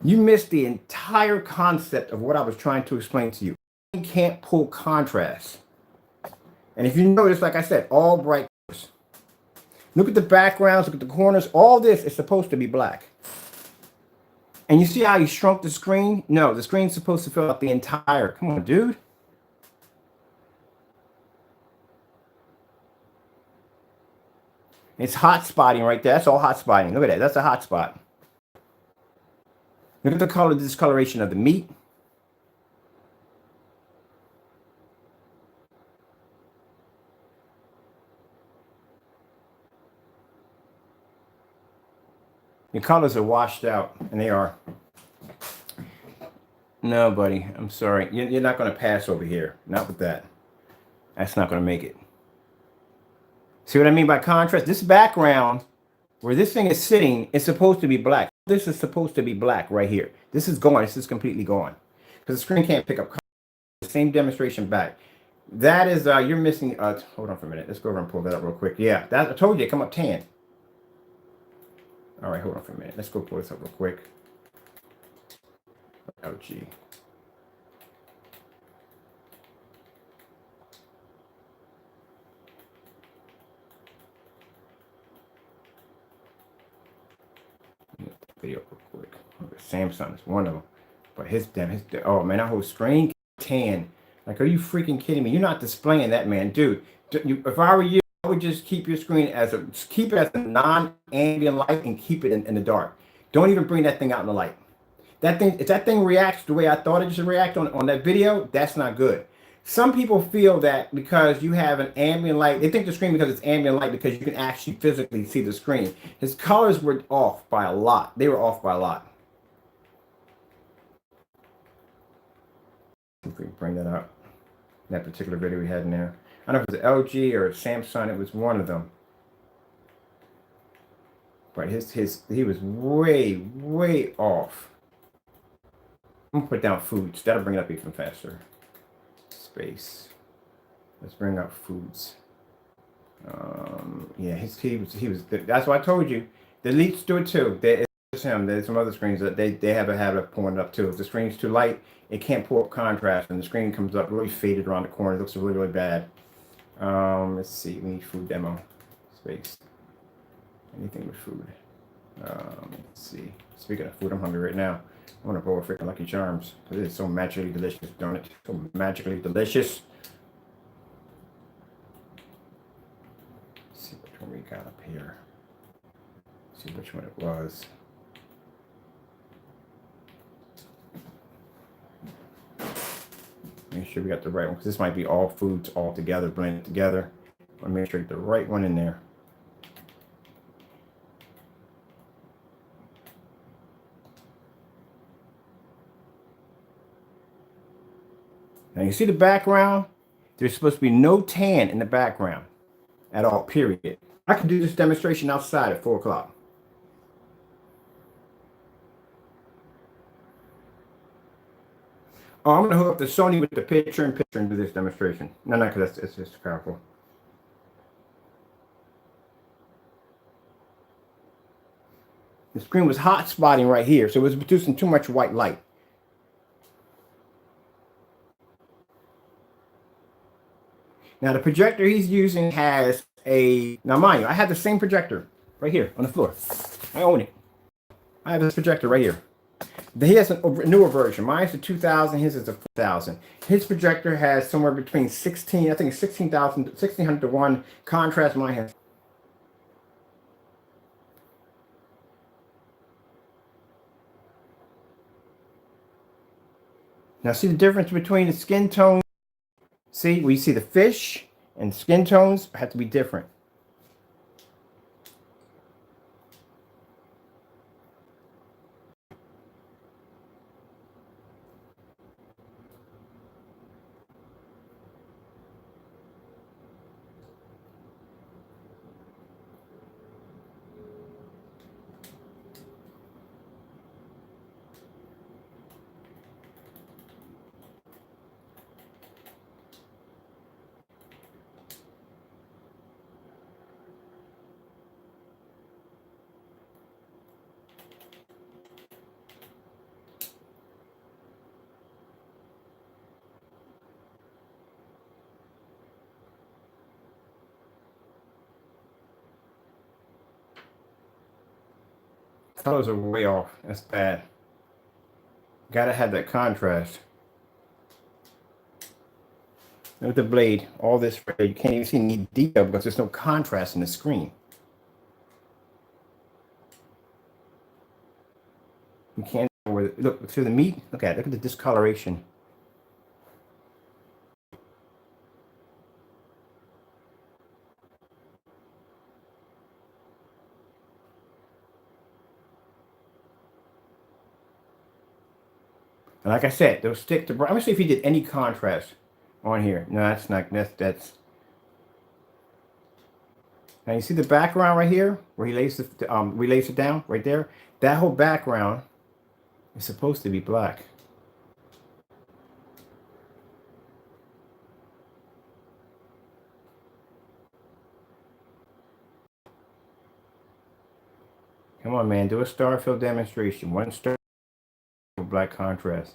You missed the entire concept of what I was trying to explain to you. You can't pull contrast. And if you notice, like I said, all bright colors. Look at the backgrounds, look at the corners. All this is supposed to be black. And you see how you shrunk the screen? No, the screen's supposed to fill out the entire. Come on, dude. It's hot spotting right there. That's all hot spotting. Look at that. That's a hot spot. Look at the color, discoloration of the meat. Your colors are washed out, and they are. No, buddy, I'm sorry. You're not going to pass over here. Not with that. That's not going to make it. See what I mean by contrast? This background, where this thing is sitting, is supposed to be black. This is supposed to be black right here. This is gone. This is completely gone. Because the screen can't pick up color. The same demonstration back. That is, you're missing, hold on for a minute. Let's go over and pull that up real quick. Yeah, that I told you, come up tan. All right, hold on for a minute. Let's go pull this up real quick. Oh, gee. Video real quick. Samsung is one of them. But his oh man, that whole screen tan. Like, are you freaking kidding me? You're not displaying that, man. Dude, if I were you, I would just keep your screen keep it as a non-ambient light and keep it in the dark. Don't even bring that thing out in the light. That thing, if that thing reacts the way I thought it should react on that video, that's not good. Some people feel that because you have an ambient light, they think the screen because it's ambient light because you can actually physically see the screen. His colors were off by a lot. They were off by a lot. If we can bring that up. That particular video we had in there. I don't know if it was LG or Samsung. It was one of them. But he was way off. I'm gonna put down foods. That'll bring it up even faster. space. Let's bring up foods. Yeah, he was. That's why I told you. The elites do it too. It's him. There's some other screens that they have a habit of pulling it up too. If the screen's too light, it can't pull up contrast, and the screen comes up really faded around the corner. It looks really, really bad. Let's see. We need food demo space. Anything with food. Let's see. Speaking of food, I'm hungry right now. I want to bowl of freaking Lucky Charms because it is so magically delicious, don't it? So magically delicious. Let's see which one we got up here. Let's see which one it was. Make sure we got the right one because this might be all foods all together, blended together. I want to make sure we get the right one in there. Now you see the background? There's supposed to be no tan in the background at all, period. I can do this demonstration outside at 4 o'clock. Oh, I'm going to hook up the Sony with the picture-in-picture and do this demonstration. No, because it's just powerful. The screen was hot spotting right here, so it was producing too much white light. Now the projector he's using has now mind you, I have the same projector right here on the floor. I own it. I have this projector right here. He has a newer version. Mine's the 2000, his is the 4000. His projector has somewhere between 16, I think it's 1600 to 1 contrast. Mine has. Now see the difference between the skin tone? See, we see the fish and skin tones have to be different. Colors are way off. That's bad. Gotta have that contrast. With the blade, all this red, you can't even see any detail because there's no contrast in the screen. You can't look through the meat. Look at the discoloration. And like I said, they'll stick to. I'm gonna see if he did any contrast on here. No, that's not. That's. Now you see the background right here where he lays it down right there. That whole background is supposed to be black. Come on, man, do a star fill demonstration. 1 star black contrast.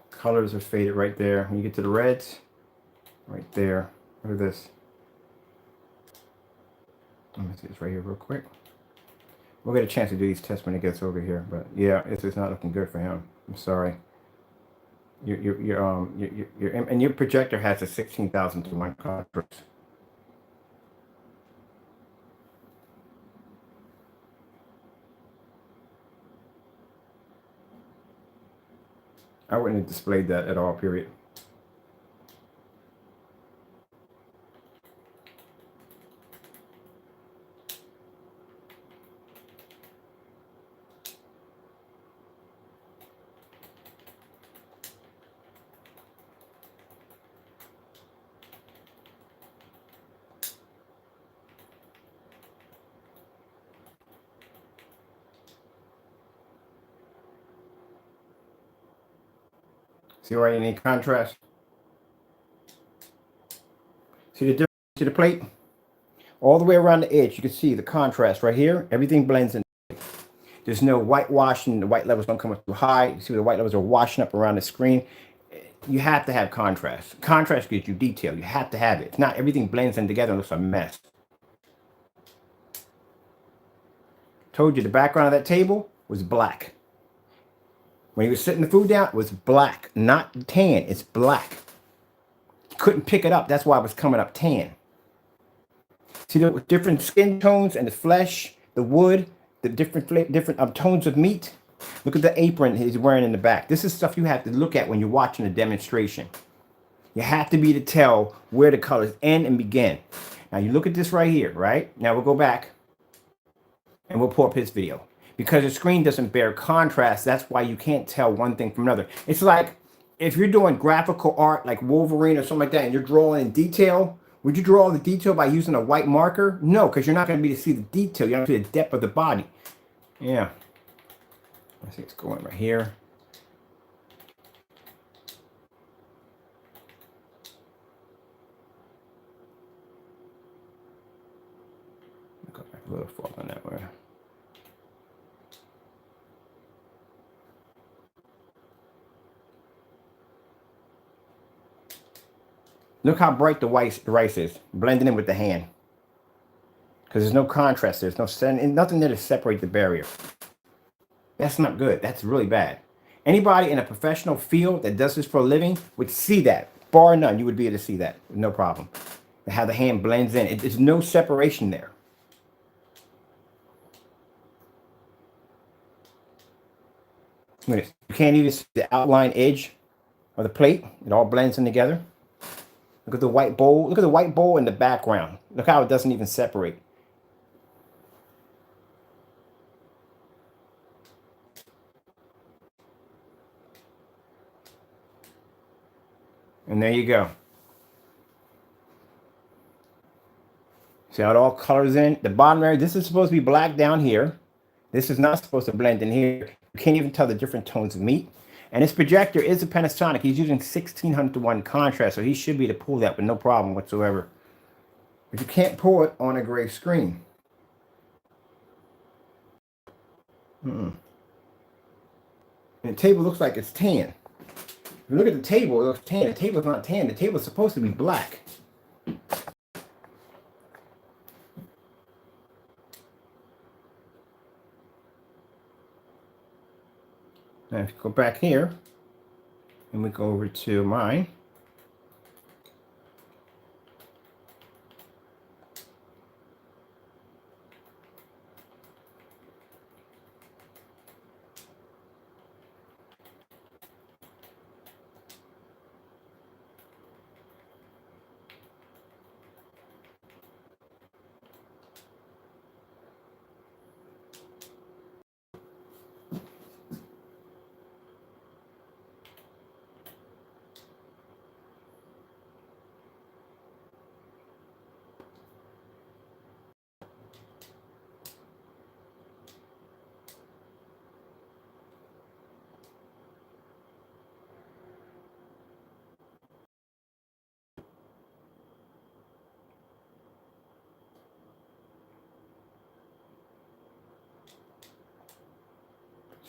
Colors are faded right there. When you get to the reds, right there. Look at this. Let me see this right here real quick. We'll get a chance to do these tests when it gets over here, but yeah, it's just not looking good for him. I'm sorry. Your projector has a 16,000 to 1 contrast. I wouldn't have displayed that at all, period. See right any contrast? See the difference to the plate? All the way around the edge, you can see the contrast right here. Everything blends in. There's no whitewashing. The white levels don't come up too high. You see the white levels are washing up around the screen. You have to have contrast. Contrast gives you detail. You have to have it. If not, everything blends in together and looks a mess. Told you the background of that table was black. When he was sitting the food down, it was black, not tan. It's black. You couldn't pick it up. That's why it was coming up tan. See the different skin tones and the flesh, the wood, the different tones of meat. Look at the apron he's wearing in the back. This is stuff you have to look at when you're watching a demonstration. You have to be to tell where the colors end and begin. Now you look at this right here, right? Now we'll go back and we'll pull up his video. Because the screen doesn't bear contrast, that's why you can't tell one thing from another. It's like if you're doing graphical art like Wolverine or something like that and you're drawing in detail, would you draw all the detail by using a white marker? No, because you're not going to be able to see the detail. You're not going to see the depth of the body. Yeah. I think it's going right here. Go back a little farther on that way. Look how bright the rice is, blending in with the hand. Because there's no contrast, there's nothing there to separate the barrier. That's not good. That's really bad. Anybody in a professional field that does this for a living would see that. Bar none, you would be able to see that. No problem. How the hand blends in. There's no separation there. You can't even see the outline edge of the plate. It all blends in together. Look at the white bowl. Look at the white bowl in the background. Look how it doesn't even separate. And there you go. See how it all colors in? The bottom area, this is supposed to be black down here. This is not supposed to blend in here. You can't even tell the different tones of meat. And this projector is a Panasonic. He's using 1600-to-1 contrast, so he should be able to pull that with no problem whatsoever. But you can't pull it on a gray screen. And the table looks like it's tan. If you look at the table, it looks tan. The table is not tan. The table is supposed to be black. Now if you go back here, and we go over to mine.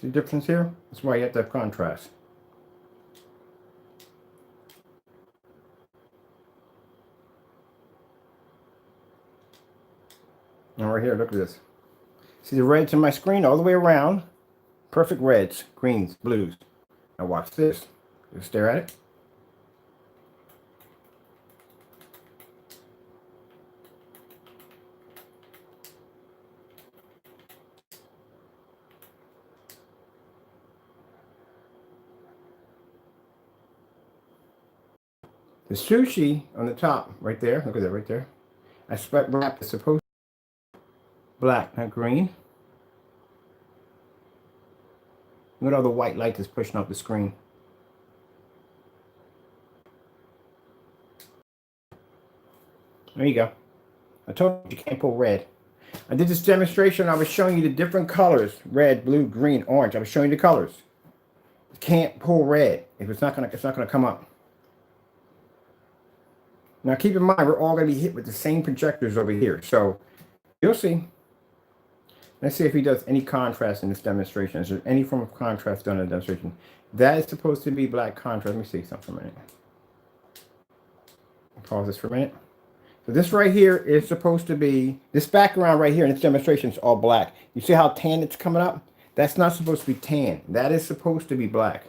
See the difference here? That's why you have to have contrast. And right here, look at this. See the reds in my screen all the way around? Perfect reds, greens, blues. Now watch this. Just stare at it. The sushi on the top, right there, look at that right there. I expect wrap is supposed to be black, not green. Look at all the white light that's pushing off the screen. There you go. I told you can't pull red. I did this demonstration. I was showing you the different colors. Red, blue, green, orange. I was showing you the colors. can't pull red. If it's not gonna come up. Now keep in mind, we're all gonna be hit with the same projectors over here. So you'll see. Let's see if he does any contrast in this demonstration. Is there any form of contrast done in the demonstration? That is supposed to be black contrast. Let me see something for a minute. Pause this for a minute. So this right here is supposed to be, this background right here in this demonstration is all black. You see how tan it's coming up? That's not supposed to be tan. That is supposed to be black.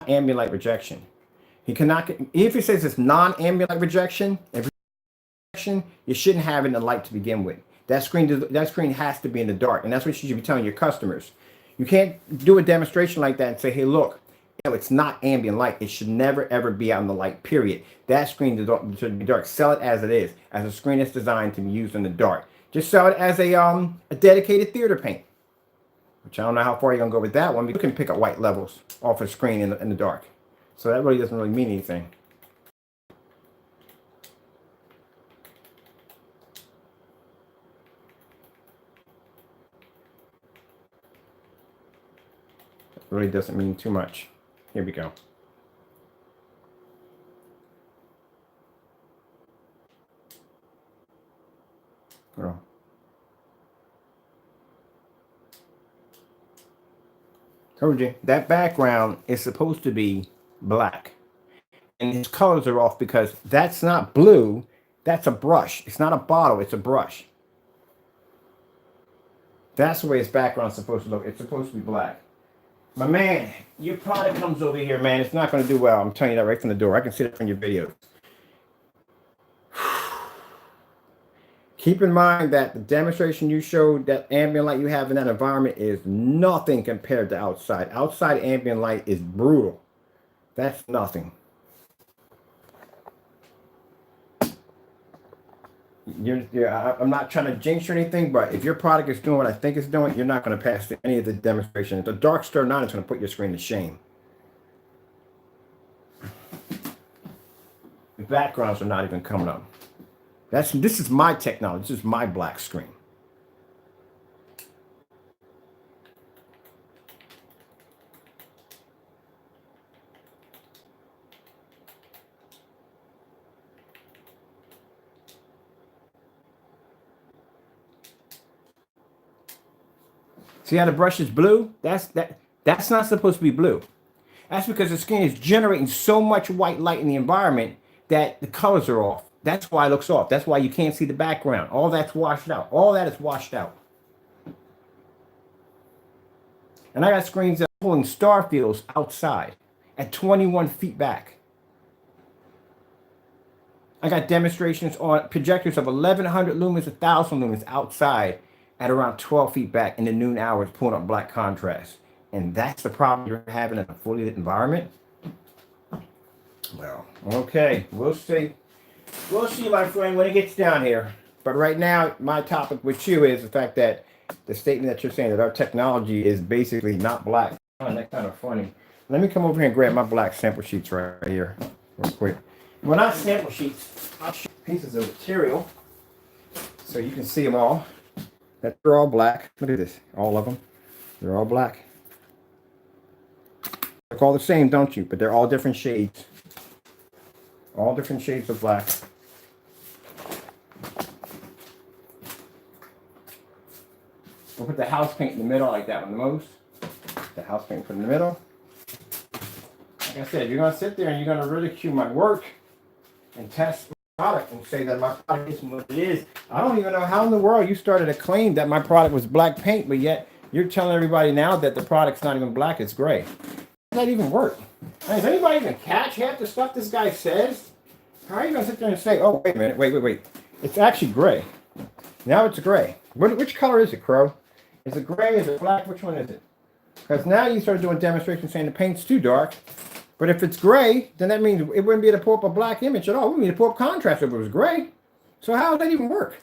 Ambient light rejection. He cannot, if it says it's non-ambient light rejection, you shouldn't have it in the light to begin with. That screen has to be in the dark, and that's what you should be telling your customers. You can't do a demonstration like that and say, hey, look, it's not ambient light. It should never, ever be out in the light, period. That screen should be dark. Sell it as it is, as a screen that's designed to be used in the dark. Just sell it as a dedicated theater paint, which I don't know how far you're going to go with that one. But you can pick up white levels off a screen in the dark. So that really doesn't really mean anything. Really doesn't mean too much. Here we go. Oh. Told you, that background is supposed to be black. And his colors are off because that's not blue, that's a brush. It's not a bottle, it's a brush. That's the way his background's supposed to look. It's supposed to be black. My man, your product comes over here, man. It's not going to do well. I'm telling you that right from the door. I can see that from your videos. Keep in mind that the demonstration you showed, that ambient light you have in that environment is nothing compared to outside. Outside ambient light is brutal. That's nothing. I'm not trying to jinx or anything, but if your product is doing what I think it's doing, you're not going to pass any of the demonstration. The dark stir 9 is going to put your screen to shame. The backgrounds are not even coming up. This is my technology. This is my black screen. See how the brush is blue? That's not supposed to be blue. That's because the screen is generating so much white light in the environment that the colors are off. That's why it looks off. That's why you can't see the background. All that's washed out. All that is washed out. And I got screens that are pulling star fields outside at 21 feet back. I got demonstrations on projectors of 1,100 lumens, 1,000 lumens outside at around 12 feet back in the noon hours, pulling up black contrast. And that's the problem you're having in a fully lit environment. Well, okay, we'll see. We'll see, my friend, when it gets down here. But right now, my topic with you is the fact that the statement that you're saying that our technology is basically not black. Oh, that's kind of funny. Let me come over here and grab my black sample sheets right here real quick. Well, not sample sheets. I'll show you pieces of material so you can see them all. They're all black. Look at this. All of them. They're all black. Look all the same, don't you? But they're all different shades. All different shades of black. We'll put the house paint in the middle like that one the most. The house paint put in the middle. Like I said, you're going to sit there and you're going to ridicule my work and test my product and say that my product isn't what it is. I don't even know how in the world you started a claim that my product was black paint, but yet you're telling everybody now that the product's not even black, it's gray. How does that even work? Does anybody even catch half the stuff this guy says? How are you going to sit there and say, oh, wait a minute, wait. It's actually gray. Now it's gray. Which color is it, Crow? Is it gray? Is it black? Which one is it? Because now you started doing demonstrations saying the paint's too dark. But if it's gray, then that means it wouldn't be able to pull up a black image at all. It wouldn't be able to pull up contrast if it was gray. So how does that even work?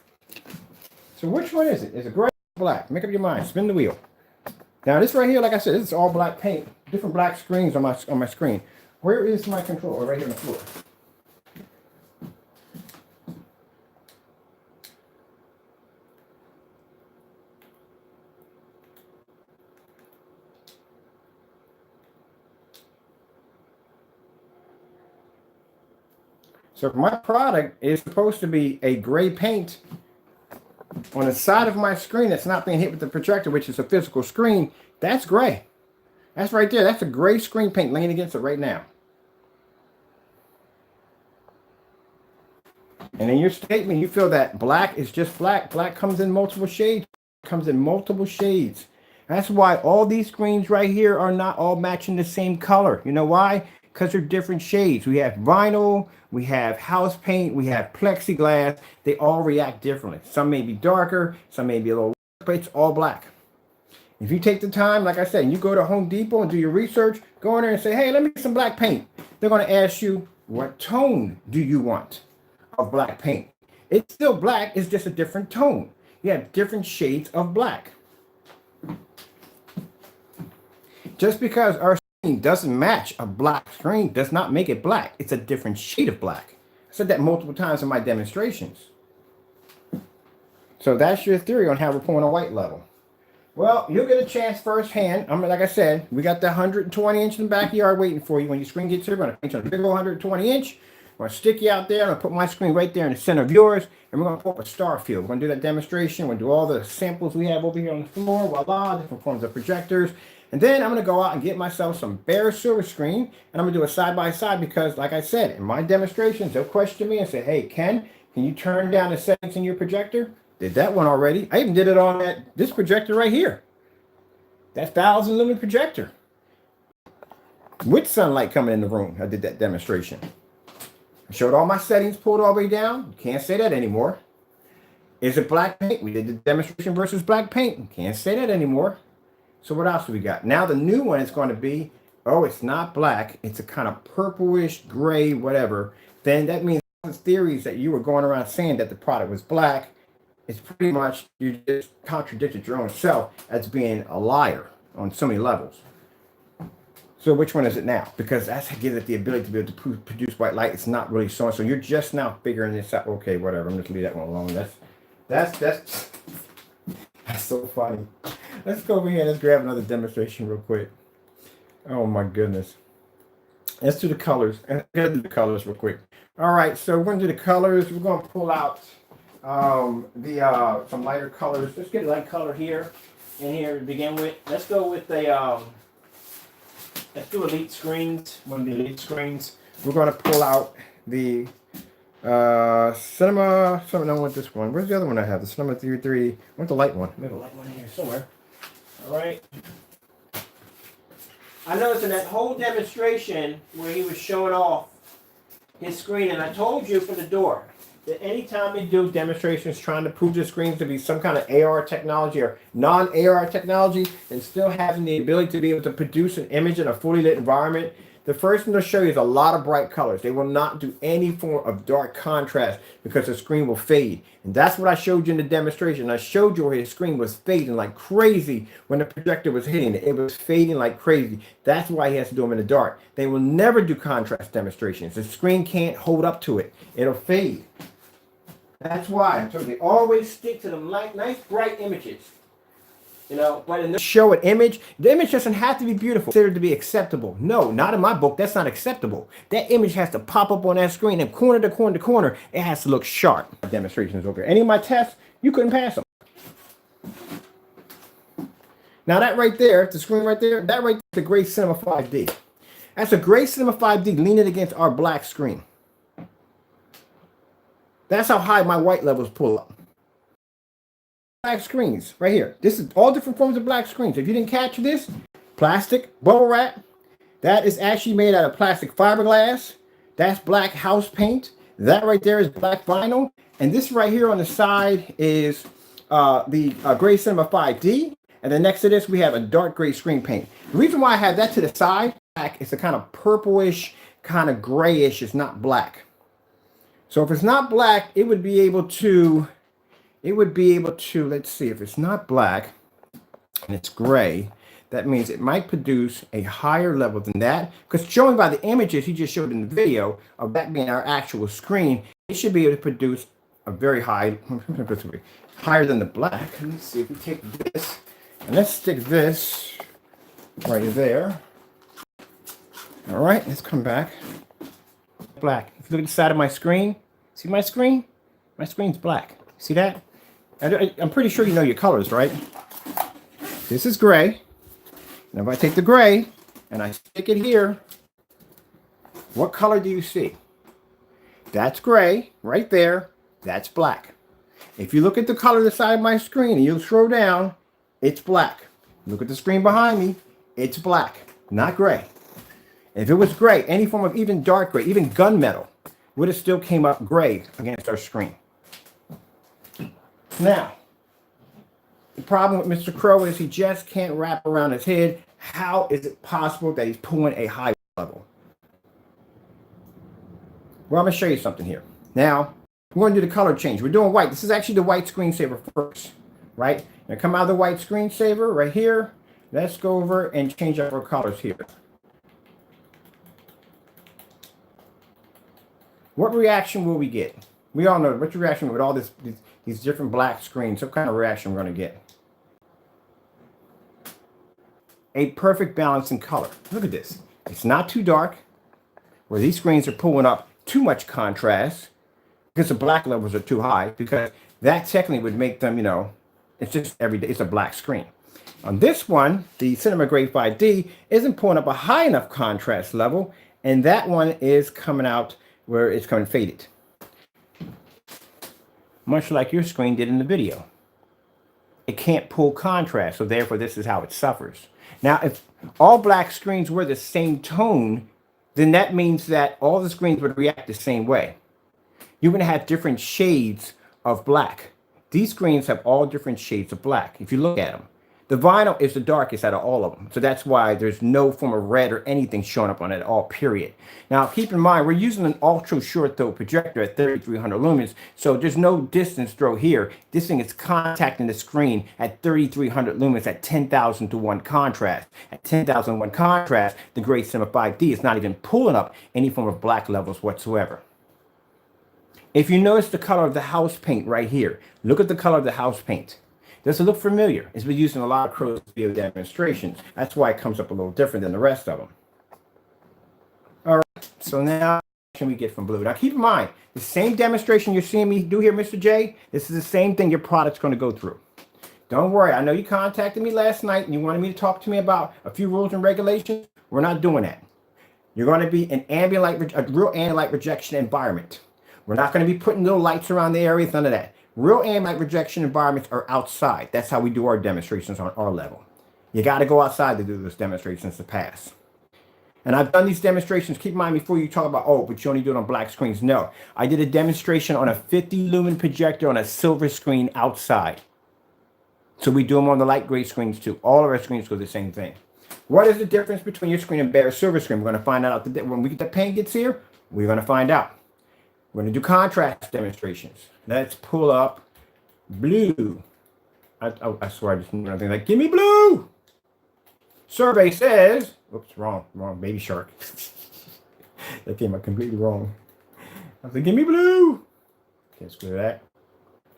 So which one is it? Is it gray or black? Make up your mind. Spin the wheel. Now this right here, like I said, this is all black paint. Different black screens on my screen. Where is my controller? Right here on the floor. So if my product is supposed to be a gray paint on the side of my screen that's not being hit with the projector, which is a physical screen, that's gray. That's right there. That's a gray screen paint laying against it right now. And in your statement, you feel that black is just black. Black comes in multiple shades. Comes in multiple shades. That's why all these screens right here are not all matching the same color. You know why? Because they're different shades. We have vinyl, we have house paint, we have plexiglass. They all react differently. Some may be darker, some may be a little lighter, but it's all black. If you take the time, like I said, and you go to Home Depot and do your research, go in there and say, hey, let me get some black paint. They're going to ask you, what tone do you want of black paint? It's still black, it's just a different tone. You have different shades of black. Just because our screen doesn't match a black screen does not make it black. It's a different shade of black. I said that multiple times in my demonstrations. So that's your theory on how we're pulling a white level. Well, you'll get a chance firsthand. Like I said, we got the 120 inch in the backyard waiting for you. When your screen gets here, we're going to paint you on a big old 120 inch. I'm going to stick you out there. I'm going to put my screen right there in the center of yours. And we're going to pull up a star field. We're going to do that demonstration. We're going to do all the samples we have over here on the floor. Voila, different forms of projectors. And then I'm going to go out and get myself some bare silver screen. And I'm going to do a side-by-side because, like I said, in my demonstrations, they'll question me and say, hey, Ken, can you turn down the settings in your projector? Did that one already. I even did it on this projector right here. That 1,000 lumen projector. With sunlight coming in the room, I did that demonstration. I showed all my settings pulled all the way down. You can't say that anymore. Is it black paint? We did the demonstration versus black paint. You can't say that anymore. So what else do we got? Now the new one is going to be, oh, it's not black. It's a kind of purplish, gray, whatever. Then that means the theories that you were going around saying that the product was black, it's pretty much, you just contradicted your own self as being a liar on so many levels. So which one is it now? Because that's gives it the ability to be able to produce white light. It's not really showing. So you're just now figuring this out. Okay, whatever. I'm just leave that one alone. That's so funny. Let's go over here and let's grab another demonstration real quick. Oh my goodness. Let's do the colors. I gotta do the colors real quick. All right, so we're gonna do the colors. We're gonna pull out some lighter colors. Let's get a light color here in here to begin with. Let's go with the let's do elite screens. One of the elite screens. We're gonna pull out the cinema. I don't want this one. Where's the other one I have? The cinema 3. I want the light one. We have a light one in here somewhere. All right. I noticed in that whole demonstration where he was showing off his screen, and I told you from the door that anytime we do demonstrations trying to prove the screens to be some kind of AR technology or non-AR technology and still having the ability to be able to produce an image in a fully lit environment, the first thing they'll show you is a lot of bright colors. They will not do any form of dark contrast because the screen will fade. And that's what I showed you in the demonstration. I showed you where his screen was fading like crazy when the projector was hitting it. It was fading like crazy. That's why he has to do them in the dark. They will never do contrast demonstrations. The screen can't hold up to it. It'll fade. That's why. So they always stick to them nice bright images. You know, but in the show an image, the image doesn't have to be beautiful, considered to be acceptable. No, not in my book. That's not acceptable. That image has to pop up on that screen and corner to corner to corner. It has to look sharp. Demonstrations over here. Any of my tests, you couldn't pass them. Now that right there, the screen right there, that right there is the Gray Cinema 5D. That's a Gray Cinema 5D leaning against our black screen. That's how high my white levels pull up. Black screens right here. This is all different forms of black screens. If you didn't catch this, plastic, bubble wrap, that is actually made out of plastic fiberglass. That's black house paint. That right there is black vinyl. And this right here on the side is the Gray Cinema 5D. And then next to this, we have a dark gray screen paint. The reason why I have that to the side, black, it's a kind of purplish, kind of grayish. It's not black. So if it's not black, it would be able to, let's see, if it's not black and it's gray, that means it might produce a higher level than that. Because showing by the images he just showed in the video of that being our actual screen, it should be able to produce a very high, higher than the black. Let's see if we take this and let's stick this right there. All right, let's come back. Black. If you look at the side of my screen, see my screen? My screen's black. See that? I'm pretty sure you know your colors, right? This is gray. Now if I take the gray and I stick it here, what color do you see? That's gray right there. That's black. If you look at the color of the side of my screen and you scroll down, it's black. Look at the screen behind me, it's black, not gray. If it was gray, any form of even dark gray, even gunmetal, would have still came up gray against our screen. Now, the problem with Mr. Crow is he just can't wrap around his head. How is it possible that he's pulling a high level? Well, I'm going to show you something here. Now, we're going to do the color change. We're doing white. This is actually the white screensaver first, right? Now come out of the white screensaver right here. Let's go over and change up our colors here. What reaction will we get? We all know what reaction with all these different black screens. What kind of reaction we're going to get? A perfect balance in color. Look at this. It's not too dark, where these screens are pulling up too much contrast because the black levels are too high, because that technically would make them, you know, it's just every day, it's a black screen. On this one, the Cinema Grade 5D isn't pulling up a high enough contrast level, and that one is coming out where it's coming faded. Much like your screen did in the video. It can't pull contrast, so therefore this is how it suffers. Now, if all black screens were the same tone, then that means that all the screens would react the same way. You're going to have different shades of black. These screens have all different shades of black, if you look at them. The vinyl is the darkest out of all of them, so that's why there's no form of red or anything showing up on it at all, period. Now, keep in mind, we're using an ultra short throw projector at 3300 lumens, so there's no distance throw here. This thing is contacting the screen at 3300 lumens at 10,000 to 1 contrast. At 10,000 to 1 contrast, the Grade Cinema 5D is not even pulling up any form of black levels whatsoever. If you notice the color of the house paint right here, look at the color of the house paint. Does it look familiar? It's been used in a lot of Crow's video demonstrations. That's why it comes up a little different than the rest of them. All right, so now what can we get from blue? Now keep in mind, the same demonstration you're seeing me do here, Mr. J, this is the same thing your product's going to go through. Don't worry, I know you contacted me last night and you wanted me to talk to me about a few rules and regulations. We're not doing that. You're going to be an ambient light, a real ambient light rejection environment. We're not going to be putting little lights around the area, none of that. Real ambient light rejection environments are outside. That's how we do our demonstrations on our level. You got to go outside to do those demonstrations to pass. And I've done these demonstrations, keep in mind before you talk about, oh, but you only do it on black screens. No, I did a demonstration on a 50 lumen projector on a silver screen outside. So we do them on the light gray screens too. All of our screens go the same thing. What is the difference between your screen and bare silver screen? We're going to find out when the paint gets here. We're going to find out. We're going to do contrast demonstrations. Let's pull up blue. I swear I just knew nothing like, give me blue. Survey says, oops, wrong, baby shark. That came out completely wrong. I said, give me blue. Can't screw that.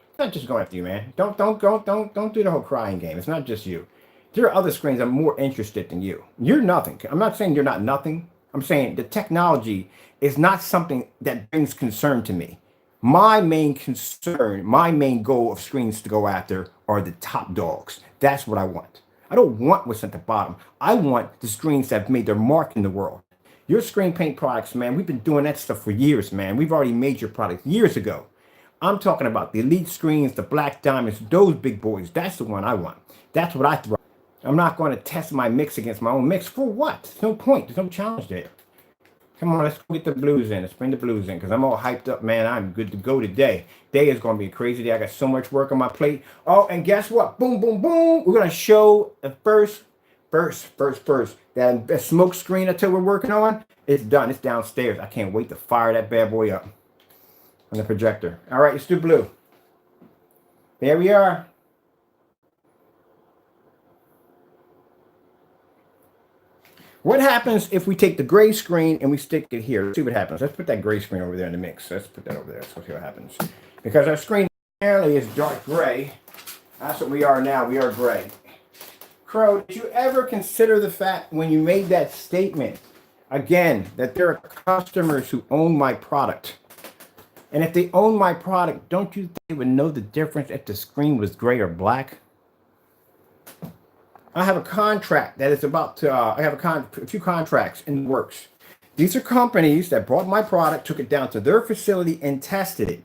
It's not just going after you, man. Don't do the whole crying game. It's not just you. There are other screens that are more interested than you. You're nothing. I'm not saying you're not nothing. I'm saying the technology is not something that brings concern to me. My main concern, my main goal of screens to go after are the top dogs. That's what I want. I don't want what's at the bottom. I want the screens that have made their mark in the world. Your screen paint products, man, we've been doing that stuff for years, man. We've already made your products years ago. I'm talking about the elite screens, the black diamonds, those big boys. That's the one I want. That's what I throw. I'm not going to test my mix against my own mix. For what? There's no point. There's no challenge there. Come on, let's go get the blues in. Let's bring the blues in because I'm all hyped up, man. I'm good to go today. Day is going to be a crazy day. I got so much work on my plate. Oh, and guess what? Boom, boom, boom. We're going to show the first. That smoke screen until we're working on, it's done. It's downstairs. I can't wait to fire that bad boy up on the projector. All right, let's do blue. There we are. What happens if we take the gray screen and we stick it here? Let's see what happens. Let's put that gray screen over there in the mix. Let's put that over there. Let's see what happens. Because our screen apparently is dark gray. That's what we are now. We are gray. Crow, did you ever consider the fact when you made that statement Again, that there are customers who own my product. And if they own my product, don't you think they would know the difference if the screen was gray or black? I have a contract that is about to, I have a few contracts in the works. These are companies that bought my product, took it down to their facility and tested it.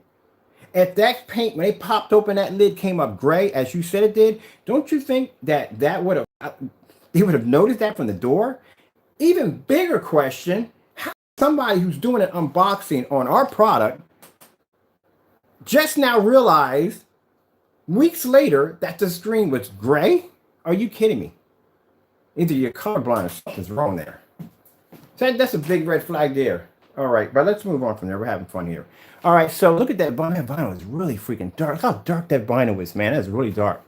If that paint, when they popped open that lid, came up gray, as you said it did, don't you think that would have, they would have noticed that from the door? Even bigger question, how somebody who's doing an unboxing on our product just now realized weeks later that the screen was gray? Are you kidding me? Either you're colorblind or something's wrong there. So that's a big red flag there. All right, but let's move on from there. We're having fun here. All right, so look at that vinyl. That vinyl is really freaking dark. Look how dark that vinyl is, man. That's really dark.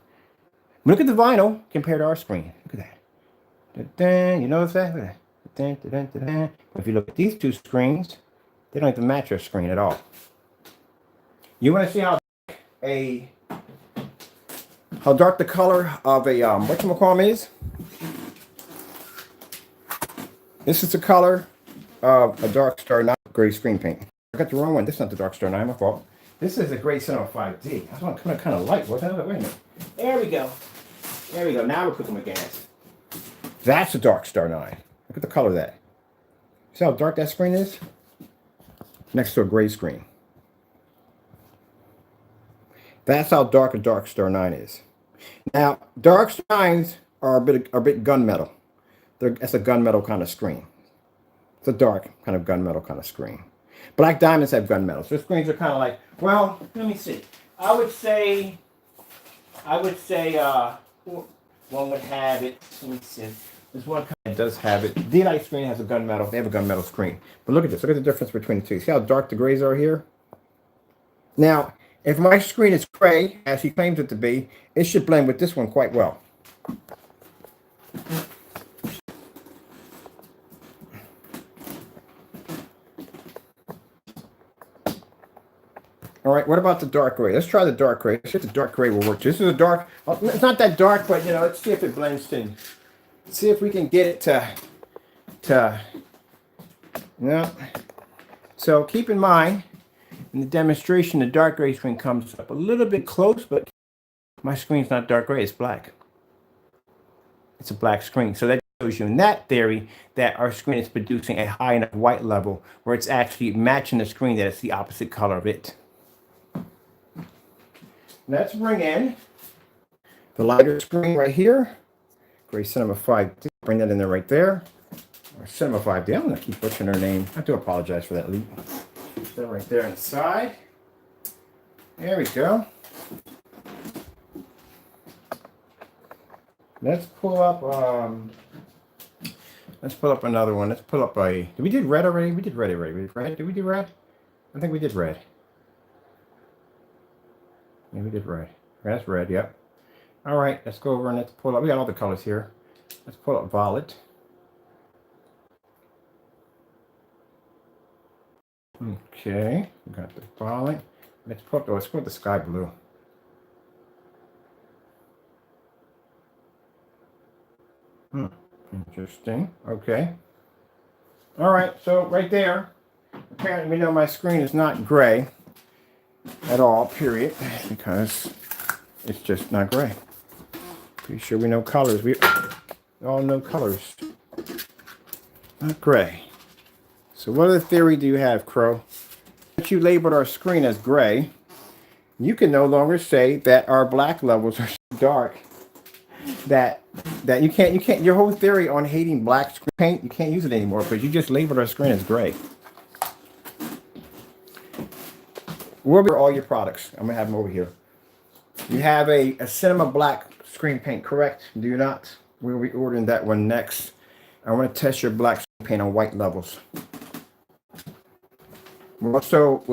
Look at the vinyl compared to our screen. Look at that. You notice that? Look at that. If you look at these two screens, they don't even match our screen at all. You want to see how dark the color of a whatchamacallit is? This is the color of a Dark Star 9 gray screen paint. I got the wrong one. This is not the Dark Star 9, my fault. This is a gray Cinema 5D. That's one kind of light. Wait a minute. There we go. There we go. Now we're cooking with gas. That's a Dark Star 9. Look at the color of that. See how dark that screen is? Next to a gray screen. That's how dark a Dark Star 9 is. Now, Dark Star 9s are a bit gunmetal. That's a gunmetal kind of screen. It's a dark kind of gunmetal kind of screen. Black diamonds have gunmetal. So the screens are kind of like, well, let me see. I would say one would have it. Let me see. There's one kind that does have it. D-Light screen has a gunmetal. They have a gunmetal screen. But look at this. Look at the difference between the two. See how dark the grays are here? Now, if my screen is gray, as he claims it to be, it should blend with this one quite well. All right, what about the dark gray? Let's try the dark gray. Let's see if the dark gray will work. This is a dark, it's not that dark, but let's see if it blends in. Let's see if we can get it to So keep in mind, in the demonstration, the dark gray screen comes up a little bit close, but my screen's not dark gray, it's black. It's a black screen. So that shows you in that theory that our screen is producing a high enough white level where it's actually matching the screen that it's the opposite color of it. Let's bring in the lighter screen right here. Gray Cinema 5D. Bring that in there right there. Or Cinema 5D. I'm going to keep butchering her name. I do apologize for that leak. Put that right there inside. There we go. Let's pull up another one. Let's pull up did we do red already? We did red already. Did we do red? I think we did red. Yeah, we did red. That's red, yep. All right, let's go over and let's pull up. We got all the colors here. Let's pull up violet. Okay, we got the violet. Let's put the sky blue. Interesting. Okay. All right, so right there, apparently we know my screen is not gray at all, period, because it's just not gray. Pretty sure we know colors. We all know colors. Not gray. So what other theory do you have, Crow? Once you labeled our screen as gray, you can no longer say that our black levels are so dark that you can't your whole theory on hating black screen paint, you can't use it anymore because you just labeled our screen as gray. Where are all your products? I'm gonna have them over here. You have a Cinema black screen paint, correct? Do you not? We'll be ordering that one next. I want to test your black screen paint on white levels. So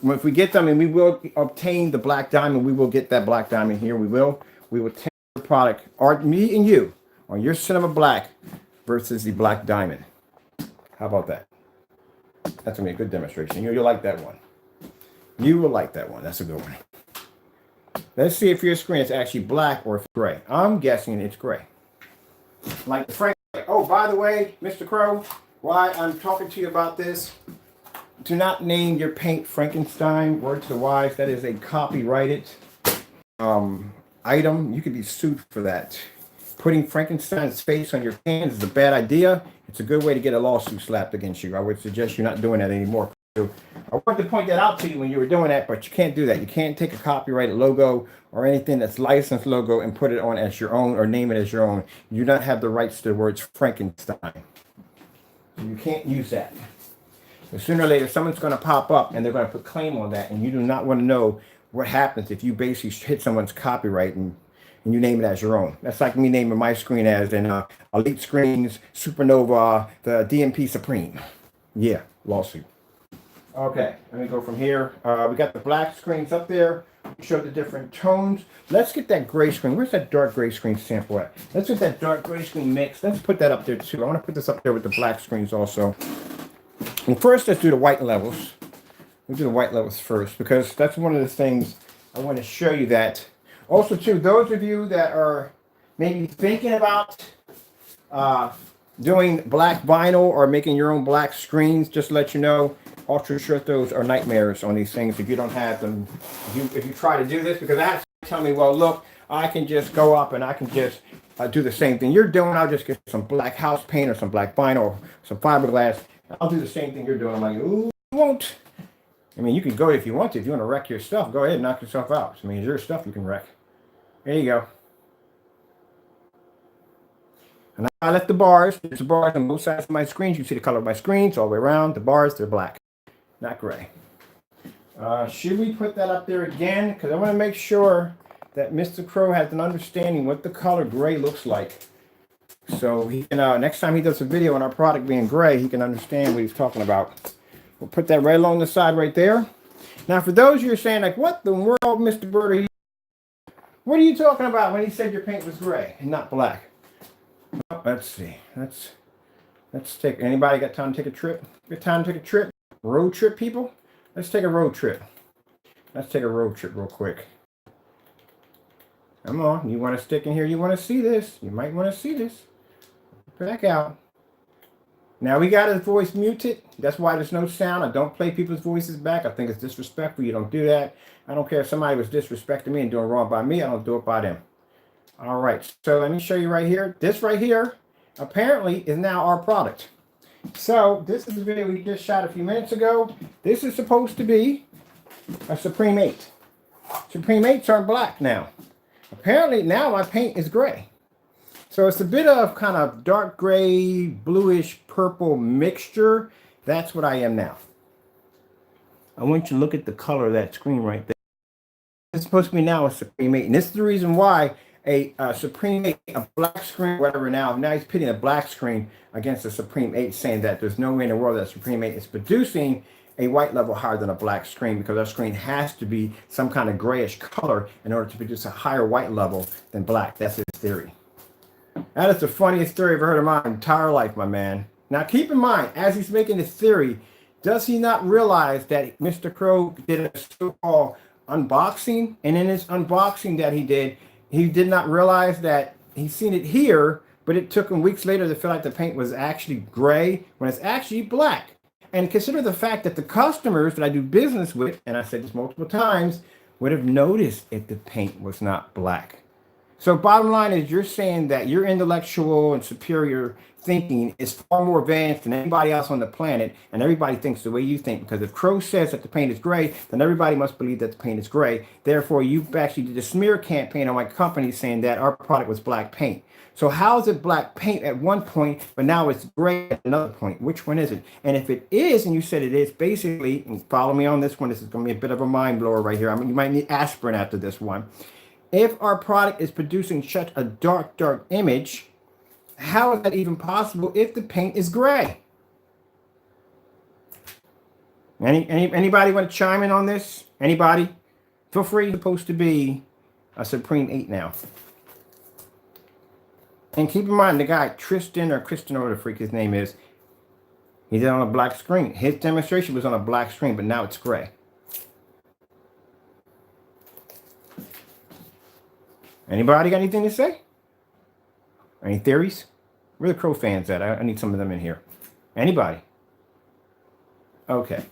if we get them, and we will obtain the black diamond, we will get that black diamond here. We will test the product, me and you, on your Cinema black versus the black diamond. How about that? That's gonna be a good demonstration. You'll like that one. You will like that one. That's a good one. Let's see if your screen is actually black or if it's gray. I'm guessing it's gray. Like the frame. Oh, by the way, Mr. Crow, why I'm talking to you about this. Do not name your paint Frankenstein. Word to the wise, that is a copyrighted item. You could be sued for that. Putting Frankenstein's face on your cans is a bad idea. It's a good way to get a lawsuit slapped against you. I would suggest you not doing that anymore. So I wanted to point that out to you when you were doing that, but you can't do that. You can't take a copyrighted logo or anything that's licensed logo and put it on as your own or name it as your own. You do not have the rights to the words Frankenstein. So you can't use that. So sooner or later, someone's going to pop up and they're going to put claim on that, and you do not want to know what happens if you basically hit someone's copyright and you name it as your own. That's like me naming my screen as Elite Screens, Supernova, the DMP Supreme. Yeah, lawsuit. Okay, let me go from here. We got the black screens up there. We showed the different tones. Let's get that gray screen. Where's that dark gray screen sample at? Let's get that dark gray screen mix. Let's put that up there too. I want to put this up there with the black screens also. And first, let's do the white levels. We'll do the white levels first because that's one of the things I want to show you that. Also, too, those of you that are maybe thinking about doing black vinyl or making your own black screens, just to let you know, ultra short those are nightmares on these things if you don't have them. If you try to do this, because I have to tell me, well, look, I can just go up and I can just do the same thing you're doing. I'll just get some black house paint or some black vinyl or some fiberglass. I'll do the same thing you're doing. I'm like, ooh, you won't. I mean, you can go if you want to. If you want to wreck your stuff, go ahead and knock yourself out. I mean, it's your stuff you can wreck. There you go. And I left the bars. There's the bars on both sides of my screens. You see the color of my screens all the way around. The bars, they're black, not gray. Should we put that up there again? Because I want to make sure that Mr. Crow has an understanding what the color gray looks like. So he can, next time he does a video on our product being gray, he can understand what he's talking about. We'll put that right along the side right there. Now, for those of you who are saying, like, what the world, Mr. Bird, what are you talking about when he said your paint was gray and not black? Well, let's see. Let's take, anybody got time to take a trip? Got time to take a trip? Road trip, people? Let's take a road trip. Let's take a road trip real quick. Come on. You want to stick in here? You want to see this? You might want to see this. Back out. Now we got his voice muted. That's why there's no sound. I don't play people's voices back. I think it's disrespectful. You don't do that. I don't care if somebody was disrespecting me and doing wrong by me. I don't do it by them. All right. So let me show you right here. This right here apparently is now our product. So this is a video we just shot a few minutes ago. This is supposed to be a Supreme 8. Supreme 8s are black now. Apparently now my paint is gray. So it's a bit of kind of dark gray, bluish, purple mixture. That's what I am now. I want you to look at the color of that screen right there. It's supposed to be now a Supreme 8. And this is the reason why a Supreme 8, a black screen, whatever now he's pitting a black screen against a Supreme 8, saying that there's no way in the world that Supreme 8 is producing a white level higher than a black screen, because our screen has to be some kind of grayish color in order to produce a higher white level than black. That's his theory. That is the funniest theory I've ever heard in my entire life, my man. Now, keep in mind, as he's making this theory, does he not realize that Mr. Crow did a so-called unboxing? And in his unboxing that he did not realize that he's seen it here, but it took him weeks later to feel like the paint was actually gray when it's actually black. And consider the fact that the customers that I do business with, and I said this multiple times, would have noticed if the paint was not black. So bottom line is, you're saying that your intellectual and superior thinking is far more advanced than anybody else on the planet, and everybody thinks the way you think, because if Crow says that the paint is gray, then everybody must believe that the paint is gray. Therefore, you actually did a smear campaign on my company saying that our product was black paint. So how is it black paint at one point, but now it's gray at another point? Which one is it? And if it is, and you said it is, basically, and follow me on this one, this is going to be a bit of a mind blower right here. I mean, you might need aspirin after this one. If our product is producing such a dark, dark image, how is that even possible if the paint is gray? Anybody want to chime in on this? Anybody? Feel free. It's supposed to be a Supreme 8 now. And keep in mind, the guy, Tristan or Kristen, or whatever the freak his name is, he did it on a black screen. His demonstration was on a black screen, but now it's gray. Anybody got anything to say? Any theories? Where are the Crow fans at? I need some of them in here. Anybody? Okay.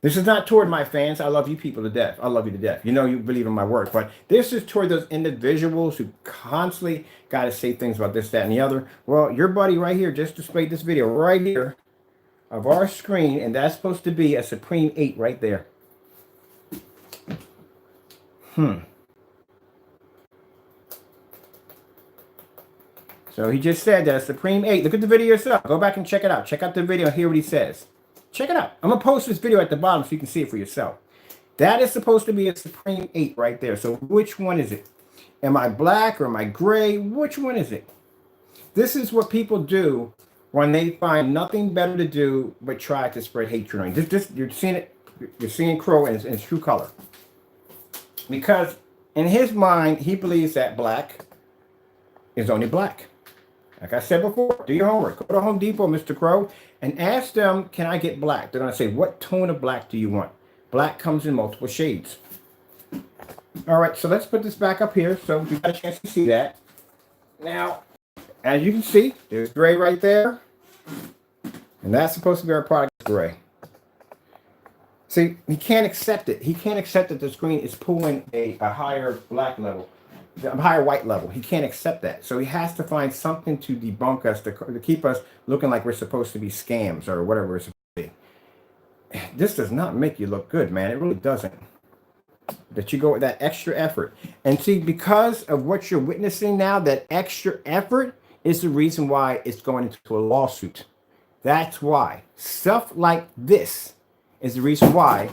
This is not toward my fans. I love you people to death. I love you to death. You know you believe in my work. But this is toward those individuals who constantly got to say things about this, that, and the other. Well, your buddy right here just displayed this video right here of our screen, and that's supposed to be a Supreme 8 right there. So he just said that a Supreme 8. Look at the video yourself. Go back and check it out. Check out the video and hear what he says. Check it out. I'm going to post this video at the bottom so you can see it for yourself. That is supposed to be a Supreme 8 right there. So which one is it? Am I black or am I gray? Which one is it? This is what people do when they find nothing better to do but try to spread hatred on you. You're seeing it. You're seeing Crow in its true color. Because in his mind, he believes that black is only black. Like I said before, do your homework. Go to Home Depot, Mr. Crow, and ask them, can I get black? They're going to say, what tone of black do you want? Black comes in multiple shades. All right, so let's put this back up here so we got a chance to see that. Now, as you can see, there's gray right there. And that's supposed to be our product gray. See, he can't accept it. He can't accept that the screen is pulling a higher black level. A higher white level. He can't accept that. So he has to find something to debunk us, to keep us looking like we're supposed to be scams or whatever we're supposed to be. This does not make you look good, man. It really doesn't. That you go with that extra effort. And see, because of what you're witnessing now, that extra effort is the reason why it's going into a lawsuit. That's why. Stuff like this is the reason why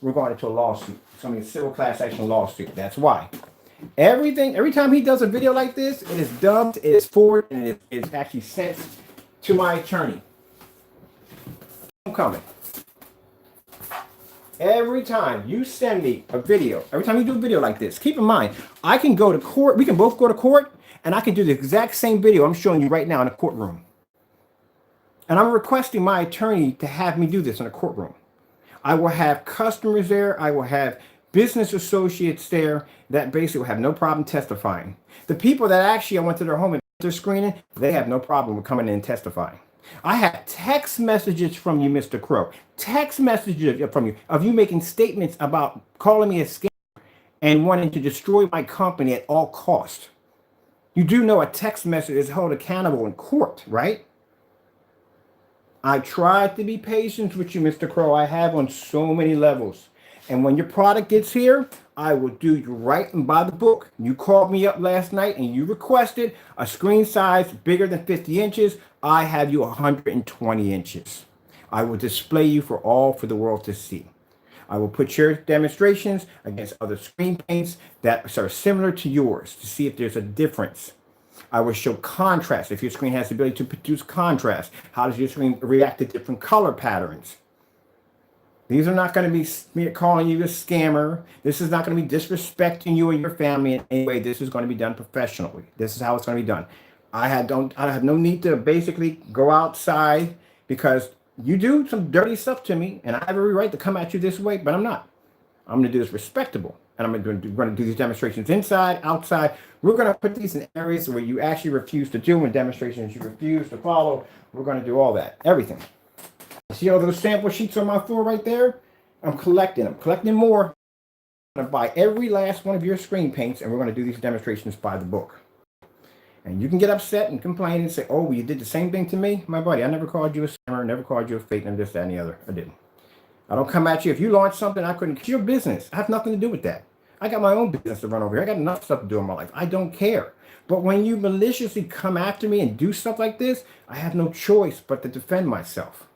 we're going into a lawsuit. It's going to be a civil class action lawsuit. That's why. Every time he does a video like this, it is dubbed, it is forwarded, and it is actually sent to my attorney. I'm coming. Every time you send me a video, every time you do a video like this, keep in mind, I can go to court, we can both go to court, and I can do the exact same video I'm showing you right now in a courtroom. And I'm requesting my attorney to have me do this in a courtroom. I will have customers there, I will have business associates there that basically will have no problem testifying. The people that actually I went to their home and they're screening, they have no problem with coming in and testifying. I have text messages from you, Mr. Crow. Text messages from you of you making statements about calling me a scammer and wanting to destroy my company at all costs. You do know a text message is held accountable in court, right? I tried to be patient with you, Mr. Crow. I have on so many levels. And when your product gets here, I will do you right and by the book. You called me up last night and you requested a screen size bigger than 50 inches. I have you 120 inches. I will display you for the world to see. I will put your demonstrations against other screen paints that are similar to yours to see if there's a difference. I will show contrast. If your screen has the ability to produce contrast, how does your screen react to different color patterns? These are not going to be calling you a scammer. This is not going to be disrespecting you or your family in any way. This is going to be done professionally. This is how it's going to be done. I have no need to basically go outside because you do some dirty stuff to me and I have every right to come at you this way, but I'm not. I'm going to do this respectable. And I'm going to do these demonstrations inside, outside. We're going to put these in areas where you actually refuse to do and demonstrations you refuse to follow. We're going to do all that, everything. See all those sample sheets on my floor right there? I'm collecting them, collecting more. I'm going to buy every last one of your screen paints, and we're going to do these demonstrations by the book. And you can get upset and complain and say, oh, well, you did the same thing to me? My buddy, I never called you a scammer, never called you a fake, and this, that, and the other. I didn't. I don't come at you. If you launch something, I couldn't. It's your business. I have nothing to do with that. I got my own business to run over here. I got enough stuff to do in my life. I don't care. But when you maliciously come after me and do stuff like this, I have no choice but to defend myself.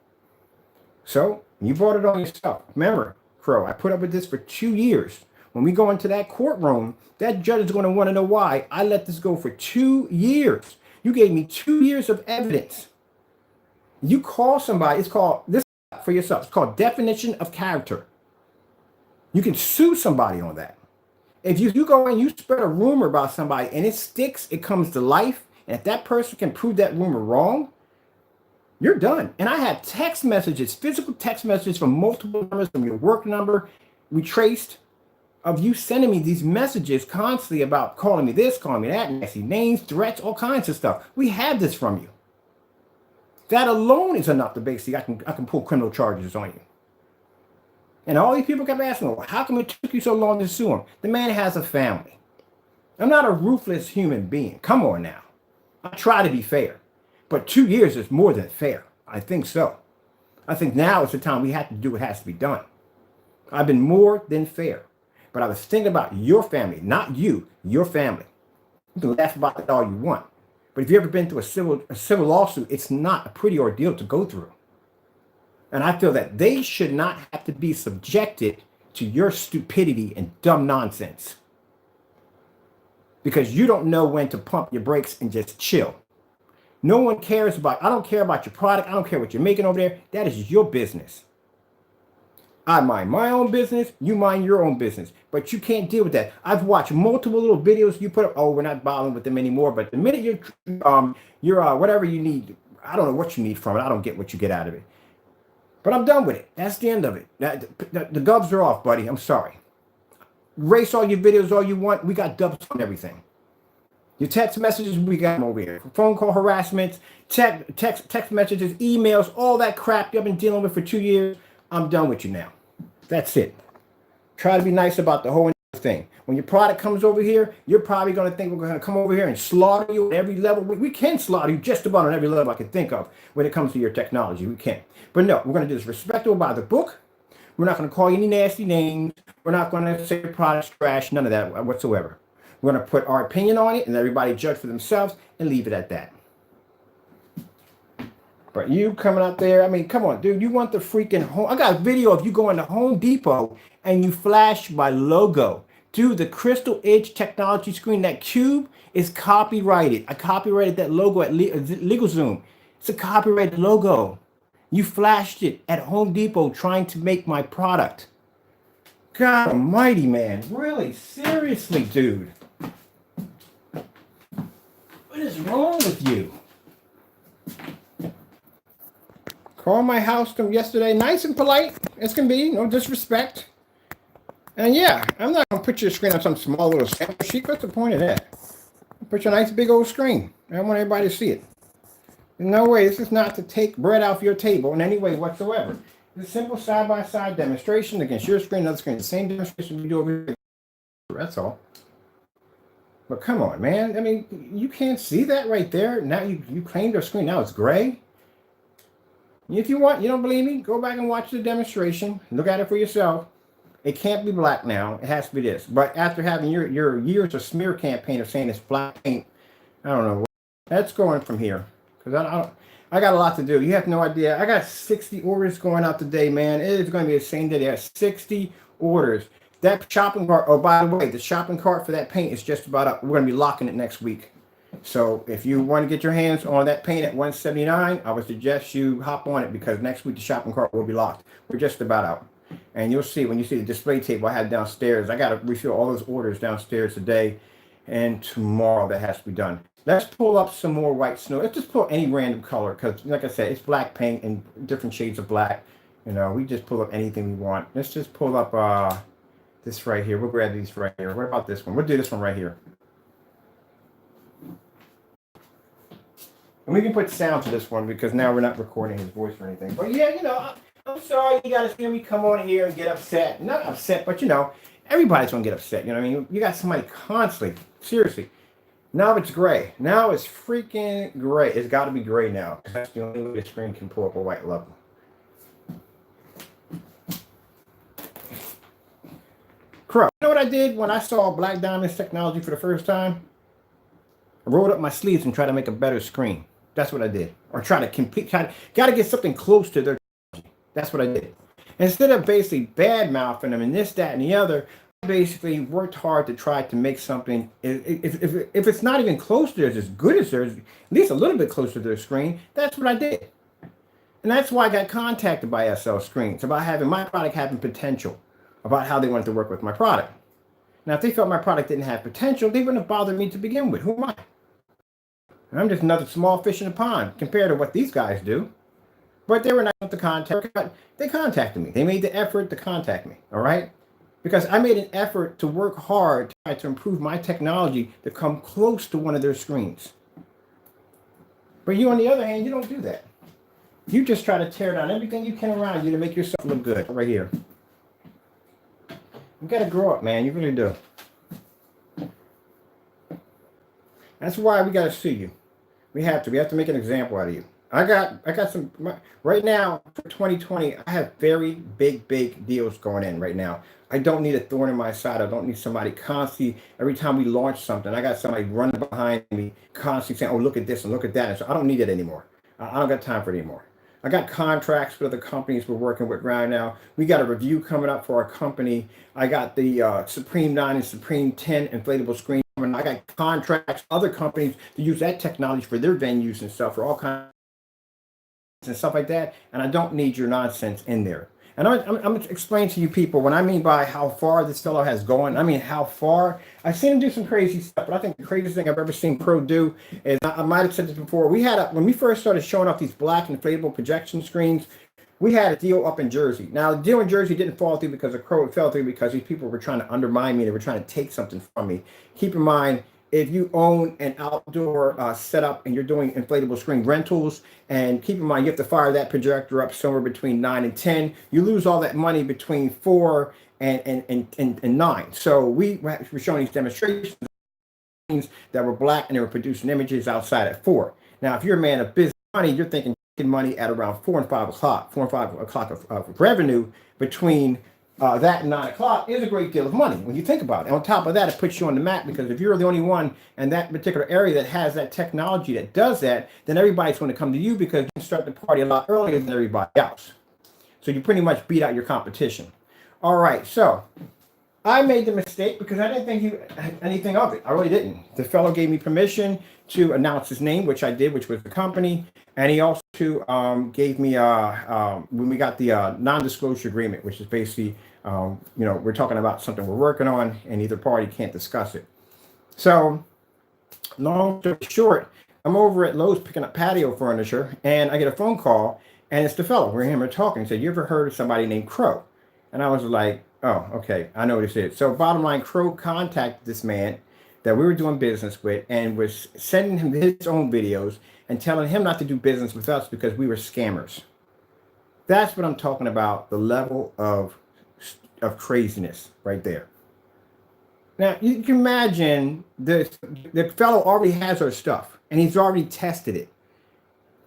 So you brought it on yourself. Remember, Crow, I put up with this for 2 years. When we go into that courtroom, that judge is going to want to know why I let this go for 2 years. You gave me 2 years of evidence. You call somebody, it's called, this for yourself, it's called definition of character. You can sue somebody on that. If you go and you spread a rumor about somebody and it sticks, it comes to life, and if that person can prove that rumor wrong, you're done. And I had text messages, physical text messages from multiple numbers, from your work number, we traced, of you sending me these messages constantly about calling me this, calling me that, nasty names, threats, all kinds of stuff. We have this from you. That alone is enough to basically, I can pull criminal charges on you. And all these people kept asking, well, how come it took you so long to sue him? The man has a family. I'm not a ruthless human being. Come on now. I try to be fair. But 2 years is more than fair. I think so. I think now is the time we have to do what has to be done. I've been more than fair. But I was thinking about your family, not you, your family. You can laugh about it all you want. But if you've ever been through a civil lawsuit, it's not a pretty ordeal to go through. And I feel that they should not have to be subjected to your stupidity and dumb nonsense. Because you don't know when to pump your brakes and just chill. No one cares about, I don't care about your product. I don't care what you're making over there. That is your business. I mind my own business. You mind your own business. But you can't deal with that. I've watched multiple little videos you put up. Oh, we're not bothering with them anymore. But the minute you're whatever you need, I don't know what you need from it. I don't get what you get out of it. But I'm done with it. That's the end of it. The dubs are off, buddy. I'm sorry. Erase all your videos all you want. We got dubs on everything. Your text messages, we got them over here. Phone call harassments, text messages, emails, all that crap you've been dealing with for 2 years. I'm done with you now. That's it. Try to be nice about the whole thing. When your product comes over here, you're probably going to think we're going to come over here and slaughter you at every level. We can slaughter you just about on every level I can think of when it comes to your technology. We can. But no, we're going to do this respectable by the book. We're not going to call you any nasty names. We're not going to say your product's trash. None of that whatsoever. We're going to put our opinion on it and everybody judge for themselves and leave it at that. But you coming out there, I mean, come on, dude. You want the freaking home. I got a video of you going to Home Depot and you flash my logo. Dude, the Crystal Edge technology screen, that cube is copyrighted. I copyrighted that logo at LegalZoom. It's a copyrighted logo. You flashed it at Home Depot trying to make my product. God almighty, man. Really? Seriously, dude. What is wrong with you? Called my house yesterday, nice and polite as can be, no disrespect. And yeah, I'm not going to put your screen on some small little sample sheet. What's the point of that? Put your nice big old screen. I want everybody to see it. No way, this is not to take bread off your table in any way whatsoever. It's a simple side-by-side demonstration against your screen, another screen, the same demonstration we do over here. That's all. But come on, man. I mean, you can't see that right there. Now you claimed your screen. Now it's gray. If you want, you don't believe me, go back and watch the demonstration. Look at it for yourself. It can't be black now. It has to be this. But after having your years of smear campaign of saying it's black paint, I don't know. That's going from here. Because I got a lot to do. You have no idea. I got 60 orders going out today, man. It is going to be the same day. There's 60 orders. That shopping cart, oh, by the way, the shopping cart for that paint is just about up. We're going to be locking it next week. So if you want to get your hands on that paint at $179, I would suggest you hop on it because next week the shopping cart will be locked. We're just about out. And you'll see when you see the display table I have downstairs. I got to refill all those orders downstairs today and tomorrow. That has to be done. Let's pull up some more white snow. Let's just pull any random color because, like I said, it's black paint and different shades of black. You know, we just pull up anything we want. Let's just pull up this right here. We'll grab these right here. What about this one? We'll do this one right here. And we can put sound to this one because now we're not recording his voice or anything. But yeah, you know, I'm sorry you got to hear me come on here and get upset. Not upset, but you know, everybody's going to get upset. You know what I mean? You got somebody constantly. Seriously. Now it's gray. Now it's freaking gray. It's got to be gray now. That's the only way the screen can pull up a white level. Crow. You know what I did when I saw Black Diamond's technology for the first time? I rolled up my sleeves and tried to make a better screen. That's what I did. Or try to got to get something close to their technology. That's what I did. Instead of basically bad-mouthing them and this, that, and the other, I basically worked hard to try to make something. If it's not even close to theirs, as good as theirs, at least a little bit closer to their screen, that's what I did. And that's why I got contacted by SL Screens about having my product having potential, about how they wanted to work with my product. Now, if they felt my product didn't have potential, they wouldn't have bothered me to begin with. Who am I? I'm just another small fish in a pond compared to what these guys do. But they were not with the contact. They contacted me. They made the effort to contact me. All right? Because I made an effort to work hard to try to improve my technology to come close to one of their screens. But you, on the other hand, you don't do that. You just try to tear down everything you can around you to make yourself look good. Right here. You gotta grow up, man. You really do. That's why we gotta sue you. We have to. We have to make an example out of you. I got some right now for 2020. I have very big deals going in right now. I don't need a thorn in my side. I don't need somebody constantly every time we launch something. I got somebody running behind me constantly saying, "Oh, look at this and look at that." And so I don't need it anymore. I don't got time for it anymore. I got contracts with other companies we're working with right now. We got a review coming up for our company. I got the Supreme 9 and Supreme 10 inflatable screen. I got contracts, other companies to use that technology for their venues and stuff, for all kinds and stuff like that. And I don't need your nonsense in there. And I'm explaining to you people what I mean by how far this fellow has gone. I mean, how far. I've seen him do some crazy stuff, but I think the craziest thing I've ever seen Pro do is, I might have said this before, when we first started showing off these black inflatable projection screens, we had a deal up in Jersey. Now, the deal in Jersey didn't fall through because of Crow. It fell through because these people were trying to undermine me. They were trying to take something from me. Keep in mind, if you own an outdoor setup and you're doing inflatable screen rentals, and keep in mind, you have to fire that projector up somewhere between 9 and 10. You lose all that money between 4 and 9. So we were showing these demonstrations that were black and they were producing images outside at 4. Now, if you're a man of business money, you're thinking money at around 4 and 5 o'clock. 4 and 5 o'clock of revenue between that and 9 o'clock is a great deal of money when you think about it. And on top of that, it puts you on the map, because if you're the only one in that particular area that has that technology that does that, then everybody's going to come to you because you can start the party a lot earlier than everybody else. So you pretty much beat out your competition. All right, so I made the mistake because I didn't think he had anything of it. I really didn't. The fellow gave me permission to announce his name, which I did, which was the company. And he also gave me, when we got the non-disclosure agreement, which is basically, we're talking about something we're working on and either party can't discuss it. So long story short, I'm over at Lowe's picking up patio furniture, and I get a phone call, and it's the fellow. We're him talking. He said, "You ever heard of somebody named Crow?" And I was like, "Oh, okay, I know what this is." So bottom line, Crow contacted this man that we were doing business with and was sending him his own videos and telling him not to do business with us because we were scammers. That's what I'm talking about, the level of craziness right there. Now, you can imagine the fellow already has our stuff, and he's already tested it.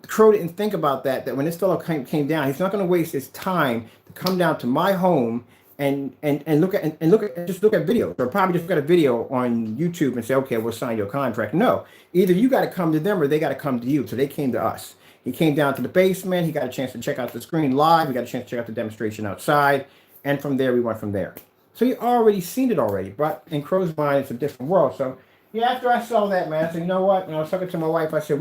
Crow didn't think about that when this fellow came down, he's not going to waste his time to come down to my home and look at videos, or probably just look at a video on YouTube and say, "Okay, we'll sign your contract." No, either you got to come to them or they got to come to you. So they came to us. He came down to the basement. He got a chance to check out the screen live. We got a chance to check out the demonstration outside, and from there we went from there. So you already seen it already, but in Crow's mind, it's a different world. So yeah, after I saw that, man, I said, "You know what?" And I was talking to my wife. I said,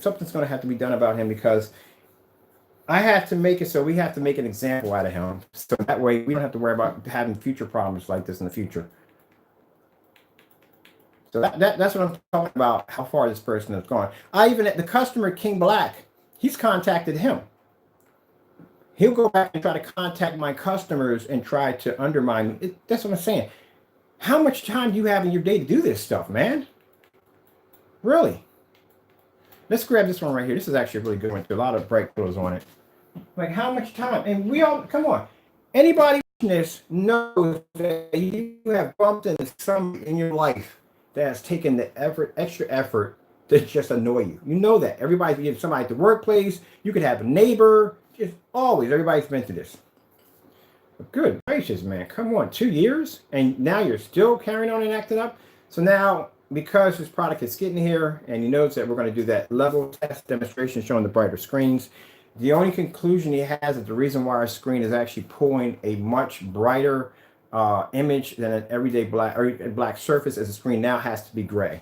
something's going to have to be done about him, because I have to make it so we have to make an example out of him. So that way we don't have to worry about having future problems like this in the future. So that's what I'm talking about, how far this person has gone. The customer, King Black, he's contacted him. He'll go back and try to contact my customers and try to undermine me. That's what I'm saying. How much time do you have in your day to do this stuff, man? Really? Let's grab this one right here. This is actually a really good one too. A lot of bright colors on it. Like, how much time? And we all, come on. Anybody watching this knows that you have bumped into somebody in your life that has taken the extra effort to just annoy you. You know that. Everybody, you have somebody at the workplace. You could have a neighbor. Just always, everybody's been through this. But good gracious, man. Come on, 2 years? And now you're still carrying on and acting up? So now, because this product is getting here, and he knows that we're going to do that level test demonstration showing the brighter screens, the only conclusion he has is the reason why our screen is actually pulling a much brighter image than an everyday black surface, as the screen now has to be gray.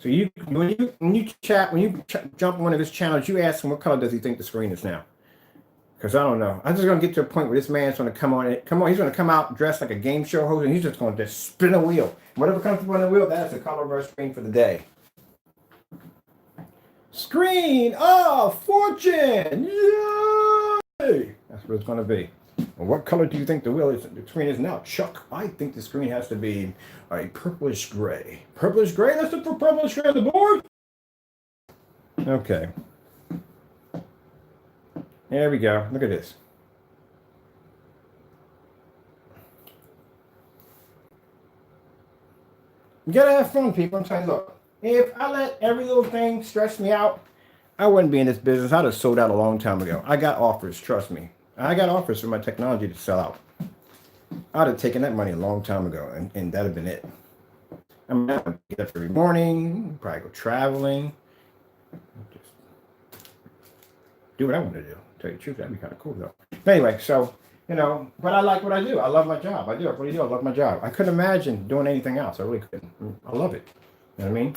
So when you jump on one of his channels, you ask him what color does he think the screen is now. Because I don't know. I'm just going to get to a point where this man's going to come on. He's going to come out dressed like a game show host, and he's just going to just spin a wheel. Whatever comes up on the wheel, that's the color of our screen for the day. Screen of fortune! Yay! That's what it's going to be. Well, what color do you think the screen is now? Chuck, I think the screen has to be a purplish gray. Purplish gray? Let's look for purplish gray on the board. Okay. There we go. Look at this. You gotta have fun, people. I'm saying, look, if I let every little thing stress me out, I wouldn't be in this business. I'd have sold out a long time ago. I got offers, trust me. I got offers for my technology to sell out. I'd have taken that money a long time ago, and that'd have been it. I mean, I would get up every morning, probably go traveling, just do what I want to do. Tell you the truth, that'd be kind of cool though. But anyway, so you know, but I like what I do. I love my job. I do. I really do. I love my job. I couldn't imagine doing anything else. I really couldn't. I love it. You know what I mean?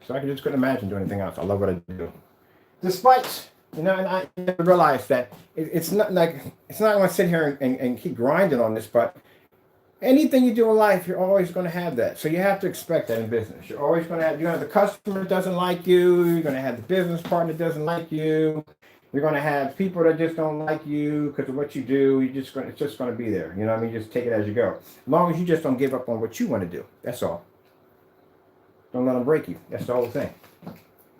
So I just couldn't imagine doing anything else. I love what I do. Despite, you know, and I realize that it's not like, it's not going to sit here and keep grinding on this, but anything you do in life, you're always going to have that. So you have to expect that in business. You're always going to have, you're going to have the customer that doesn't like you. You're going to have the business partner that doesn't like you. You're going to have people that just don't like you because of what you do. It's just going to be there. You know what I mean? Just take it as you go. As long as you just don't give up on what you want to do. That's all. Don't let them break you. That's the whole thing.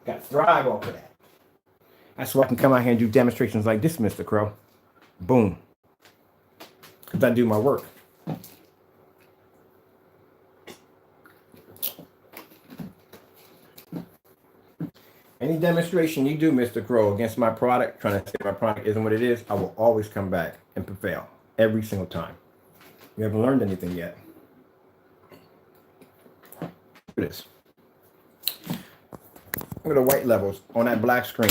Got to thrive off of that. That's why I can come out here and do demonstrations like this, Mr. Crow. Boom. Because I do my work. Any demonstration you do, Mr. Crow, against my product, trying to say my product isn't what it is, I will always come back and prevail every single time. You haven't learned anything yet. Look at this. Look at the white levels on that black screen.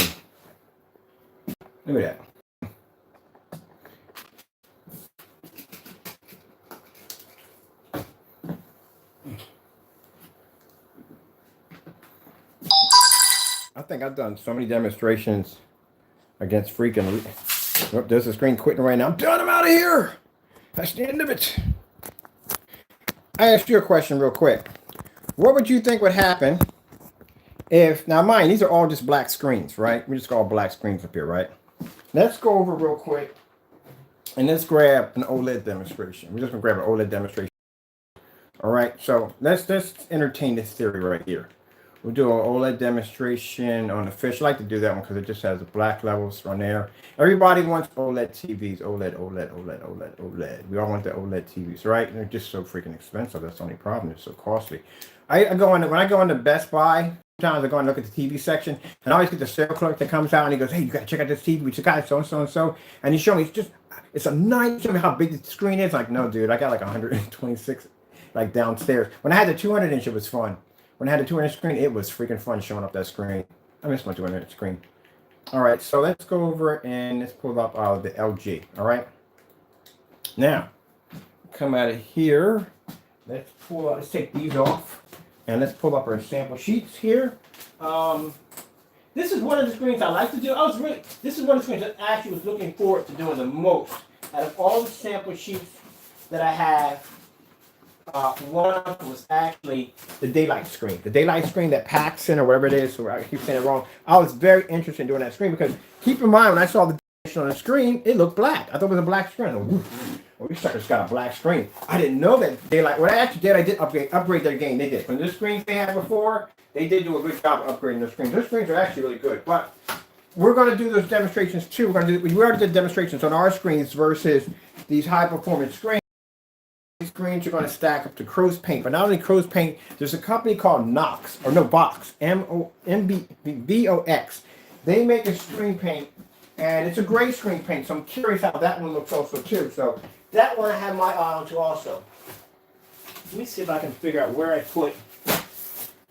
Look at that. I think I've done so many demonstrations against freaking. Oh, there's the screen quitting right now. I'm done. I'm out of here. That's the end of it. I asked you a question real quick. What would you think would happen if, now mind, these are all just black screens, right? We just got all black screens up here, right? Let's go over real quick and let's grab an OLED demonstration. We're just gonna grab an OLED demonstration. All right, so let's entertain this theory right here. We'll do an OLED demonstration on the fish. I like to do that one because it just has the black levels on there. Everybody wants OLED TVs. OLED. We all want the OLED TVs, right? They're just so freaking expensive. That's the only problem. They're so costly. When I go into Best Buy, sometimes I go and look at the TV section, and I always get the sales clerk that comes out and he goes, "Hey, you gotta check out this TV. We check out so and so," and he showed me it's a nice. Show me how big the screen is. Like, no, dude, I got like 126 like downstairs. When I had the 200-inch, it was fun. When I had a 200-inch screen, it was freaking fun showing up that screen. I miss my 200-inch screen. All right, so let's go over and let's pull up the LG. All right. Now, come out of here. Let's take these off, and let's pull up our sample sheets here. This is one of the screens I like to do. This is one of the screens that I actually was looking forward to doing the most out of all the sample sheets that I have. One of them was actually the daylight screen. The daylight screen that Paxson or whatever it is, so I keep saying it wrong. I was very interested in doing that screen because keep in mind when I saw the on the screen, it looked black. I thought it was a black screen. Well, these suckers got a black screen. I didn't know that daylight. What I actually did, I did upgrade their game. They did. From the screens they had before, they did do a good job of upgrading their screens. Those screens are actually really good. But we're going to do those demonstrations too. We already did demonstrations on our screens versus these high performance screens. These screens are going to stack up to Crow's Paint, but not only Crow's Paint, there's a company called Box, MONBOX. They make a screen paint, and it's a gray screen paint, so I'm curious how that one looks also too. So that one I have my eye on too also. Let me see if I can figure out where I put.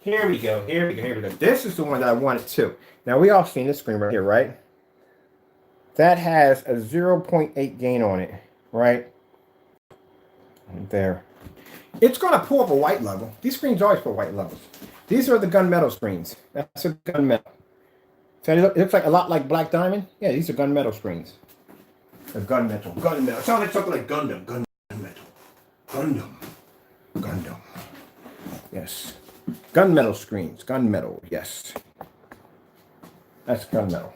Here we go. This is the one that I wanted too. Now we all seen this screen right here, right? That has a 0.8 gain on it, right? There. It's going to pull up a white level. These screens always pull white levels. These are the gunmetal screens. That's a gunmetal. So it looks like a lot like Black Diamond. Yeah, these are gunmetal screens. The gunmetal. It sounds like something like Gundam. Gundam. Yes. Gunmetal screens. Gunmetal. Yes. That's gunmetal.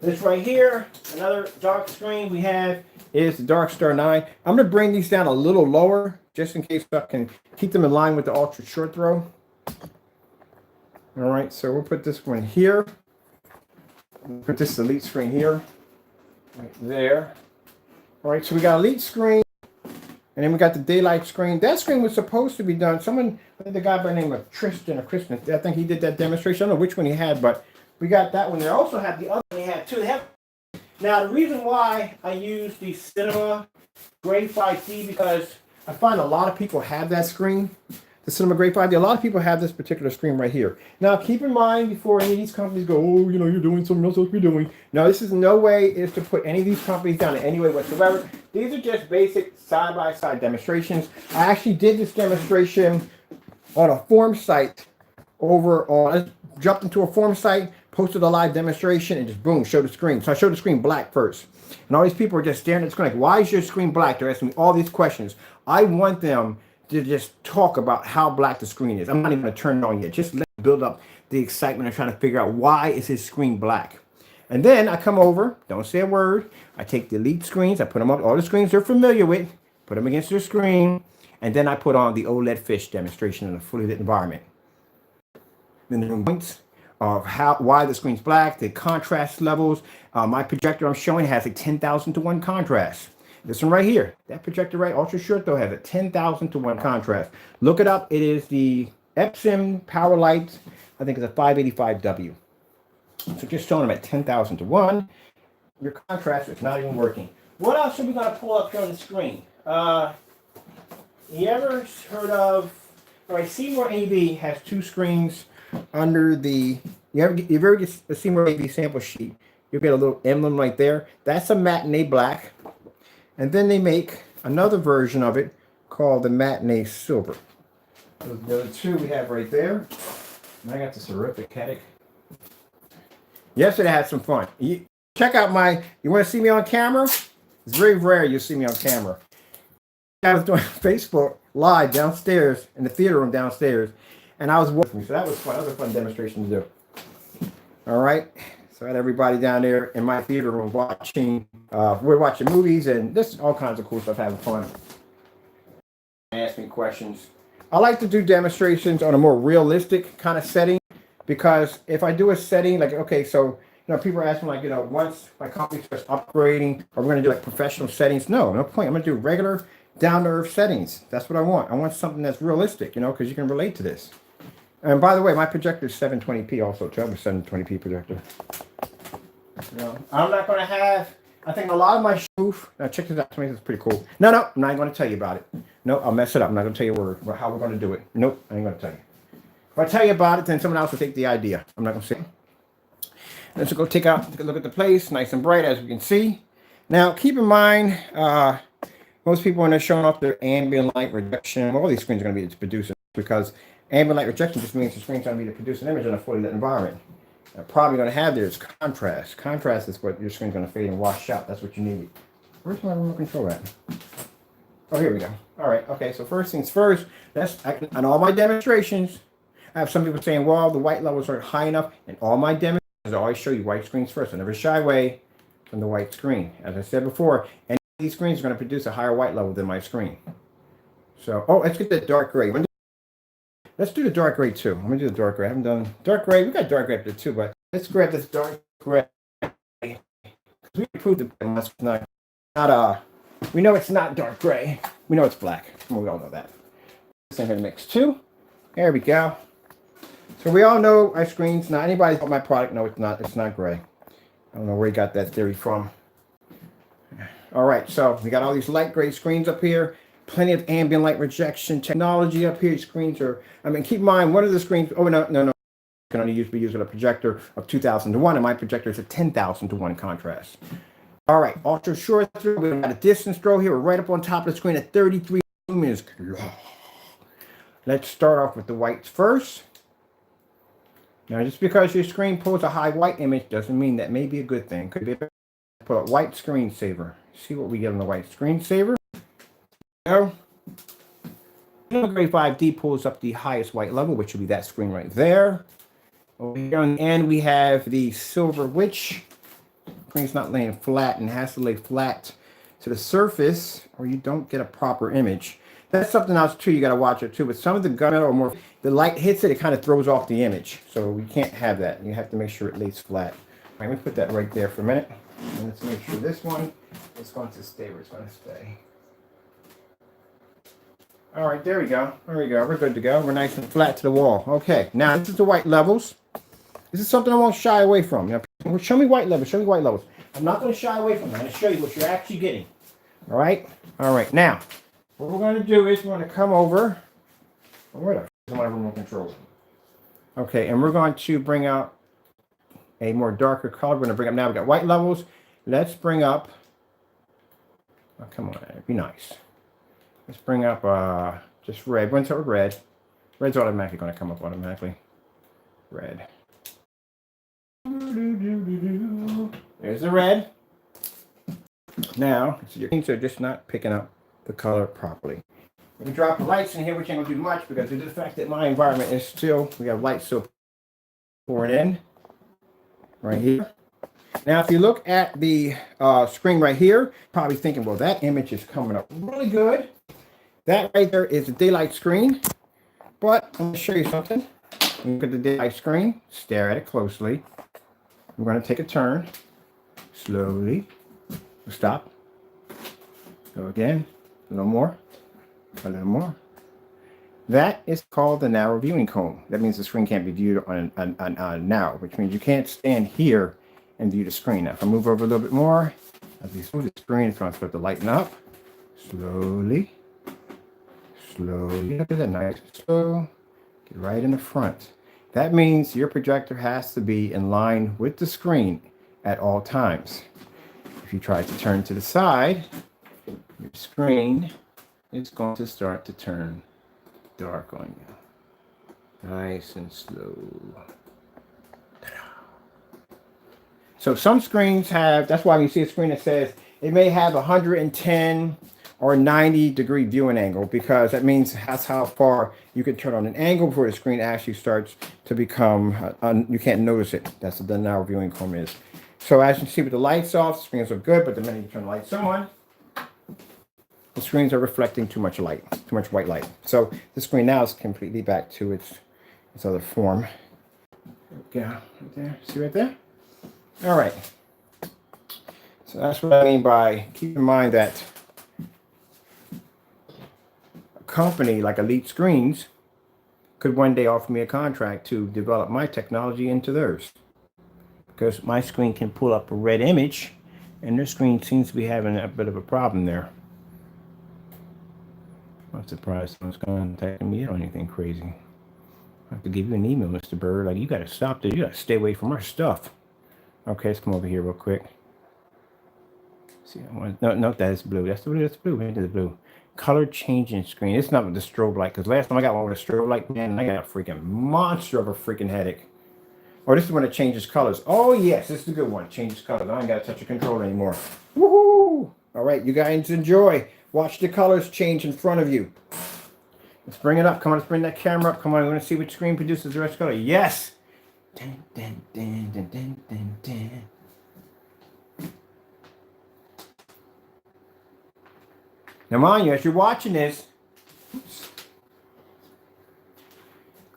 This right here, another dark screen we have is the Darkstar 9. I'm going to bring these down a little lower just in case I can keep them in line with the ultra short throw. All right, so we'll put this one here. Put this elite screen here, right there. All right, so we got elite screen, and then we got the daylight screen. That screen was supposed to be done. Someone, I think the guy by the name of Tristan or Kristen, I think he did that demonstration. I don't know which one he had, but we got that one. They also had the other one they had too. Now, the reason why I use the Cinema Grade 5D, because I find a lot of people have that screen. The Cinema Grade 5D, a lot of people have this particular screen right here. Now, keep in mind, before any of these companies go, oh, you know, you're doing something else you're doing. No, this is no way is to put any of these companies down in any way whatsoever. These are just basic side-by-side demonstrations. I actually did this demonstration on a forum site over on, I jumped into a forum site, posted a live demonstration, and just boom, showed the screen. So I showed the screen black first. And all these people are just staring at the screen like, why is your screen black? They're asking me all these questions. I want them to just talk about how black the screen is. I'm not even going to turn it on yet. Just let me build up the excitement of trying to figure out why is his screen black. And then I come over, don't say a word. I take the elite screens, I put them up, all the screens they're familiar with, put them against their screen, and then I put on the OLED fish demonstration in a fully lit environment. Then the points of why the screen's black, the contrast levels. My projector I'm showing has a 10,000 to 1 contrast. This one right here, that projector right, ultra short though, has a 10,000 to 1 contrast. Look it up. It is the Epson Power Light. I think it's a 585W. So just showing them at 10,000 to 1. Your contrast is not even working. What else are we going to pull up here on the screen? You ever heard of, all right, Seymour AV has 2 screens under the, you ever get a Seymour AV sample sheet, you'll get a little emblem right there. That's a matinee black. And then they make another version of it called the matinee silver. The other 2 we have right there. And I got this horrific headache. Yesterday I had some fun. Check out you want to see me on camera? It's very rare you'll see me on camera. I was doing Facebook Live downstairs in the theater room downstairs, and I was working, so that was fun. That was a fun demonstration to do. All right, so I had everybody down there in my theater room watching. We're watching movies and just all kinds of cool stuff, having fun. Ask me questions. I like to do demonstrations on a more realistic kind of setting, because if I do a setting like, okay, so people are asking like, once my company starts upgrading, are we going to do like professional settings? No point. I'm going to do regular down-to-earth settings. That's what I want. I want something that's realistic, because you can relate to this. And by the way, my projector is 720p also, too. I have a 720p projector. I'm not going to have, I think a lot of my now check this out. To me, this is pretty cool. No, I'm not going to tell you about it. No, I'll mess it up. I'm not going to tell you a word about how we're going to do it. Nope, I ain't going to tell you. If I tell you about it, then someone else will take the idea. I'm not going to say it. Let's go take a look at the place. Nice and bright, as we can see. Now, keep in mind, most people, when they're showing off their ambient light rejection, all these screens are going to be to produce it, because ambient light rejection just means the screen's going to be to produce an image in a fully lit environment. Probably going to have there is contrast. Contrast is what your screen's going to fade and wash out. That's what you need. Where's my remote control at? Oh, here we go. All right. Okay. So first things first. On all my demonstrations, I have some people saying, well, the white levels aren't high enough. In all my demonstrations, I always show you white screens first. I never shy away from the white screen. As I said before, any of these screens are going to produce a higher white level than my screen. So, let's get the dark gray. Let's do the dark gray too. Let me do the dark gray. I haven't done dark gray. We got dark gray up there too, but let's grab this dark gray. We proved it's not we know it's not dark gray. We know it's black. Well, we all know that. This thing here to mix too. There we go. So we all know our screens. Now anybody bought my product, no, it's not. It's not gray. I don't know where you got that theory from. All right, so we got all these light gray screens up here. Plenty of ambient light rejection technology up here. Screens are, keep in mind, one of the screens, no. Can only be used with a projector of 2,000 to 1, and my projector is a 10,000 to 1 contrast. All right, ultra short through. We've got a distance throw here. We're right up on top of the screen at 33 lumens. Let's start off with the whites first. Now, just because your screen pulls a high white image doesn't mean that may be a good thing. Could be a put a white screensaver. See what we get on the white screensaver. Go. Grade 5D pulls up the highest white level, which will be that screen right there. Over here on the end, we have the silver witch. Screen's not laying flat and has to lay flat to the surface, or you don't get a proper image. That's something else too. You got to watch it too. But some of the gunmetal or more, the light hits it, it kind of throws off the image. So we can't have that. You have to make sure it lays flat. All right, let me put that right there for a minute. And let's make sure this one is going to stay where it's going to stay. All right, there we go. There we go. We're good to go. We're nice and flat to the wall. Okay, now this is the white levels. This is something I won't shy away from. Now, show me white levels. Show me white levels. I'm not going to shy away from that. I'm going to show you what you're actually getting. All right? All right. Now, what we're going to do is we're going to come over. Where the f is my remote control? Okay, and we're going to bring out a more darker color. We're going to bring up, now we got white levels. Let's bring up, oh, come on, be nice. Let's bring up just red. We're going to start with red. Red's automatically going to come up automatically. Red. There's the red. Now, so your things are just not picking up the color properly. We can drop the lights in here, which ain't going to do much because due to the fact that my environment is still, we have lights still pouring in right here. Now, if you look at the screen right here, probably thinking, well, that image is coming up really good. That right there is a daylight screen. But I'm going to show you something. Look at the daylight screen. Stare at it closely. We're going to take a turn. Slowly. Stop. Go again. A little more. A little more. That is called the narrow viewing cone. That means the screen can't be viewed on narrow, which means you can't stand here and view the screen. Now, if I move over a little bit more, as we move the screen, it's going to start to lighten up. Slowly. Slowly. Look at that, nice and slow. Get right in the front. That means your projector has to be in line with the screen at all times. If you try to turn to the side, your screen is going to start to turn dark on you. Nice and slow. So some screens have, that's why when you see a screen that says it may have 110 or 90-degree viewing angle, because that means that's how far you can turn on an angle before the screen actually starts to become, you can't notice it. That's what the narrow viewing cone is. So as you can see with the lights off, the screens are good, but the minute you turn the lights on, the screens are reflecting too much light, too much white light. So the screen now is completely back to its other form. There we go, right there, see right there? All right. So that's what I mean by, keep in mind that company like Elite Screens could one day offer me a contract to develop my technology into theirs, because my screen can pull up a red image and their screen seems to be having a bit of a problem there. I'm not surprised someone's contacting me on anything crazy. I have to give you an email, Mr. Bird. Like, you got to stop this. You got to stay away from our stuff. Okay, let's come over here real quick. See, no, that is blue. That's the blue. That's blue. Into the blue. Color changing screen. It's not with the strobe light, because last time I got one with a strobe light, man, I got a freaking monster of a freaking headache. Or this is when it changes colors. Oh yes, this is a good one. It changes colors. I ain't got to touch the controller anymore. Woohoo! All right, you guys enjoy. Watch the colors change in front of you. Let's bring it up. Come on, let's bring that camera up. Come on, we want to see which screen produces the rest color. Yes. Dun, dun, dun, dun, dun, dun, dun. Now, mind you, as you're watching this,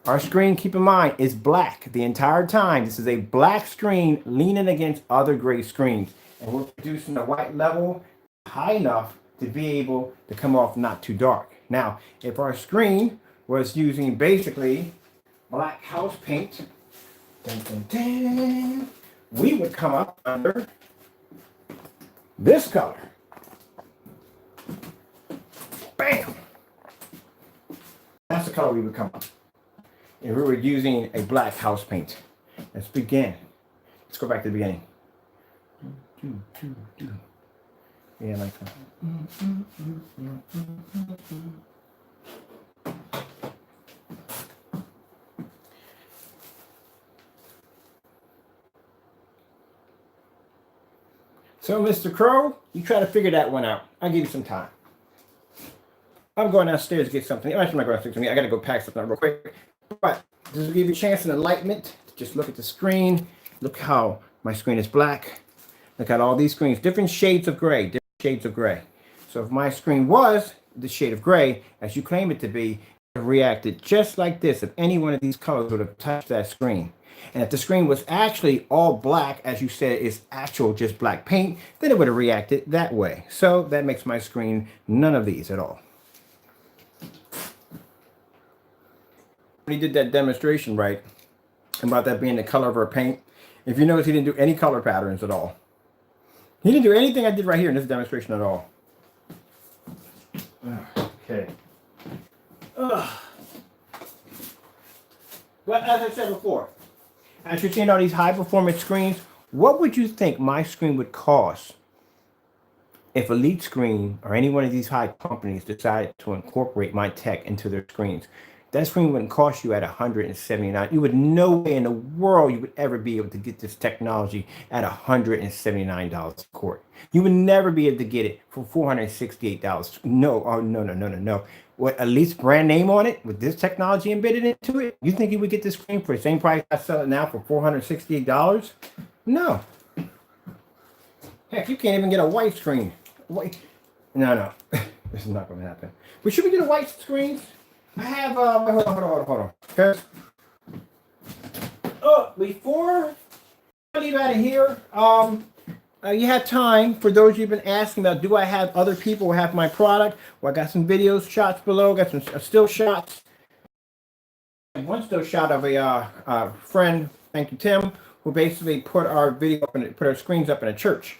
our screen, keep in mind, is black the entire time. This is a black screen leaning against other gray screens. And we're producing a white level high enough to be able to come off not too dark. Now, if our screen was using basically black house paint, dun, dun, dun, we would come up under this color. Bam! That's the color we would come up if we were using a black house paint. Let's begin. Let's go back to the beginning. Yeah, like that. So, Mr. Crow, you try to figure that one out. I'll give you some time. I'm going downstairs to get something. Actually, I'm not going downstairs. I got to go pack something real quick. But this will give you a chance and enlightenment to just look at the screen. Look how my screen is black. Look at all these screens. Different shades of gray. Different shades of gray. So if my screen was the shade of gray as you claim it to be, it reacted just like this if any one of these colors would have touched that screen. And if the screen was actually all black, as you said, is actual just black paint, then it would have reacted that way. So that makes my screen none of these at all. He did that demonstration right about that being the color of our paint. If you notice, he didn't do any color patterns at all. He didn't do anything I did right here in this demonstration at all. Okay. Well, as I said before, as you're seeing all these high performance screens, what would you think my screen would cost if Elite Screen or any one of these high companies decided to incorporate my tech into their screens? That screen wouldn't cost you at $179. You would no way in the world you would ever be able to get this technology at $179 a quart. You would never be able to get it for $468. No, oh no. What Elite's brand name on it with this technology embedded into it? You think you would get this screen for the same price I sell it now for $468? No. Heck, you can't even get a white screen. White? No. This is not going to happen. But should we get a white screen? I have, hold on. Okay. Oh, before I leave out of here, you have time for those you've been asking about, do I have other people who have my product? Well, I got some videos, shots below, got some still shots. One still shot of a friend, thank you, Tim, who basically put our video up and put our screens up in a church.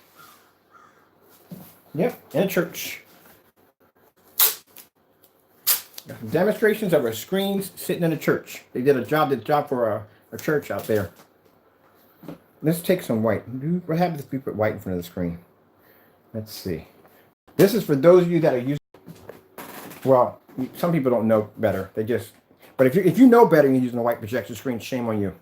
Yep, in a church. Demonstrations of our screens sitting in a church. They did a job for a church out there. Let's take some white. What happens if we put white in front of the screen? Let's see. This is for those of you that are using, well, some people don't know better. They just, but if you know better and you're using a white projection screen, shame on you.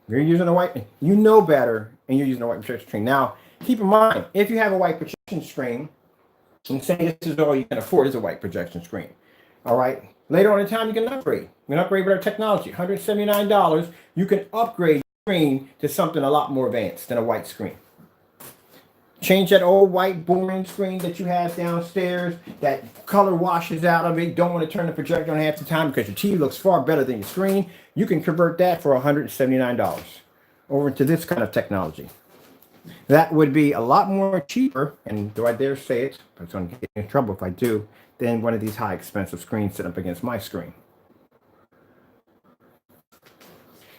You're using a white, you know better, and you're using a white projection screen. Now, keep in mind, if you have a white projection screen, and say this is all you can afford is a white projection screen. All right. Later on in time, you can upgrade. You can upgrade with our technology. $179. You can upgrade your screen to something a lot more advanced than a white screen. Change that old white boring screen that you have downstairs. That color washes out of it. Don't want to turn the projector on half the time because your TV looks far better than your screen. You can convert that for $179 over into this kind of technology. That would be a lot more cheaper, and do I dare say it, but it's going to get in trouble if I do, than one of these high expensive screens set up against my screen.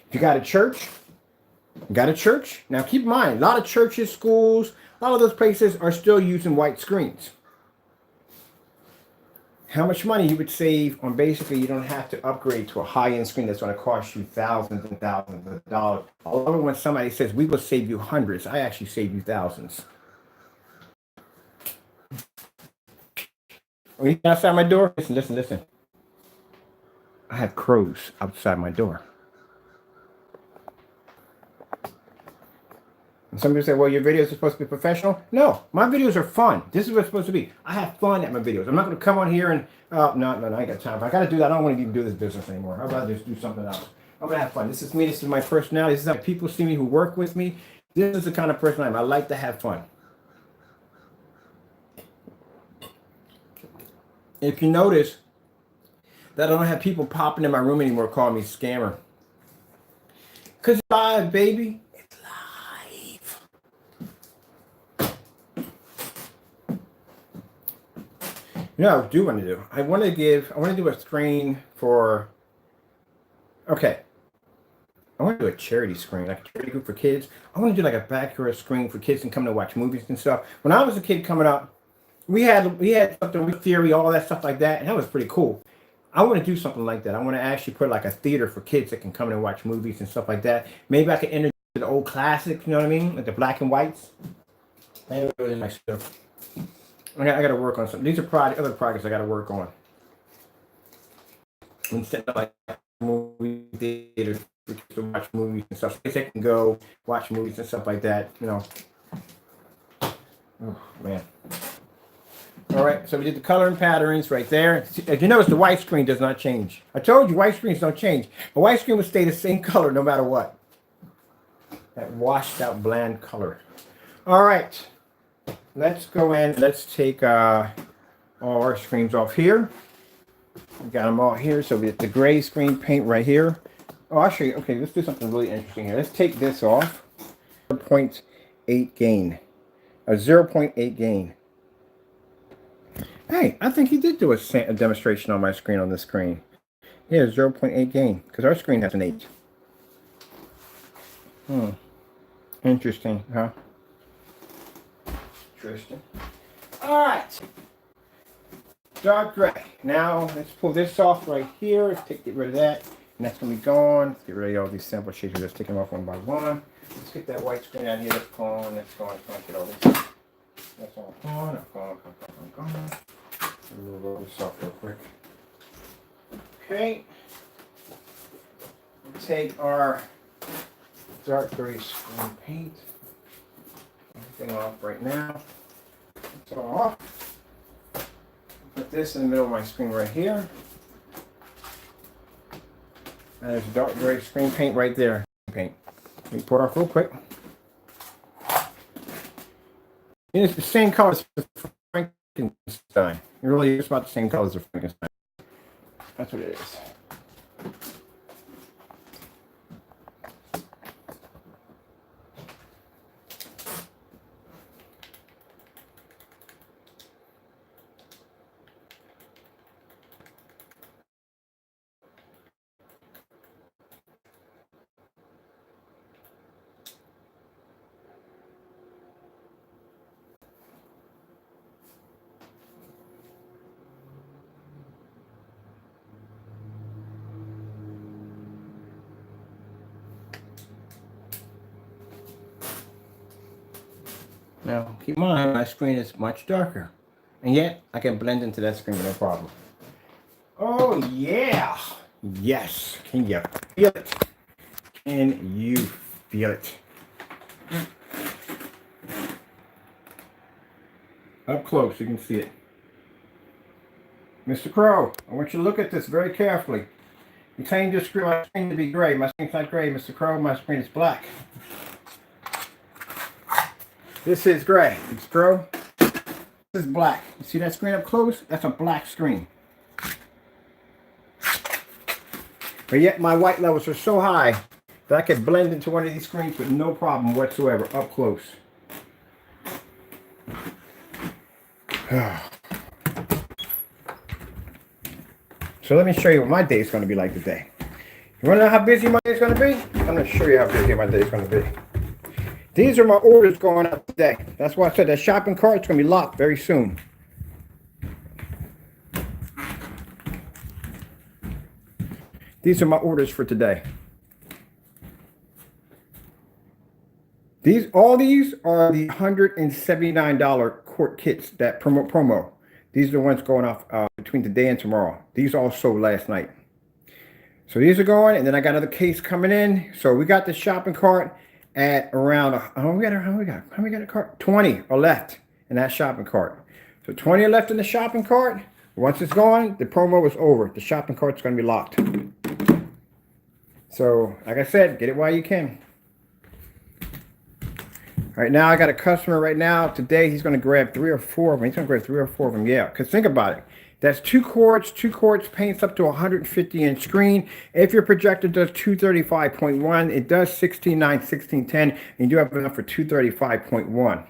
If you got a church, now keep in mind, a lot of churches, schools, a lot of those places are still using white screens. How much money you would save on basically you don't have to upgrade to a high-end screen that's going to cost you thousands and thousands of dollars. I love it when somebody says, we will save you hundreds. I actually save you thousands. When you get outside my door, listen. I have crows outside my door. And some people say, well, your videos are supposed to be professional. No, my videos are fun. This is what it's supposed to be. I have fun at my videos. I'm not going to come on here and, no, I ain't got time. If I got to do that, I don't want to even do this business anymore. I'd rather just do something else. I'm going to have fun. This is me. This is my personality. This is how people see me who work with me. This is the kind of person I am. I like to have fun. If you notice that I don't have people popping in my room anymore calling me scammer. Because it's live, baby. You know what I do want to do? I want to do a screen for, okay. I want to do a charity screen, like a charity group for kids. I want to do like a backyard screen for kids and come to watch movies and stuff. When I was a kid coming up, we had something with theory, all that stuff like that, and that was pretty cool. I want to do something like that. I want to actually put like a theater for kids that can come in and watch movies and stuff like that. Maybe I could introduce the old classics, you know what I mean? Like the black and whites. That was really nice stuff. I got to work on something. These are other projects I got to work on. Instead of like movie theaters to watch movies and stuff, they can go watch movies and stuff like that. You know. Oh man. All right, so we did the color and patterns right there. As you notice, the white screen does not change. I told you white screens don't change. A white screen would stay the same color no matter what. that washed out bland color. All right, let's go in. Let's take all our screens off here. We got them all here. So we get the gray screen paint right here. Oh, I'll show you. Okay, let's do something really interesting here. Let's take this off. 0.8 gain. A 0.8 gain. Hey, I think he did do a demonstration on my screen, on this screen. Yeah, 0.8 gain, because our screen has an 8. Interesting, huh? Interesting. All right. Dark gray. Now, let's pull this off right here. Let's get rid of that. And that's going to be gone. Let's get rid of all these sample shades. Let's take them off one by one. Let's get that white screen out here. Let's go on. Let's go on. Let's get all this. That's all gone. Gone. Remove all this off real quick. Okay. We'll take our dark gray screen paint. Everything off right now. It's all off. Put this in the middle of my screen right here. And there's dark gray screen paint right there. Paint. Let me pour it off real quick. And it's the same color as Frankenstein. It really is about the same color as Frankenstein. That's what it is. Now, keep in mind, my screen is much darker. And yet, I can blend into that screen with no problem. Oh, yeah. Yes. Can you feel it? Can you feel it? Up close, you can see it. Mr. Crow, I want you to look at this very carefully. You change your screen, my screen to be gray. My screen's not gray, Mr. Crow. My screen is black. This is gray. Mr. Crow. This is black. You see that screen up close? That's a black screen. But yet my white levels are so high that I could blend into one of these screens with no problem whatsoever up close. So let me show you what my day is going to be like today. You want to know how busy my day is going to be? I'm going to show you how busy my day is going to be. These are my orders going out today. That's why I said that shopping cart is going to be locked very soon. These are my orders for today. All these are the $179 quart kits that promo. These are the ones going off between today and tomorrow. These all sold last night. So these are going, and then I got another case coming in. So we got the shopping cart at around, how many got a cart? 20 are left in that shopping cart. So 20 are left in the shopping cart. Once it's gone, the promo is over. The shopping cart's going to be locked. So, like I said, get it while you can. Right now, I got a customer right now. Today, he's going to grab 3 or 4 of them. He's going to grab 3 or 4 of them, yeah. Because think about it. That's 2 quarts. 2 quarts paints up to 150-inch screen. If your projector does 235.1, it does 16.9, 16.10, and you do have enough for 235.1.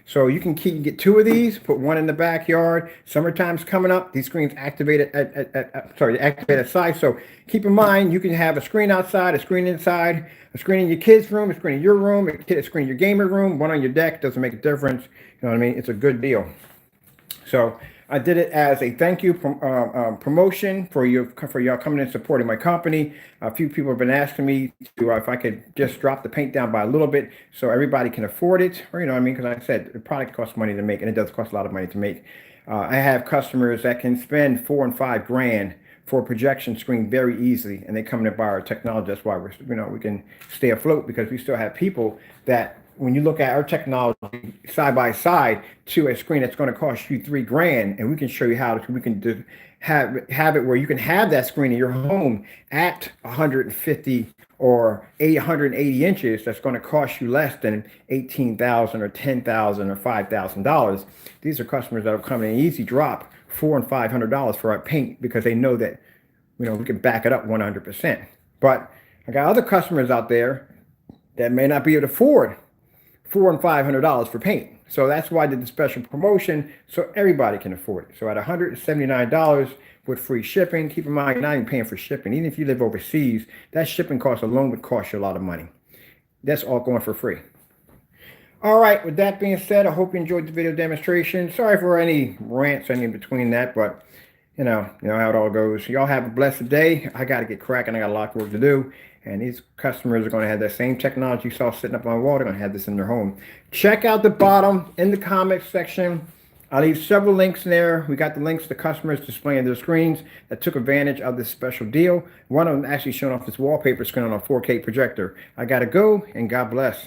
So you can get 2 of these, put 1 in the backyard. Summertime's coming up. These screens activate at size. So keep in mind, you can have a screen outside, a screen inside, a screen in your kid's room, a screen in your room, a screen in your gamer room, 1 on your deck. Doesn't make a difference. You know what I mean? It's a good deal. So I did it as a thank you promotion for y'all coming and supporting my company. A few people have been asking me to if I could just drop the paint down by a little bit so everybody can afford it. Or you know what I mean? Because like I said, the product costs money to make, and it does cost a lot of money to make. I have customers that can spend $4 and $5 grand for a projection screen very easily, and they come in and buy our technology. That's why we can stay afloat, because we still have people that, when you look at our technology side by side to a screen that's going to cost you $3 grand, and we can show you how we can have it where you can have that screen in your home at 150 or 880 inches. That's going to cost you less than $18,000 or $10,000 or $5,000. These are customers that will come in an easy drop $400 and $500 for our paint because they know that we can back it up 100%. But I got other customers out there that may not be able to afford $400 and $500 for paint. So that's why I did the special promotion so everybody can afford it. So at $179 with free shipping, keep in mind, you're not even paying for shipping. Even if you live overseas, that shipping cost alone would cost you a lot of money. That's all going for free. All right, with that being said, I hope you enjoyed the video demonstration. Sorry for any rants in between that, but you know how it all goes. Y'all have a blessed day. I got to get cracking. I got a lot of work to do. And these customers are going to have that same technology you saw sitting up on the wall. They're going to have this in their home. Check out the bottom in the comments section. I'll leave several links there. We got the links to customers displaying their screens that took advantage of this special deal. One of them actually showing off this wallpaper screen on a 4K projector. I got to go, and God bless.